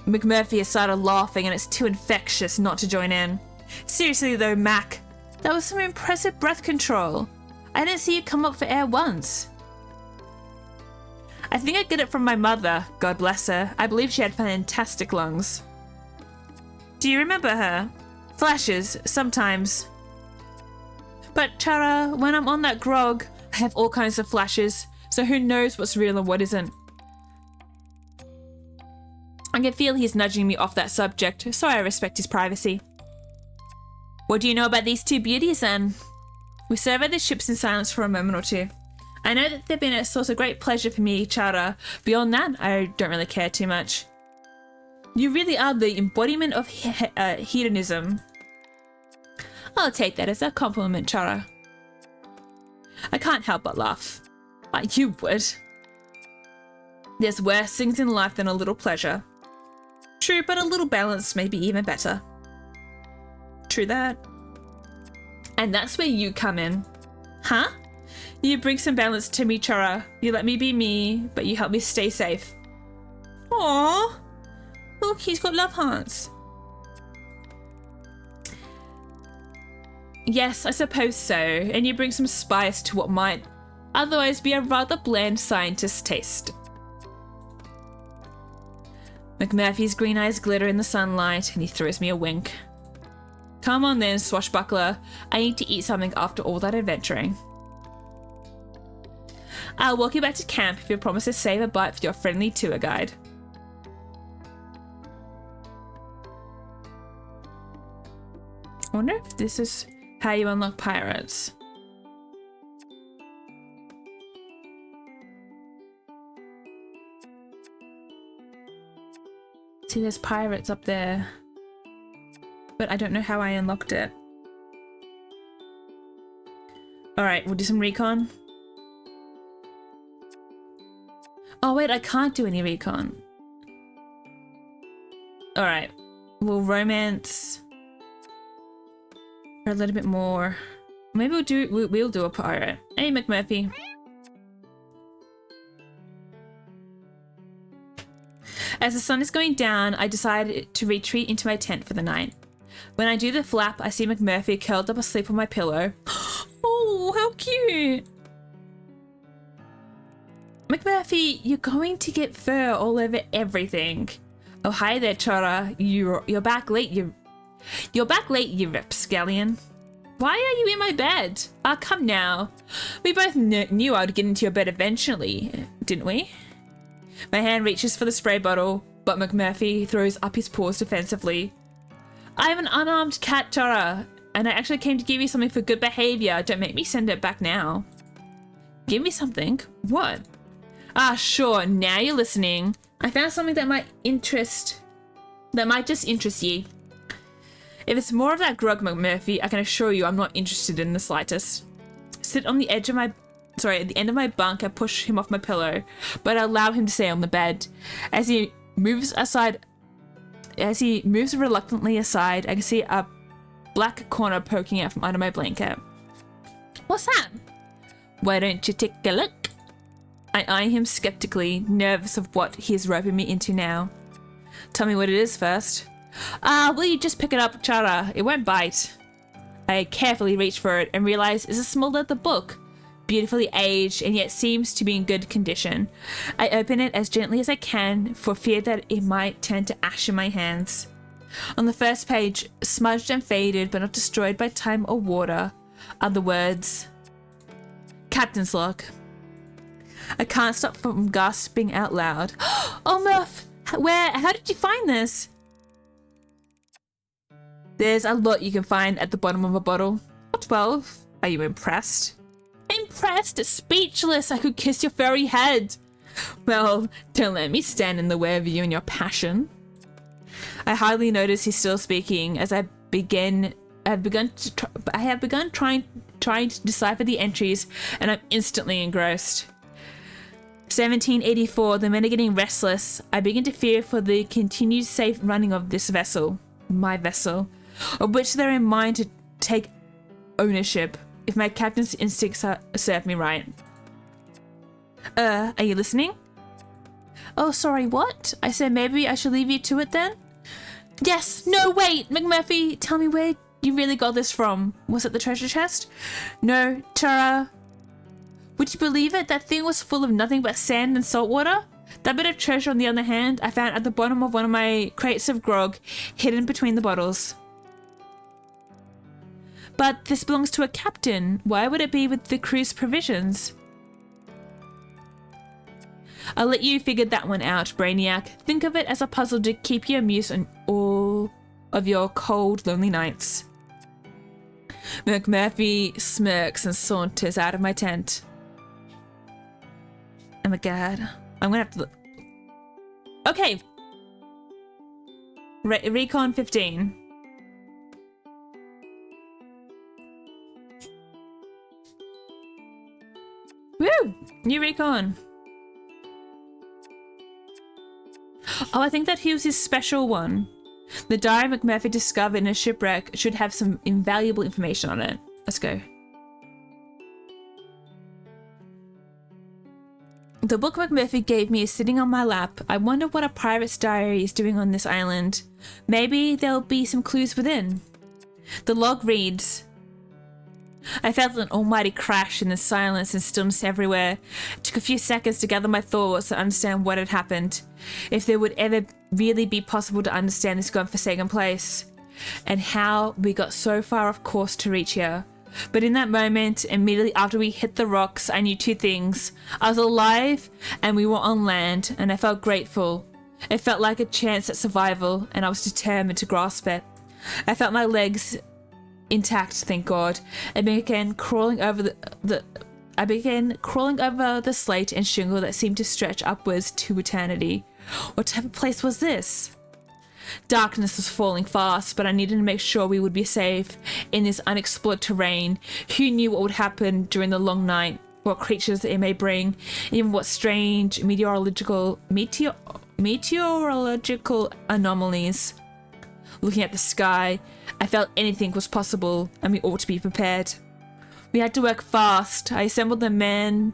McMurphy has started laughing and it's too infectious not to join in. Seriously though, Mac, that was some impressive breath control. I didn't see you come up for air once. I think I get it from my mother, God bless her. I believe she had fantastic lungs. Do you remember her? Flashes, sometimes. But Chara, when I'm on that grog, I have all kinds of flashes, so who knows what's real and what isn't. I can feel he's nudging me off that subject, so I respect his privacy. What do you know about these two beauties then? We survey the ships in silence for a moment or two. I know that they've been a source of great pleasure for me, Chara. Beyond that, I don't really care too much. You really are the embodiment of hedonism. I'll take that as a compliment, Chara. I can't help but laugh. You would. There's worse things in life than a little pleasure. True, but a little balance may be even better. True that. And that's where you come in. Huh? You bring some balance to me, Chara. You let me be me, but you help me stay safe. Aww. Look, he's got love hearts. Yes, I suppose so. And you bring some spice to what might otherwise be a rather bland scientist's taste. McMurphy's green eyes glitter in the sunlight and he throws me a wink. Come on then, swashbuckler. I need to eat something after all that adventuring. I'll walk you back to camp if you promise to save a bite for your friendly tour guide. I wonder if this is how you unlock pirates. See, there's pirates up there. But I don't know how I unlocked it. Alright, we'll do some recon. Oh wait, I can't do any recon. Alright, we'll romance. Or a little bit more. Maybe we'll do a pirate. Hey, McMurphy. As the sun is going down, I decided to retreat into my tent for the night. When I do the flap, I see McMurphy curled up asleep on my pillow. Oh, how cute! McMurphy, you're going to get fur all over everything. Oh, hi there, Chora. You're back late. You're back late, you rapscallion. Why are you in my bed? Ah, come now. We both knew I'd get into your bed eventually, didn't we? My hand reaches for the spray bottle, but McMurphy throws up his paws defensively. I have an unarmed cat, Chora, and I actually came to give you something for good behavior. Don't make me send it back now. Give me something? What? Ah, sure, now you're listening. I found something that might just interest you. If it's more of that grog, McMurphy, I can assure you I'm not interested in the slightest. Sit on the edge of my... at the end of my bunk, I push him off my pillow, but I allow him to stay on the bed. As he moves reluctantly aside, I can see a black corner poking out from under my blanket. What's that? Why don't you take a look? I eye him skeptically, nervous of what he is roping me into now. Tell me what it is first. Will you just pick it up, Chara? It won't bite. I carefully reach for it and realize it's a small leather book, beautifully aged and yet seems to be in good condition. I open it as gently as I can for fear that it might turn to ash in my hands. On the first page, smudged and faded but not destroyed by time or water, are the words, Captain's Log. I can't stop from gasping out loud. Oh, Murph! How did you find this? There's a lot you can find at the bottom of a bottle. 12. Are you impressed? Impressed? Speechless. I could kiss your furry head. Well, don't let me stand in the way of you and your passion. I hardly notice he's still speaking as I have begun trying to decipher the entries, and I'm instantly engrossed. 1784, the men are getting restless. I begin to fear for the continued safe running of this vessel, my vessel, of which they're in mind to take ownership, if my captain's instincts serve me right. Are you listening? Oh, sorry, what? I said maybe I should leave you to it then? Yes, no, wait, McMurphy, tell me where you really got this from. Was it the treasure chest? No, Tara. Would you believe it? That thing was full of nothing but sand and salt water. That bit of treasure, on the other hand, I found at the bottom of one of my crates of grog, hidden between the bottles. But this belongs to a captain. Why would it be with the crew's provisions? I'll let you figure that one out, Brainiac. Think of it as a puzzle to keep you amused on all of your cold, lonely nights. McMurphy smirks and saunters out of my tent. Oh my god. I'm gonna have to look. Okay. Recon 15. Woo! New recon. Oh, I think that he was his special one. The diary McMurphy discovered in a shipwreck should have some invaluable information on it. Let's go. The book McMurphy gave me is sitting on my lap. I wonder what a pirate's diary is doing on this island. Maybe there'll be some clues within. The log reads, I felt an almighty crash in the silence and stillness everywhere. It took a few seconds to gather my thoughts and understand what had happened. If there would ever really be possible to understand this godforsaken place. And how we got so far off course to reach here. But in that moment, immediately after we hit the rocks, I knew two things. I was alive and we were on land, and I felt grateful. It felt like a chance at survival, and I was determined to grasp it. I felt my legs intact, thank God. I began crawling over the slate and shingle that seemed to stretch upwards to eternity. What type of place was this? Darkness was falling fast, but I needed to make sure we would be safe in this unexplored terrain. Who knew what would happen during the long night, what creatures it may bring, even what strange meteorological anomalies. Looking at the sky, I felt anything was possible and we ought to be prepared. We had to work fast. I assembled the men,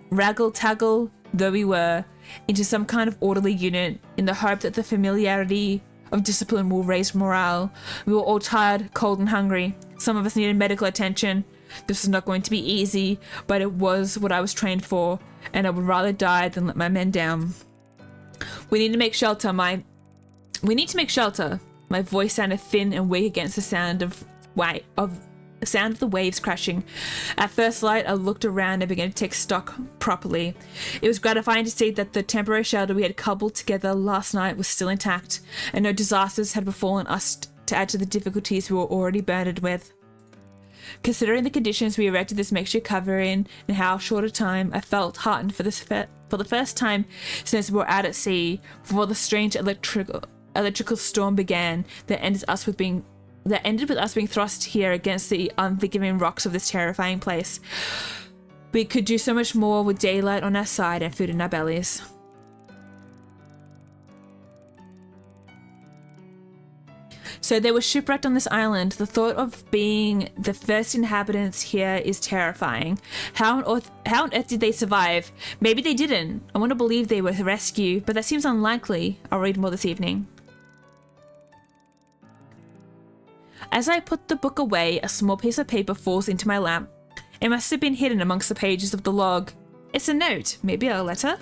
raggle-taggle though we were, into some kind of orderly unit in the hope that the familiarity of discipline will raise morale. We were all tired, cold and hungry. Some of us needed medical attention. This was not going to be easy, but it was what I was trained for, and I would rather die than let my men down. We need to make shelter. My voice sounded thin and weak against the sound of the waves crashing. At first light, I looked around and began to take stock properly. It was gratifying to see that the temporary shelter we had cobbled together last night was still intact, and no disasters had befallen us to add to the difficulties we were already burdened with. Considering the conditions we erected this makeshift cover in and how short a time, I felt heartened for the first time since we were out at sea, before the strange electrical storm began that ended with us being thrust here against the unforgiving rocks of this terrifying place. We could do so much more with daylight on our side and food in our bellies. So they were shipwrecked on this island. The thought of being the first inhabitants here is terrifying. How on earth did they survive? Maybe they didn't. I want to believe they were rescued, but that seems unlikely. I'll read more this evening. As I put the book away, a small piece of paper falls into my lap. It must have been hidden amongst the pages of the log. It's a note, maybe a letter?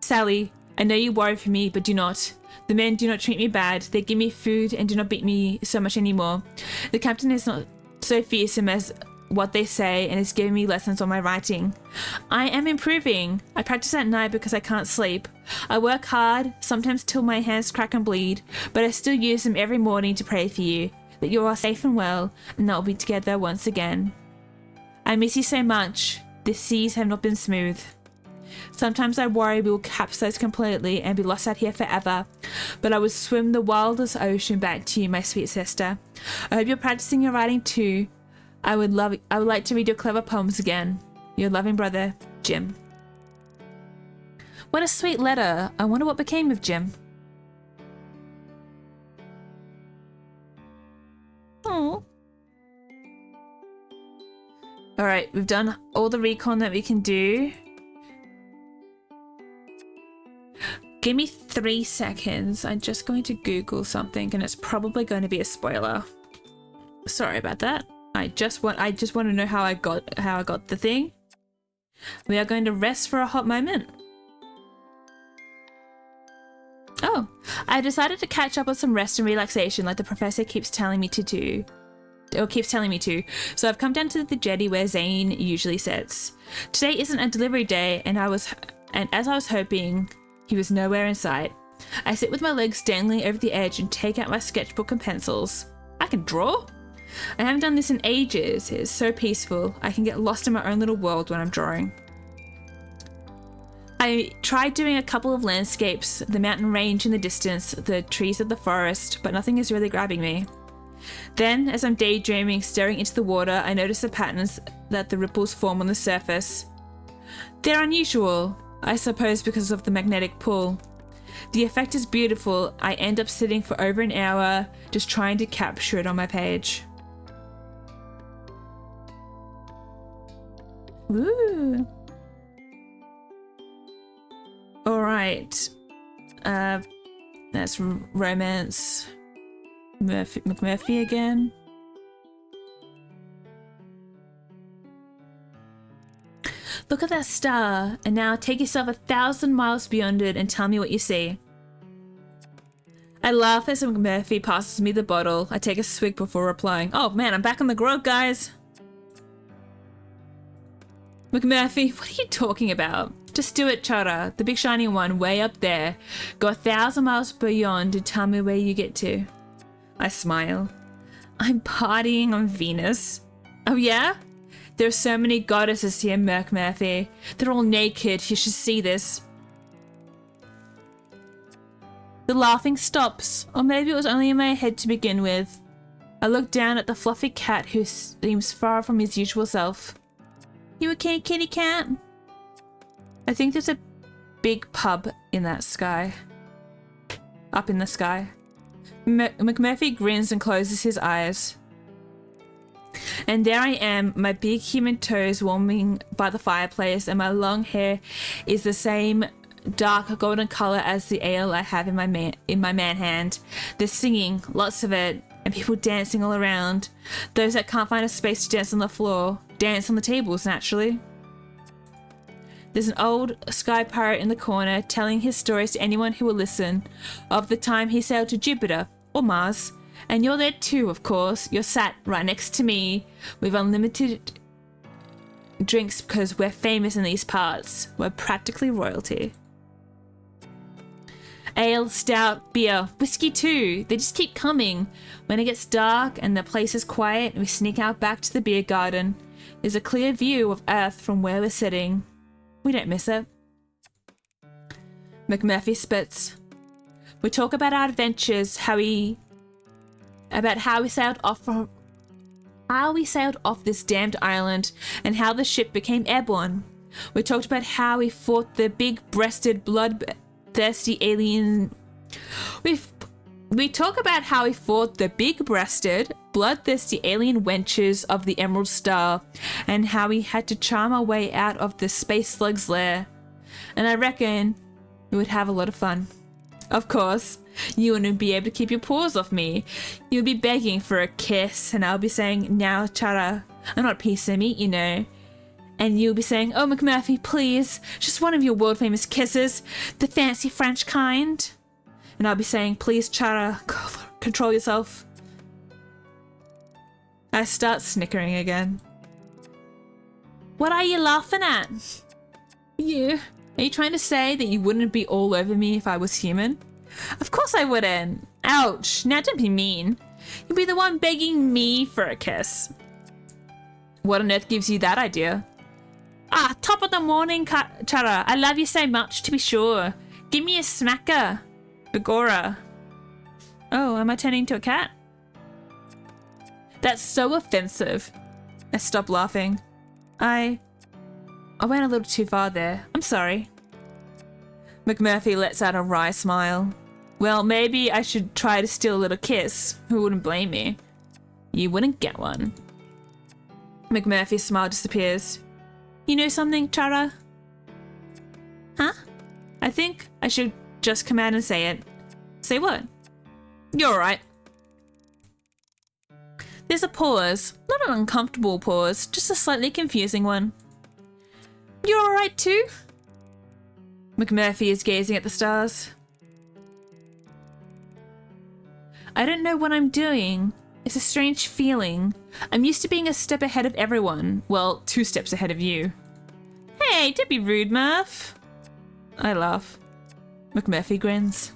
Sally, I know you worry for me, but do not. The men do not treat me bad. They give me food and do not beat me so much anymore. The captain is not so fearsome as what they say and is giving me lessons on my writing. I am improving. I practice at night because I can't sleep. I work hard, sometimes till my hands crack and bleed, but I still use them every morning to pray for you, that you are safe and well, and that we'll be together once again. I miss you so much. The seas have not been smooth. Sometimes I worry we will capsize completely and be lost out here forever, but I would swim the wildest ocean back to you, my sweet sister. I hope you're practicing your writing too. I would like to read your clever poems again. Your loving brother, Jim. What a sweet letter. I wonder what became of Jim. Oh. Alright, we've done all the recon that we can do. Give me 3 seconds. I'm just going to Google something and it's probably going to be a spoiler. Sorry about that. I just want to know how I got the thing. We are going to rest for a hot moment. Oh, I decided to catch up on some rest and relaxation like the professor keeps telling me to do. So I've come down to the jetty where Zane usually sits. Today isn't a delivery day and as I was hoping, he was nowhere in sight. I sit with my legs dangling over the edge and take out my sketchbook and pencils. I can draw? I haven't done this in ages. It is so peaceful. I can get lost in my own little world when I'm drawing. I tried doing a couple of landscapes, the mountain range in the distance, the trees of the forest, but nothing is really grabbing me. Then, as I'm daydreaming, staring into the water, I notice the patterns that the ripples form on the surface. They're unusual, I suppose because of the magnetic pull. The effect is beautiful. I end up sitting for over an hour just trying to capture it on my page. Ooh. Alright. That's romance. McMurphy again. Look at that star, and now take yourself 1,000 miles beyond it and tell me what you see. I laugh as McMurphy passes me the bottle. I take a swig before replying. Oh man, I'm back on the grog, guys. McMurphy, what are you talking about? Just do it, Chara. The big shiny one way up there. Go 1,000 miles beyond and tell me where you get to. I smile. I'm partying on Venus. Oh yeah? There are so many goddesses here, McMurphy. They're all naked. You should see this. The laughing stops, or maybe it was only in my head to begin with. I look down at the fluffy cat who seems far from his usual self. You okay, kitty cat? I think there's a big pub in that sky. Up in the sky. McMurphy grins and closes his eyes. And there I am, my big human toes warming by the fireplace, and my long hair is the same dark golden color as the ale I have in my man hand. There's singing, lots of it, and people dancing all around. Those that can't find a space to dance on the floor, dance on the tables, naturally. There's an old sky pirate in the corner telling his stories to anyone who will listen, of the time he sailed to Jupiter, or Mars. And you're there too, of course. You're sat right next to me with unlimited drinks because we're famous in these parts. We're practically royalty. Ale, stout, beer, whiskey too. They just keep coming. When it gets dark and the place is quiet, we sneak out back to the beer garden. There's a clear view of Earth from where we're sitting. We don't miss it. McMurphy spits. We talk about our adventures, how we sailed off this damned island, and how the ship became airborne. We talked about how we fought the big-breasted, bloodthirsty alien. We talk about how we fought the big-breasted, bloodthirsty alien wenches of the Emerald Star, and how we had to charm our way out of the space slug's lair. And I reckon we would have a lot of fun. Of course, you wouldn't be able to keep your paws off me. You'd be begging for a kiss, and I'll be saying, now, Chara, I'm not a piece of meat, you know. And you'll be saying, oh, McMurphy, please, just one of your world-famous kisses, the fancy French kind. And I'll be saying, please, Chara, control yourself. I start snickering again. What are you laughing at? You. Are you trying to say that you wouldn't be all over me if I was human? Of course I wouldn't. Ouch. Now don't be mean. You'd be the one begging me for a kiss. What on earth gives you that idea? Ah, top of the morning, Chara. I love you so much, to be sure. Give me a smacker. Begorra. Oh, am I turning into a cat? That's so offensive. I stopped laughing. I went a little too far there. I'm sorry. McMurphy lets out a wry smile. Well, maybe I should try to steal a little kiss. Who wouldn't blame me? You wouldn't get one. McMurphy's smile disappears. You know something, Chara? Huh? I think I should just come out and say it. Say what? You're alright. There's a pause. Not an uncomfortable pause, just a slightly confusing one. You're alright too? McMurphy is gazing at the stars. I don't know what I'm doing. It's a strange feeling. I'm used to being a step ahead of everyone. Well, 2 steps ahead of you. Hey, don't be rude, Murph. I laugh. McMurphy grins.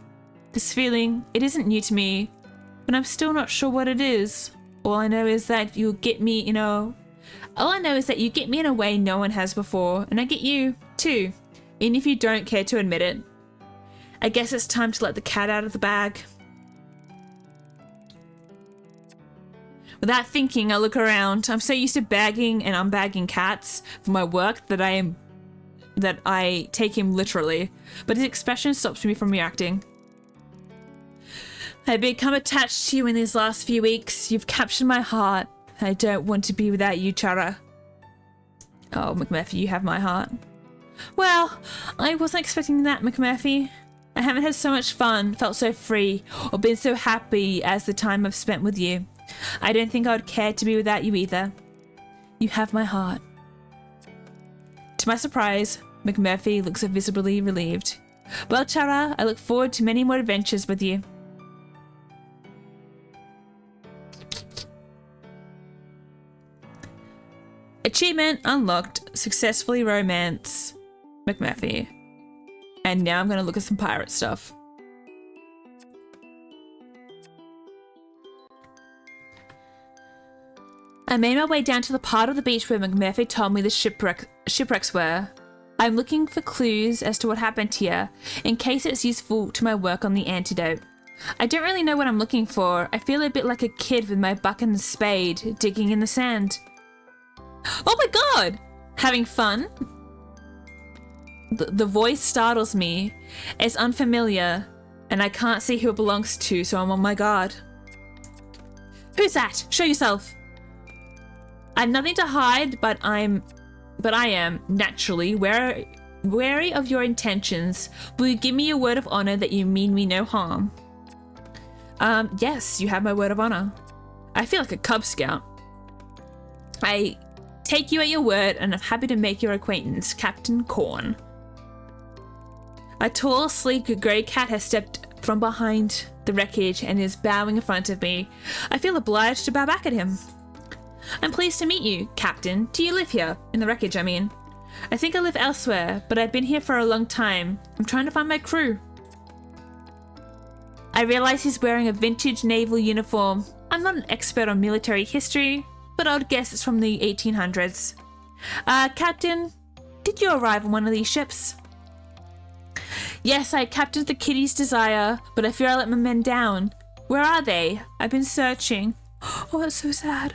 This feeling, it isn't new to me, but I'm still not sure what it is. All I know is that you get me, in a way no one has before, and I get you, too, even if you don't care to admit it. I guess it's time to let the cat out of the bag. Without thinking, I look around. I'm so used to bagging and unbagging cats for my work that I take him literally, but his expression stops me from reacting. I've become attached to you in these last few weeks. You've captured my heart. I don't want to be without you, Chara. Oh, McMurphy, you have my heart. Well, I wasn't expecting that, McMurphy. I haven't had so much fun, felt so free, or been so happy as the time I've spent with you. I don't think I would care to be without you either. You have my heart. To my surprise, McMurphy looks visibly relieved. Well, Chara, I look forward to many more adventures with you. Achievement unlocked. Successfully romance McMurphy. And now I'm going to look at some pirate stuff. I made my way down to the part of the beach where McMurphy told me the shipwrecks were. I'm looking for clues as to what happened here, in case it's useful to my work on the antidote. I don't really know what I'm looking for. I feel a bit like a kid with my bucket and spade, digging in the sand. Oh my god! Having fun? The voice startles me. It's unfamiliar, and I can't see who it belongs to, so I'm on my guard. Who's that? Show yourself. I have nothing to hide, but I am naturally wary of your intentions. Will you give me your word of honor that you mean me no harm? Yes, you have my word of honor. I feel like a Cub Scout. I take you at your word, and I'm happy to make your acquaintance, Captain Corn. A tall, sleek grey cat has stepped from behind the wreckage and is bowing in front of me. I feel obliged to bow back at him. I'm pleased to meet you, Captain. Do you live here? In the wreckage, I mean. I think I live elsewhere, but I've been here for a long time. I'm trying to find my crew. I realize he's wearing a vintage naval uniform. I'm not an expert on military history, but I would guess it's from the 1800s. Captain, did you arrive on one of these ships? Yes, I captained the Kitty's Desire, but I fear I let my men down. Where are they? I've been searching. Oh, that's so sad.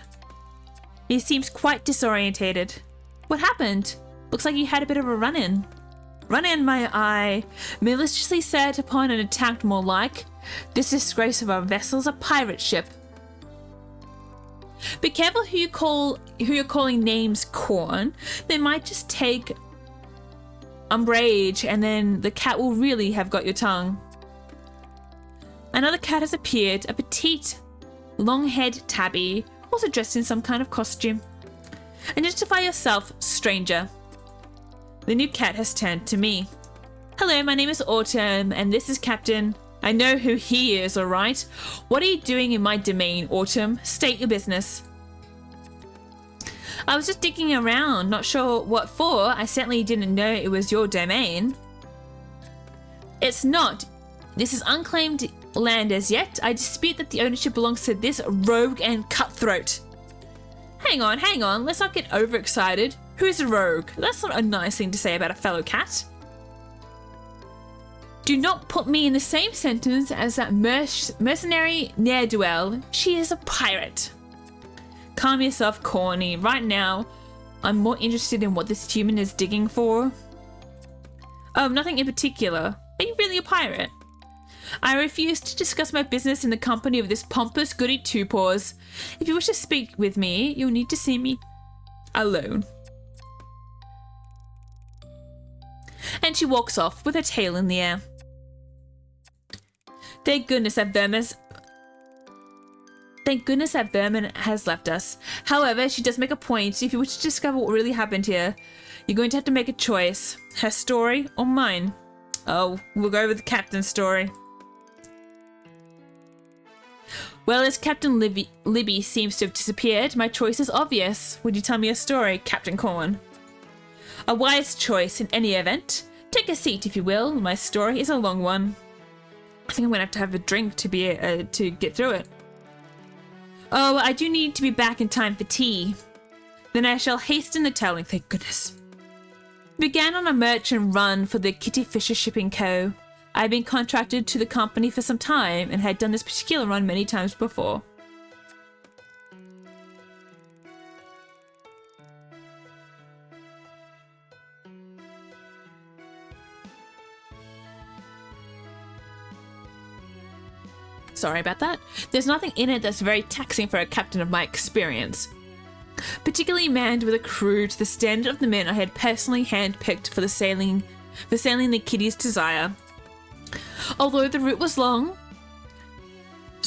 He seems quite disorientated. What happened? Looks like you had a bit of a run-in. Run-in, my eye. Maliciously set upon and attacked, more like. This disgrace of our vessel's a pirate ship. Be careful who you're calling names Corn. They might just take umbrage, and then the cat will really have got your tongue. Another cat has appeared, a petite, long-haired tabby, also dressed in some kind of costume. Identify yourself, stranger. The new cat has turned to me. Hello, my name is Autumn, and this is Captain. I know who he is, alright? What are you doing in my domain, Autumn? State your business. I was just digging around, not sure what for. I certainly didn't know it was your domain. It's not. This is unclaimed land as yet. I dispute that the ownership belongs to this rogue and cutthroat. Hang on, let's not get overexcited. Who's a rogue? That's not a nice thing to say about a fellow cat. Do not put me in the same sentence as that mercenary ne'er-do-well. She is a pirate. Calm yourself, Corny. Right now, I'm more interested in what this human is digging for. Oh, nothing in particular. Are you really a pirate? I refuse to discuss my business in the company of this pompous goody two-paws. If you wish to speak with me, you'll need to see me alone. And she walks off with her tail in the air. Thank goodness that vermin has left us. However, she does make a point. If you wish to discover what really happened here, you're going to have to make a choice. Her story or mine? Oh, we'll go with the captain's story. Well, as Captain Libby seems to have disappeared, my choice is obvious. Would you tell me a story, Captain Corn? A wise choice in any event. Take a seat, if you will. My story is a long one. I think I'm going to have a drink to get through it. Oh, I do need to be back in time for tea. Then I shall hasten the telling, thank goodness. Began on a merchant run for the Kitty Fisher Shipping Co. I had been contracted to the company for some time and had done this particular run many times before. Sorry about that. There's nothing in it that's very taxing for a captain of my experience. Particularly manned with a crew to the standard of the men I had personally handpicked for sailing the Kitty's Desire. Although the route was long,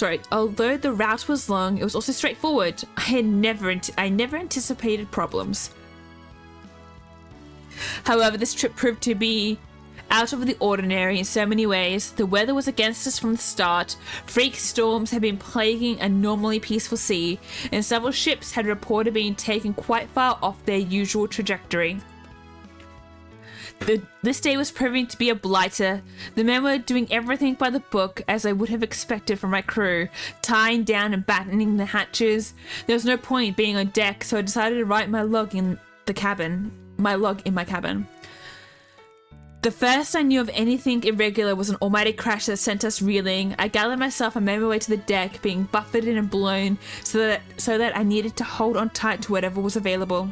it was also straightforward. I never anticipated problems. However, this trip proved to be out of the ordinary in so many ways. The weather was against us from the start. Freak storms had been plaguing a normally peaceful sea, and several ships had reported being taken quite far off their usual trajectory. This day was proving to be a blighter. The men were doing everything by the book, as I would have expected from my crew, tying down and battening the hatches. There was no point being on deck, so I decided to write my log in my cabin. The first I knew of anything irregular was an almighty crash that sent us reeling. I gathered myself and made my way to the deck, being buffeted and blown so that I needed to hold on tight to whatever was available.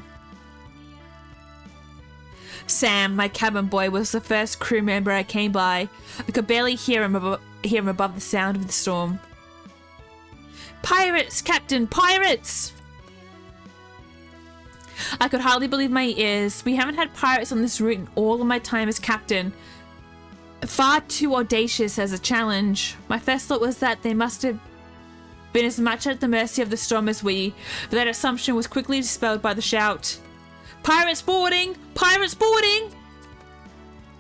Sam, my cabin boy, was the first crew member I came by. I could barely hear him hear him above the sound of the storm. Pirates, Captain, pirates! I could hardly believe my ears. We haven't had pirates on this route in all of my time as captain. Far too audacious as a challenge. My first thought was that they must have been as much at the mercy of the storm as we, but that assumption was quickly dispelled by the shout. Pirates boarding! Pirates boarding!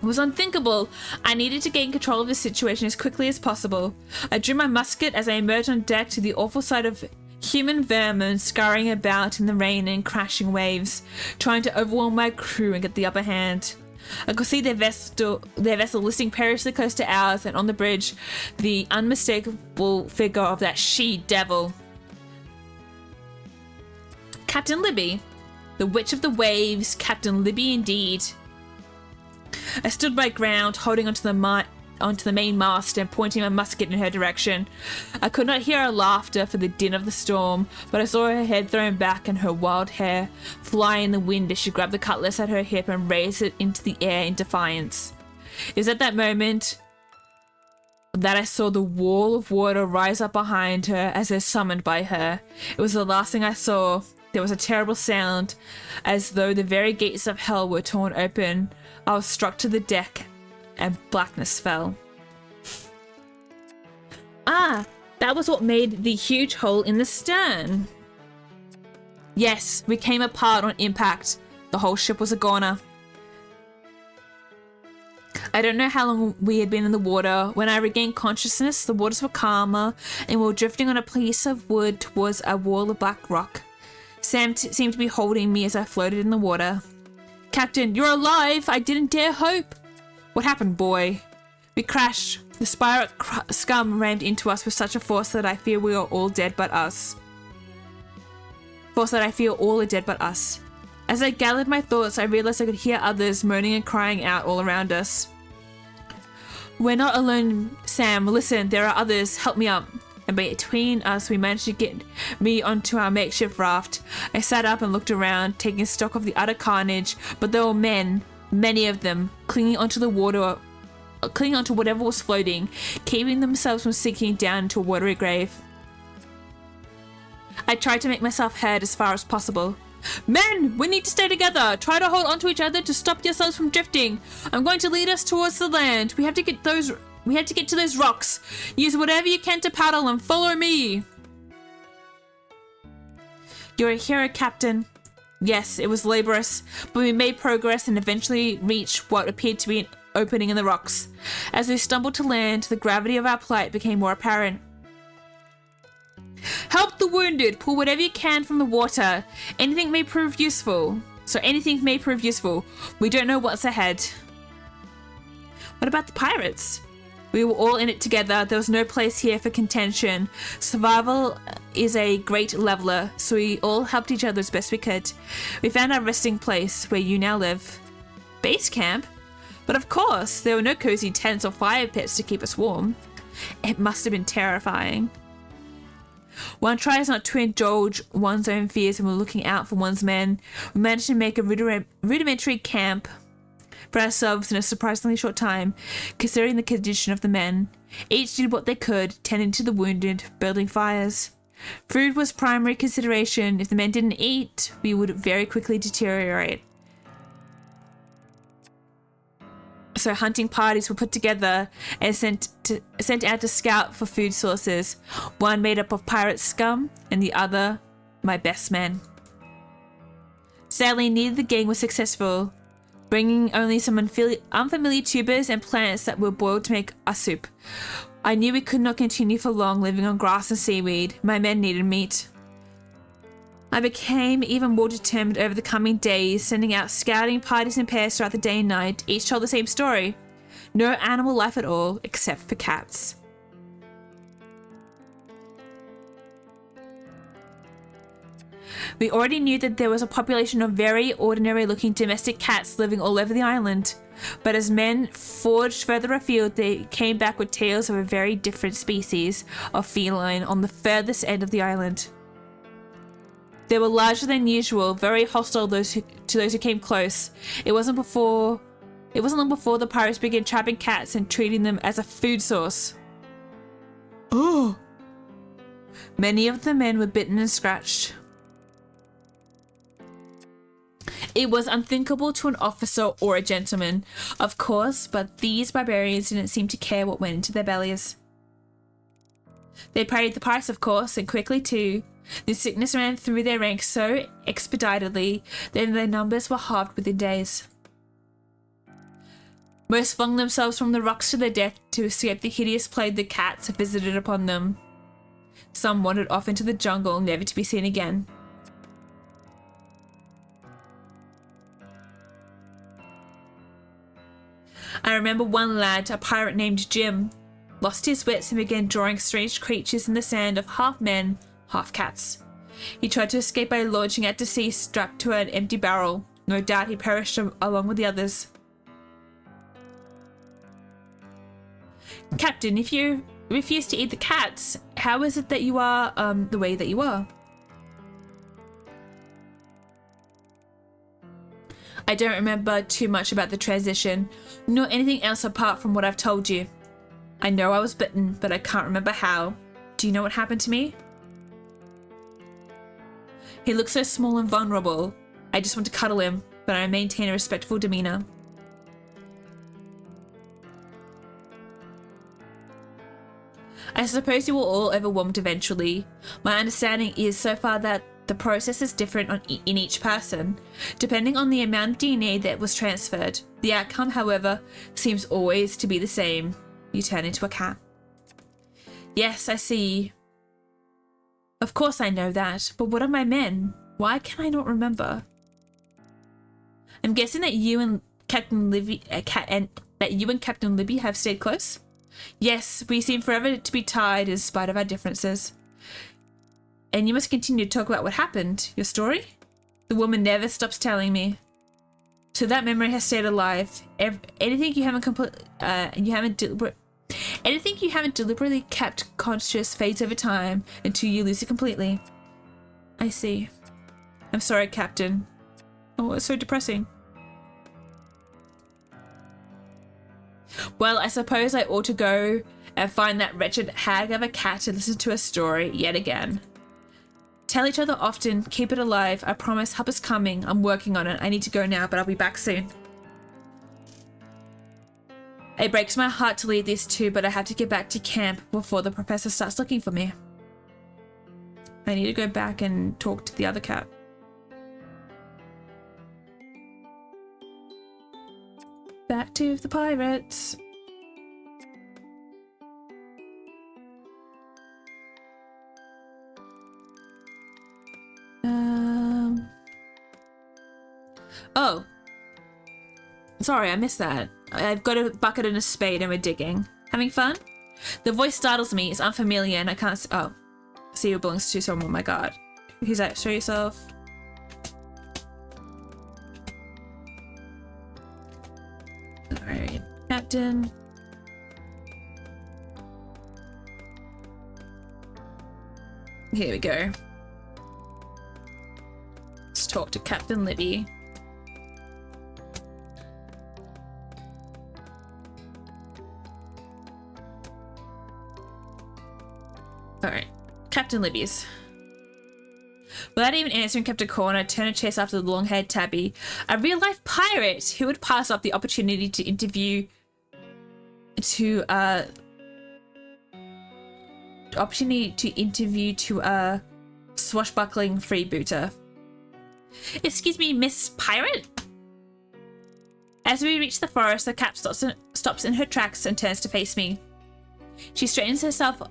It was unthinkable. I needed to gain control of the situation as quickly as possible. I drew my musket as I emerged on deck to the awful sight of human vermin scurrying about in the rain and crashing waves, trying to overwhelm my crew and get the upper hand. I could see their vessel listing perilously close to ours, and on the bridge, the unmistakable figure of that she-devil. Captain Libby. The Witch of the Waves, Captain Libby indeed. I stood my ground, holding onto the main mast and pointing my musket in her direction. I could not hear her laughter for the din of the storm, but I saw her head thrown back and her wild hair fly in the wind as she grabbed the cutlass at her hip and raised it into the air in defiance. It was at that moment that I saw the wall of water rise up behind her as if summoned by her. It was the last thing I saw. There was a terrible sound, as though the very gates of hell were torn open. I was struck to the deck, and blackness fell. Ah, that was what made the huge hole in the stern. Yes, we came apart on impact. The whole ship was a goner. I don't know how long we had been in the water. When I regained consciousness, the waters were calmer, and we were drifting on a piece of wood towards a wall of black rock. Sam seemed to be holding me as I floated in the water. Captain, you're alive! I didn't dare hope! What happened, boy? We crashed. The pirate scum rammed into us with such a force that I fear we are all dead but us. As I gathered my thoughts, I realized I could hear others moaning and crying out all around us. We're not alone, Sam. Listen, there are others. Help me up. And between us, we managed to get me onto our makeshift raft. I sat up and looked around, taking stock of the utter carnage, but there were men, many of them, clinging onto whatever was floating, keeping themselves from sinking down into a watery grave. I tried to make myself heard as far as possible. Men, we need to stay together. Try to hold onto each other to stop yourselves from drifting. I'm going to lead us towards the land. We have to get to those rocks. Use whatever you can to paddle and follow me. You're a hero, Captain. Yes, it was laborious, but we made progress and eventually reached what appeared to be an opening in the rocks. As we stumbled to land, the gravity of our plight became more apparent. Help the wounded. Pull whatever you can from the water. Anything may prove useful. We don't know what's ahead. What about the pirates? We were all in it together. There was no place here for contention. Survival is a great leveler, so we all helped each other as best we could. We found our resting place, where you now live. Base camp? But of course, there were no cozy tents or fire pits to keep us warm. It must have been terrifying. One tries not to indulge one's own fears when we're looking out for one's men. We managed to make a rudimentary camp for ourselves in a surprisingly short time, considering the condition of the men. Each did what they could, tending to the wounded, building fires. Food was primary consideration. If the men didn't eat, we would very quickly deteriorate. So hunting parties were put together and sent out to scout for food sources, one made up of pirate scum and the other my best men. Sadly, neither the gang was successful, bringing only some unfamiliar tubers and plants that were boiled to make a soup. I knew we could not continue for long living on grass and seaweed. My men needed meat. I became even more determined over the coming days, sending out scouting parties in pairs throughout the day and night. Each told the same story. No animal life at all, except for cats. We already knew that there was a population of very ordinary-looking domestic cats living all over the island, but as men forged further afield, they came back with tales of a very different species of feline on the furthest end of the island. They were larger than usual, very hostile to those who came close. It wasn't long before the pirates began trapping cats and treating them as a food source. Oh! Many of the men were bitten and scratched. It was unthinkable to an officer or a gentleman, of course, but these barbarians didn't seem to care what went into their bellies. They paid the price, of course, and quickly too. The sickness ran through their ranks so expeditedly that their numbers were halved within days. Most flung themselves from the rocks to their death to escape the hideous plague the cats had visited upon them. Some wandered off into the jungle, never to be seen again. I remember one lad, a pirate named Jim, lost his wits and began drawing strange creatures in the sand of half men, half cats. He tried to escape by launching out to sea strapped to an empty barrel. No doubt he perished along with the others. Captain, if you refuse to eat the cats, how is it that you are the way that you are? I don't remember too much about the transition, nor anything else apart from what I've told you. I know I was bitten, but I can't remember how. Do you know what happened to me? He looks so small and vulnerable. I just want to cuddle him, but I maintain a respectful demeanor. I suppose you will all overwhelmed eventually. My understanding is so far that the process is different in each person, depending on the amount of DNA that was transferred. The outcome, however, seems always to be the same. You turn into a cat. Yes, I see. Of course I know that, but what are my men? Why can I not remember? I'm guessing that you and Captain Libby, Captain Libby have stayed close? Yes, we seem forever to be tied in spite of our differences. And you must continue to talk about what happened, your story? The woman never stops telling me. So that memory has stayed alive. Anything you haven't deliberately kept conscious fades over time until you lose it completely. I see. I'm sorry, Captain. Oh, it's so depressing. Well, I suppose I ought to go and find that wretched hag of a cat and listen to her story yet again. Tell each other often, keep it alive. I promise help is coming. I'm working on it. I need to go now, but I'll be back soon. It breaks my heart to leave these two, but I have to get back to camp before the professor starts looking for me. I need to go back and talk to the other cat. Back to the pirates. Oh. Sorry, I missed that. I've got a bucket and a spade and we're digging. Having fun? The voice startles me. It's unfamiliar and I can't see. Oh. See who belongs to someone. Oh my god. Who's that? Show yourself. Alright. Captain. Here we go. Let's talk to Captain Libby. Alright, Captain Libby's. Without even answering Captain Corner, turned to chase after the long-haired tabby, a real-life pirate who would pass up the opportunity to interview a swashbuckling freebooter. Excuse me, Miss Pirate? As we reach the forest, the cat stops in her tracks and turns to face me. She straightens herself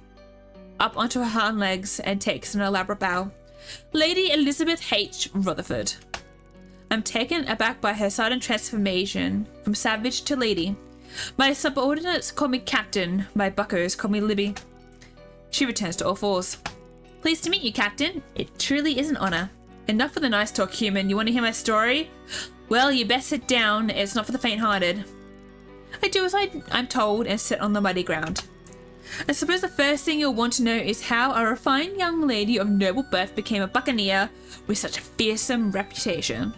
up onto her hind legs and takes an elaborate bow. Lady Elizabeth H. Rutherford. I'm taken aback by her sudden transformation from savage to lady. My subordinates call me Captain, my buckos call me Libby. She returns to all fours. Pleased to meet you, Captain. It truly is an honor. Enough of the nice talk, human. You want to hear my story? Well, you best sit down. It's not for the faint-hearted. I do as I'm told and sit on the muddy ground. I suppose the first thing you'll want to know is how a refined young lady of noble birth became a buccaneer with such a fearsome reputation.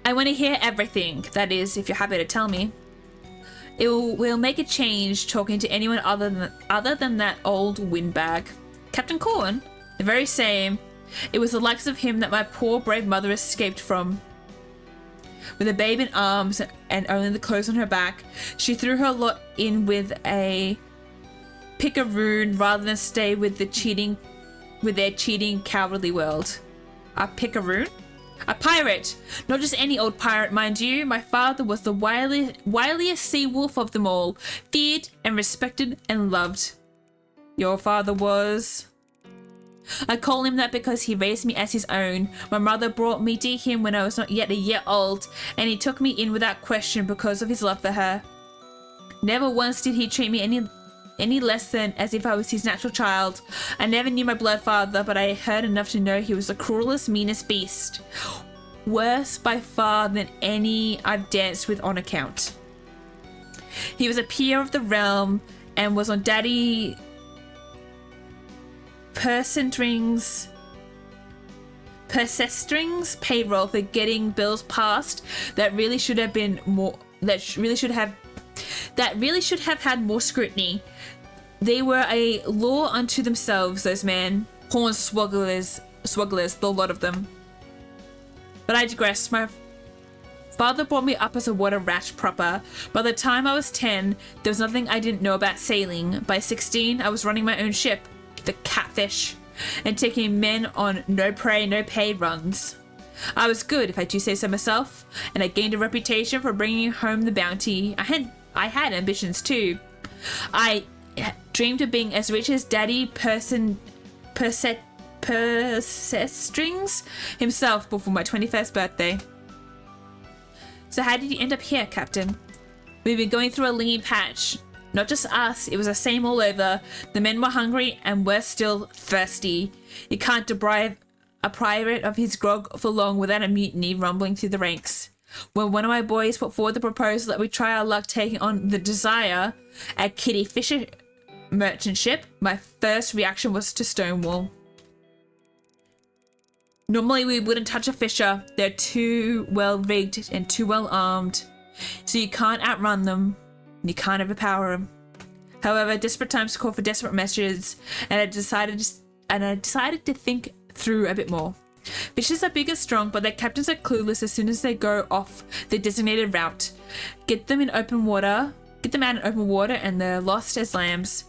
I want to hear everything, that is, if you're happy to tell me. We'll make a change talking to anyone other than that old windbag. Captain Corn? The very same. It was the likes of him that my poor brave mother escaped from. With a babe in arms and only the clothes on her back, she threw her lot in with a picaroon rather than stay with their cheating cowardly world. A picaroon? A pirate! Not just any old pirate, mind you. My father was the wiliest sea wolf of them all, feared and respected and loved. Your father was... I call him that because he raised me as his own. My mother brought me to him when I was not yet a year old, and he took me in without question because of his love for her. Never once did he treat me any less than as if I was his natural child. I never knew my blood father, but I heard enough to know he was the cruelest, meanest beast. Worse by far than any I've danced with on account. He was a peer of the realm and was on Daddy Purrfect's payroll for getting bills passed that really should have had more scrutiny. They were a law unto themselves, those men. Hornswogglers, the lot of them. But I digress. My father brought me up as a water rat proper. By the time I was 10, there was nothing I didn't know about sailing. By 16, I was running my own ship, the Catfish, and taking men on no prey, no pay runs. I was good, if I do say so myself, and I gained a reputation for bringing home the bounty. I had ambitions too. I dreamed of being as rich as Daddy Purrfect himself before my 21st birthday. So how did you end up here, Captain? We've been going through a lean patch. Not just us, it was the same all over. The men were hungry and we're still thirsty. You can't deprive a pirate of his grog for long without a mutiny rumbling through the ranks. When one of my boys put forward the proposal that we try our luck taking on the Desire at Kitty Fisher merchant ship, my first reaction was to stonewall. Normally we wouldn't touch a fisher. They're too well rigged and too well armed, so you can't outrun them. You can't overpower them. However, desperate times call for desperate measures, and I decided to think through a bit more. Fishes are big and strong, but their captains are clueless as soon as they go off their designated route. Get them out in open water, and they're lost as lambs.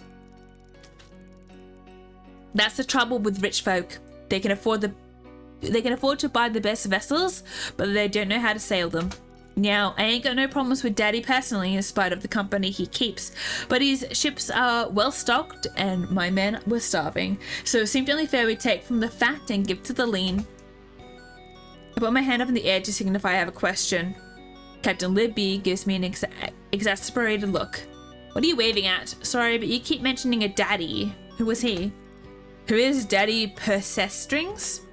That's the trouble with rich folk. They can afford to buy the best vessels, but they don't know how to sail them. Now, I ain't got no problems with Daddy personally, in spite of the company he keeps, but his ships are well stocked and my men were starving, so it seemed only fair we take from the fat and give to the lean. I put my hand up in the air to signify I have a question. Captain Libby gives me an exasperated look. What are you waving at? Sorry, but you keep mentioning a daddy. Who was he? Who is Daddy Purrfect?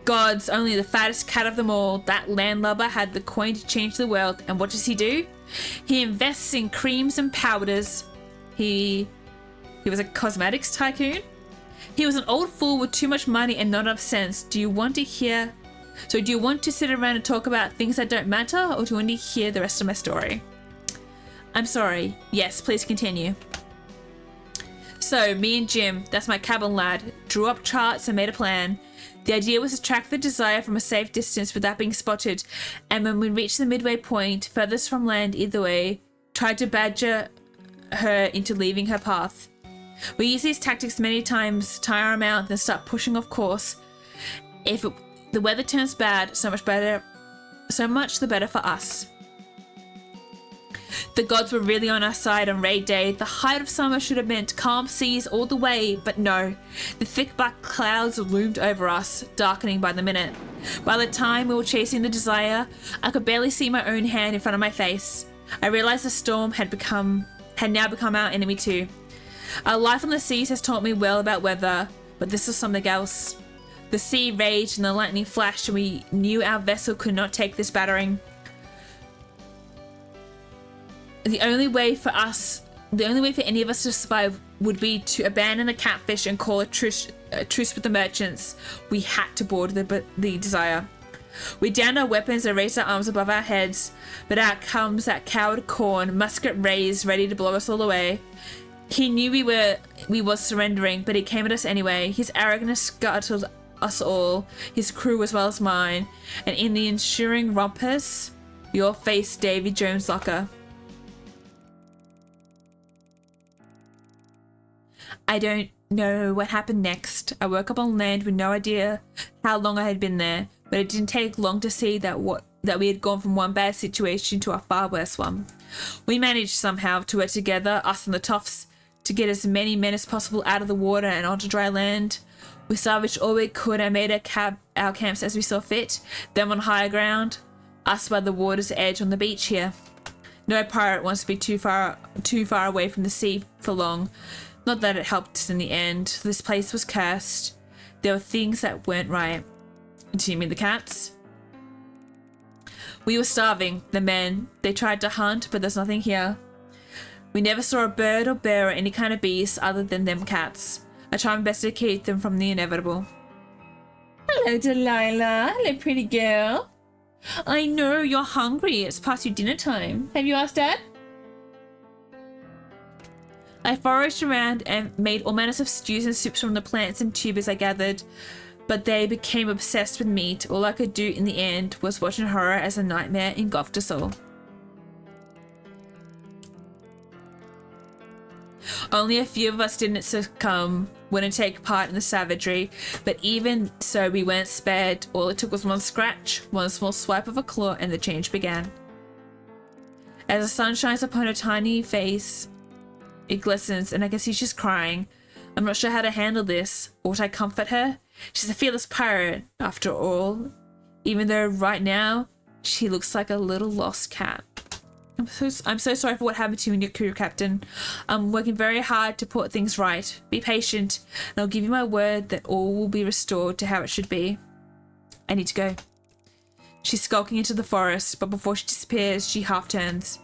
Gods, only the fattest cat of them all. That landlubber had the coin to change the world, and what does he do? He invests in creams and powders. He was a cosmetics tycoon. He was an old fool with too much money and not enough sense. Do you want to sit around and talk about things that don't matter, or do you want to hear the rest of my story? I'm sorry. Yes, please continue. So, me and Jim, that's my cabin lad, drew up charts and made a plan. The idea was to track the Desire from a safe distance without being spotted, and when we reached the midway point, furthest from land either way, tried to badger her into leaving her path. We used these tactics many times, tire them out, then start pushing off course. If the weather turns bad, so much the better for us. The gods were really on our side on raid day. The height of summer should have meant calm seas all the way, but no. The thick black clouds loomed over us, darkening by the minute. By the time we were chasing the Desire, I could barely see my own hand in front of my face. I realized the storm had now become our enemy too. Our life on the seas has taught me well about weather, but this was something else. The sea raged and the lightning flashed, and we knew our vessel could not take this battering. The only way for any of us to survive would be to abandon the Catfish and call a truce with the merchants. We had to board the Desire. We downed our weapons and raised our arms above our heads, but out comes that coward Corn, musket raised, ready to blow us all away. He knew we were surrendering, but he came at us anyway. His arrogance scuttled us all, his crew as well as mine, and in the ensuing rumpus, your face, Davy Jones Locker. I don't know what happened next. I woke up on land with no idea how long I had been there, but it didn't take long to see that we had gone from one bad situation to a far worse one. We managed somehow to work together, us and the Toffs, to get as many men as possible out of the water and onto dry land. We salvaged all we could and made our camps as we saw fit, them on higher ground, us by the water's edge on the beach here. No pirate wants to be too far away from the sea for long. Not that it helped us in the end. This place was cursed. There were things that weren't right. Do you mean the cats? We were starving, the men. They tried to hunt, but there's nothing here. We never saw a bird or bear or any kind of beast other than them cats. I tried my best to keep them from the inevitable. Hello, Delilah. Hello, pretty girl. I know you're hungry. It's past your dinner time. Have you asked Dad? I foraged around and made all manners of stews and soups from the plants and tubers I gathered, but they became obsessed with meat. All I could do in the end was watch horror as a nightmare engulfed us all. Only a few of us didn't succumb, wouldn't take part in the savagery, but even so we weren't spared. All it took was one scratch, one small swipe of a claw, and the change began. As the sun shines upon her tiny face, it glistens, and I can see she's crying. I'm not sure how to handle this. Ought I comfort her? She's a fearless pirate, after all, even though right now she looks like a little lost cat. I'm so sorry for what happened to you and your crew, Captain. I'm working very hard to put things right. Be patient, and I'll give you my word that all will be restored to how it should be. I need to go. She's skulking into the forest, but before she disappears, she half turns.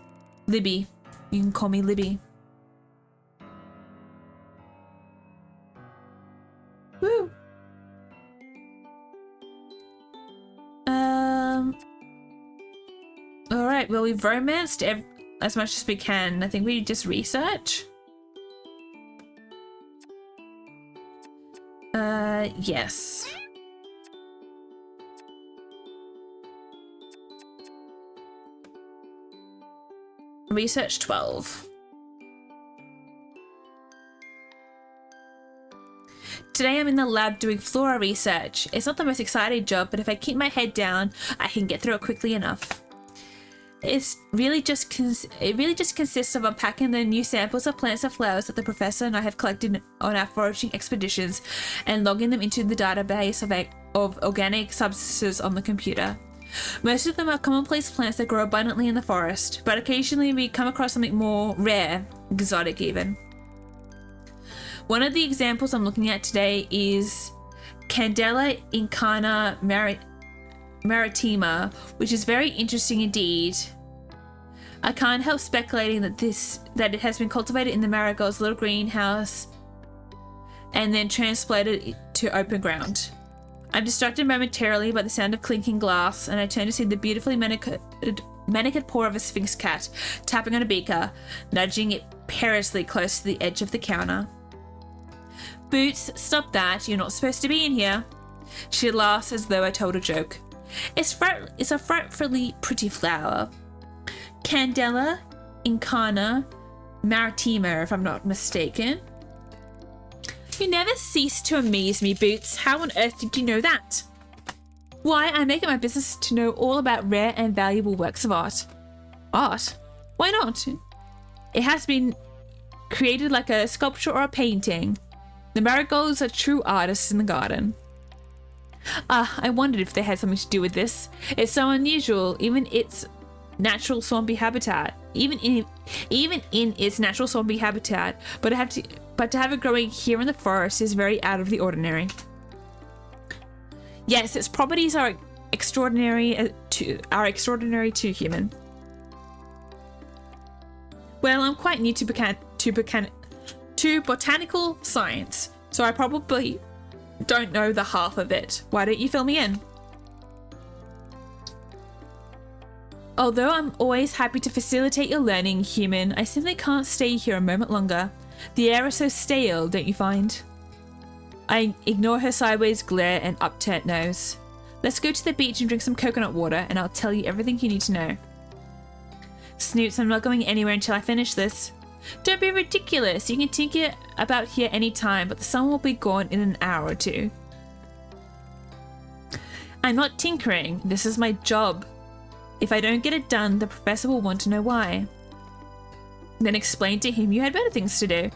Libby. You can call me Libby. Woo! Alright, well, we've romanced as much as we can. I think we just research. Yes. Research 12. Today I'm in the lab doing flora research. It's not the most exciting job, but if I keep my head down, I can get through it quickly enough. It really just consists of unpacking the new samples of plants and flowers that the professor and I have collected on our foraging expeditions and logging them into the database of organic substances on the computer. Most of them are commonplace plants that grow abundantly in the forest, but occasionally we come across something more rare, exotic even. One of the examples I'm looking at today is Candela incana maritima, which is very interesting indeed. I can't help speculating that it has been cultivated in the marigold's little greenhouse and then transplanted to open ground. I'm distracted momentarily by the sound of clinking glass, and I turn to see the beautifully manicured paw of a sphinx cat tapping on a beaker, nudging it perilously close to the edge of the counter. Boots, stop that. You're not supposed to be in here. She laughs as though I told a joke. It's a frightfully pretty flower. Candela incana maritima, if I'm not mistaken. You never cease to amaze me, Boots. How on earth did you know that? Why, I make it my business to know all about rare and valuable works of art. Art? Why not? It has been created like a sculpture or a painting. The marigolds are true artists in the garden. I wondered if they had something to do with this. It's so unusual, even its natural swampy habitat. Even in its natural swampy habitat, but to have it growing here in the forest is very out of the ordinary. Yes, its properties are extraordinary to human. Well, I'm quite new to botanical science, so I probably don't know the half of it. Why don't you fill me in? Although I'm always happy to facilitate your learning, human, I simply can't stay here a moment longer. The air is so stale, don't you find? I ignore her sideways glare and upturned nose. Let's go to the beach and drink some coconut water, and I'll tell you everything you need to know. Snoots, I'm not going anywhere until I finish this. Don't be ridiculous. You can tinker about here any time, but the sun will be gone in an hour or two. I'm not tinkering. This is my job. If I don't get it done, the professor will want to know why. Then explain to him you had better things to do.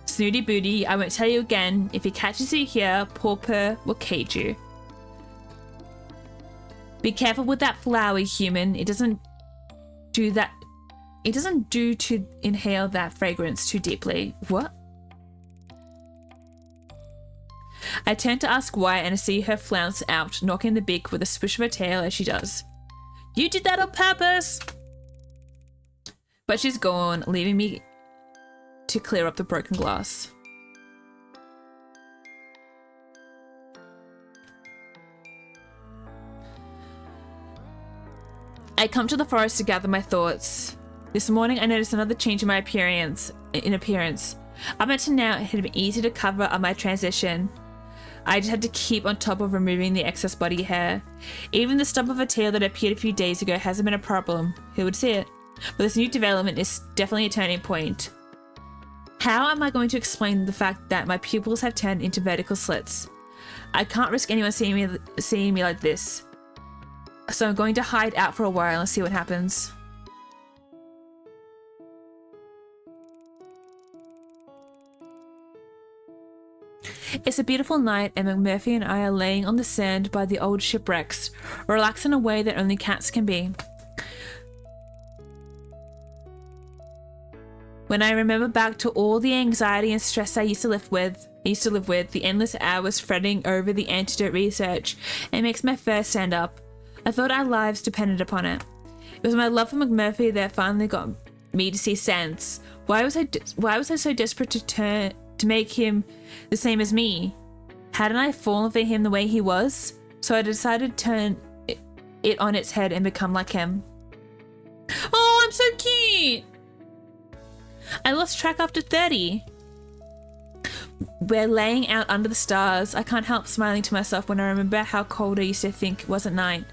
Snooty booty, I won't tell you again. If he catches you here, Purr will cage you. Be careful with that flower, human. It doesn't do to inhale that fragrance too deeply. What? I turn to ask why, and I see her flounce out, knocking the beak with a swish of her tail as she does. You did that on purpose! But she's gone, leaving me to clear up the broken glass. I come to the forest to gather my thoughts. This morning I noticed another change in my appearance. Up until now it had been easy to cover up my transition. I just had to keep on top of removing the excess body hair. Even the stump of a tail that appeared a few days ago hasn't been a problem. Who would see it? But this new development is definitely a turning point. How am I going to explain the fact that my pupils have turned into vertical slits? I can't risk anyone seeing me like this. So I'm going to hide out for a while and see what happens. It's a beautiful night and McMurphy and I are laying on the sand by the old shipwrecks, relaxed in a way that only cats can be. When I remember back to all the anxiety and stress I used to live with, the endless hours fretting over the antidote research, it makes my fur stand up. I thought our lives depended upon it. It was my love for McMurphy that finally got me to see sense. Why was I so desperate to make him the same as me? Hadn't I fallen for him the way he was? So I decided to turn it on its head and become like him. Oh, I'm so cute! I lost track after 30. We're laying out under the stars. I can't help smiling to myself when I remember how cold I used to think it was at night.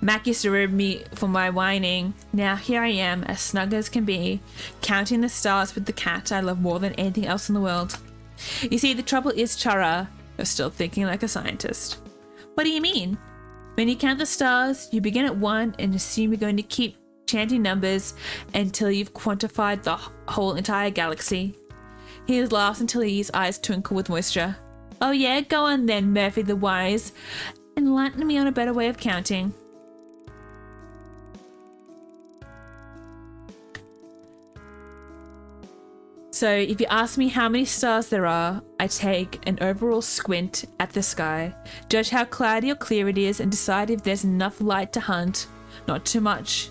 Mac used to rib me for my whining. Now here I am, as snug as can be, counting the stars with the cat I love more than anything else in the world. You see, the trouble is, Chara, you're still thinking like a scientist. What do you mean? When you count the stars, you begin at 1 and assume you're going to keep chanting numbers until you've quantified the whole entire galaxy. He laughs until his eyes twinkle with moisture. Oh yeah, go on then, Murphy the Wise. Enlighten me on a better way of counting. So if you ask me how many stars there are, I take an overall squint at the sky, judge how cloudy or clear it is, and decide if there's enough light to hunt. Not too much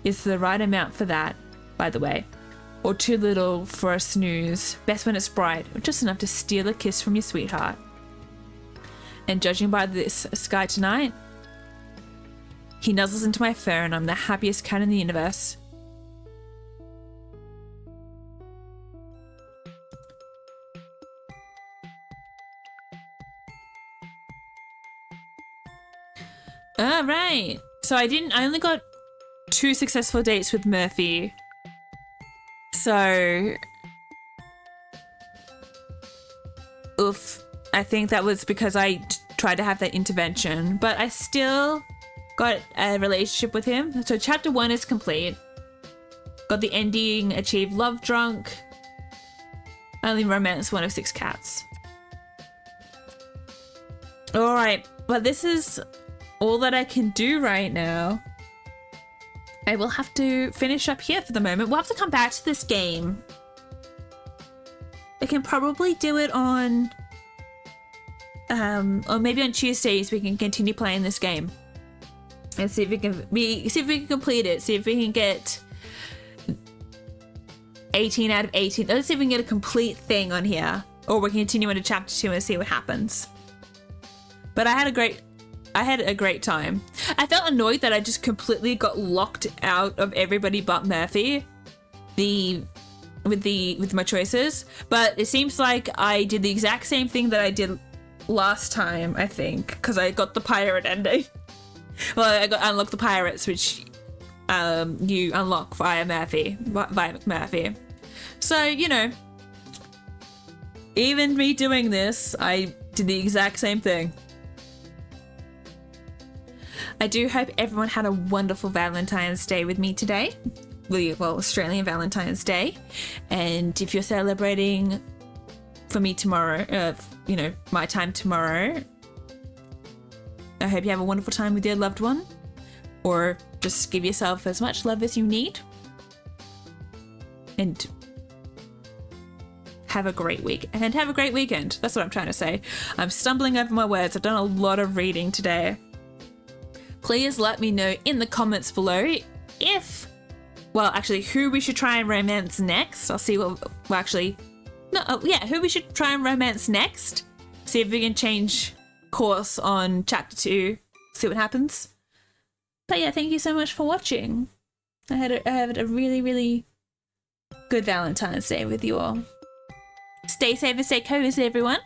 is the right amount for that, by the way. Or too little for a snooze. Best when it's bright, or just enough to steal a kiss from your sweetheart. And judging by this sky tonight, he nuzzles into my fur and I'm the happiest cat in the universe. Alright, so I only got 2 successful dates with Murphy. So, oof, I think that was because I tried to have that intervention, but I still got a relationship with him. So chapter 1 is complete. Got the ending, achieved love drunk. Only romance 1 of 6 cats. Alright, but this is all that I can do right now. I will have to finish up here for the moment. We'll have to come back to this game. I can probably do it on or maybe on Tuesdays we can continue playing this game and see if we can complete it, see if we can get 18 out of 18. Let's see if we can get a complete thing on here, or we can continue into chapter 2 and see what happens. But I I had a great time. I felt annoyed that I just completely got locked out of everybody but Murphy with my choices, but it seems like I did the exact same thing that I did last time, I think, because I got the pirate ending. Well, I unlocked the pirates, which you unlock via McMurphy. So, you know, even me doing this, I did the exact same thing. I do hope everyone had a wonderful Valentine's Day with me today. Well, Australian Valentine's Day. And if you're celebrating for me tomorrow, you know, my time tomorrow, I hope you have a wonderful time with your loved one. Or just give yourself as much love as you need. And have a great week. And have a great weekend. That's what I'm trying to say. I'm stumbling over my words. I've done a lot of reading today. Please let me know in the comments below who we should try and romance next. I'll see who we should try and romance next. See if we can change course on chapter 2. See what happens. But yeah, thank you so much for watching. I had a really, really good Valentine's Day with you all. Stay safe and stay cozy, everyone.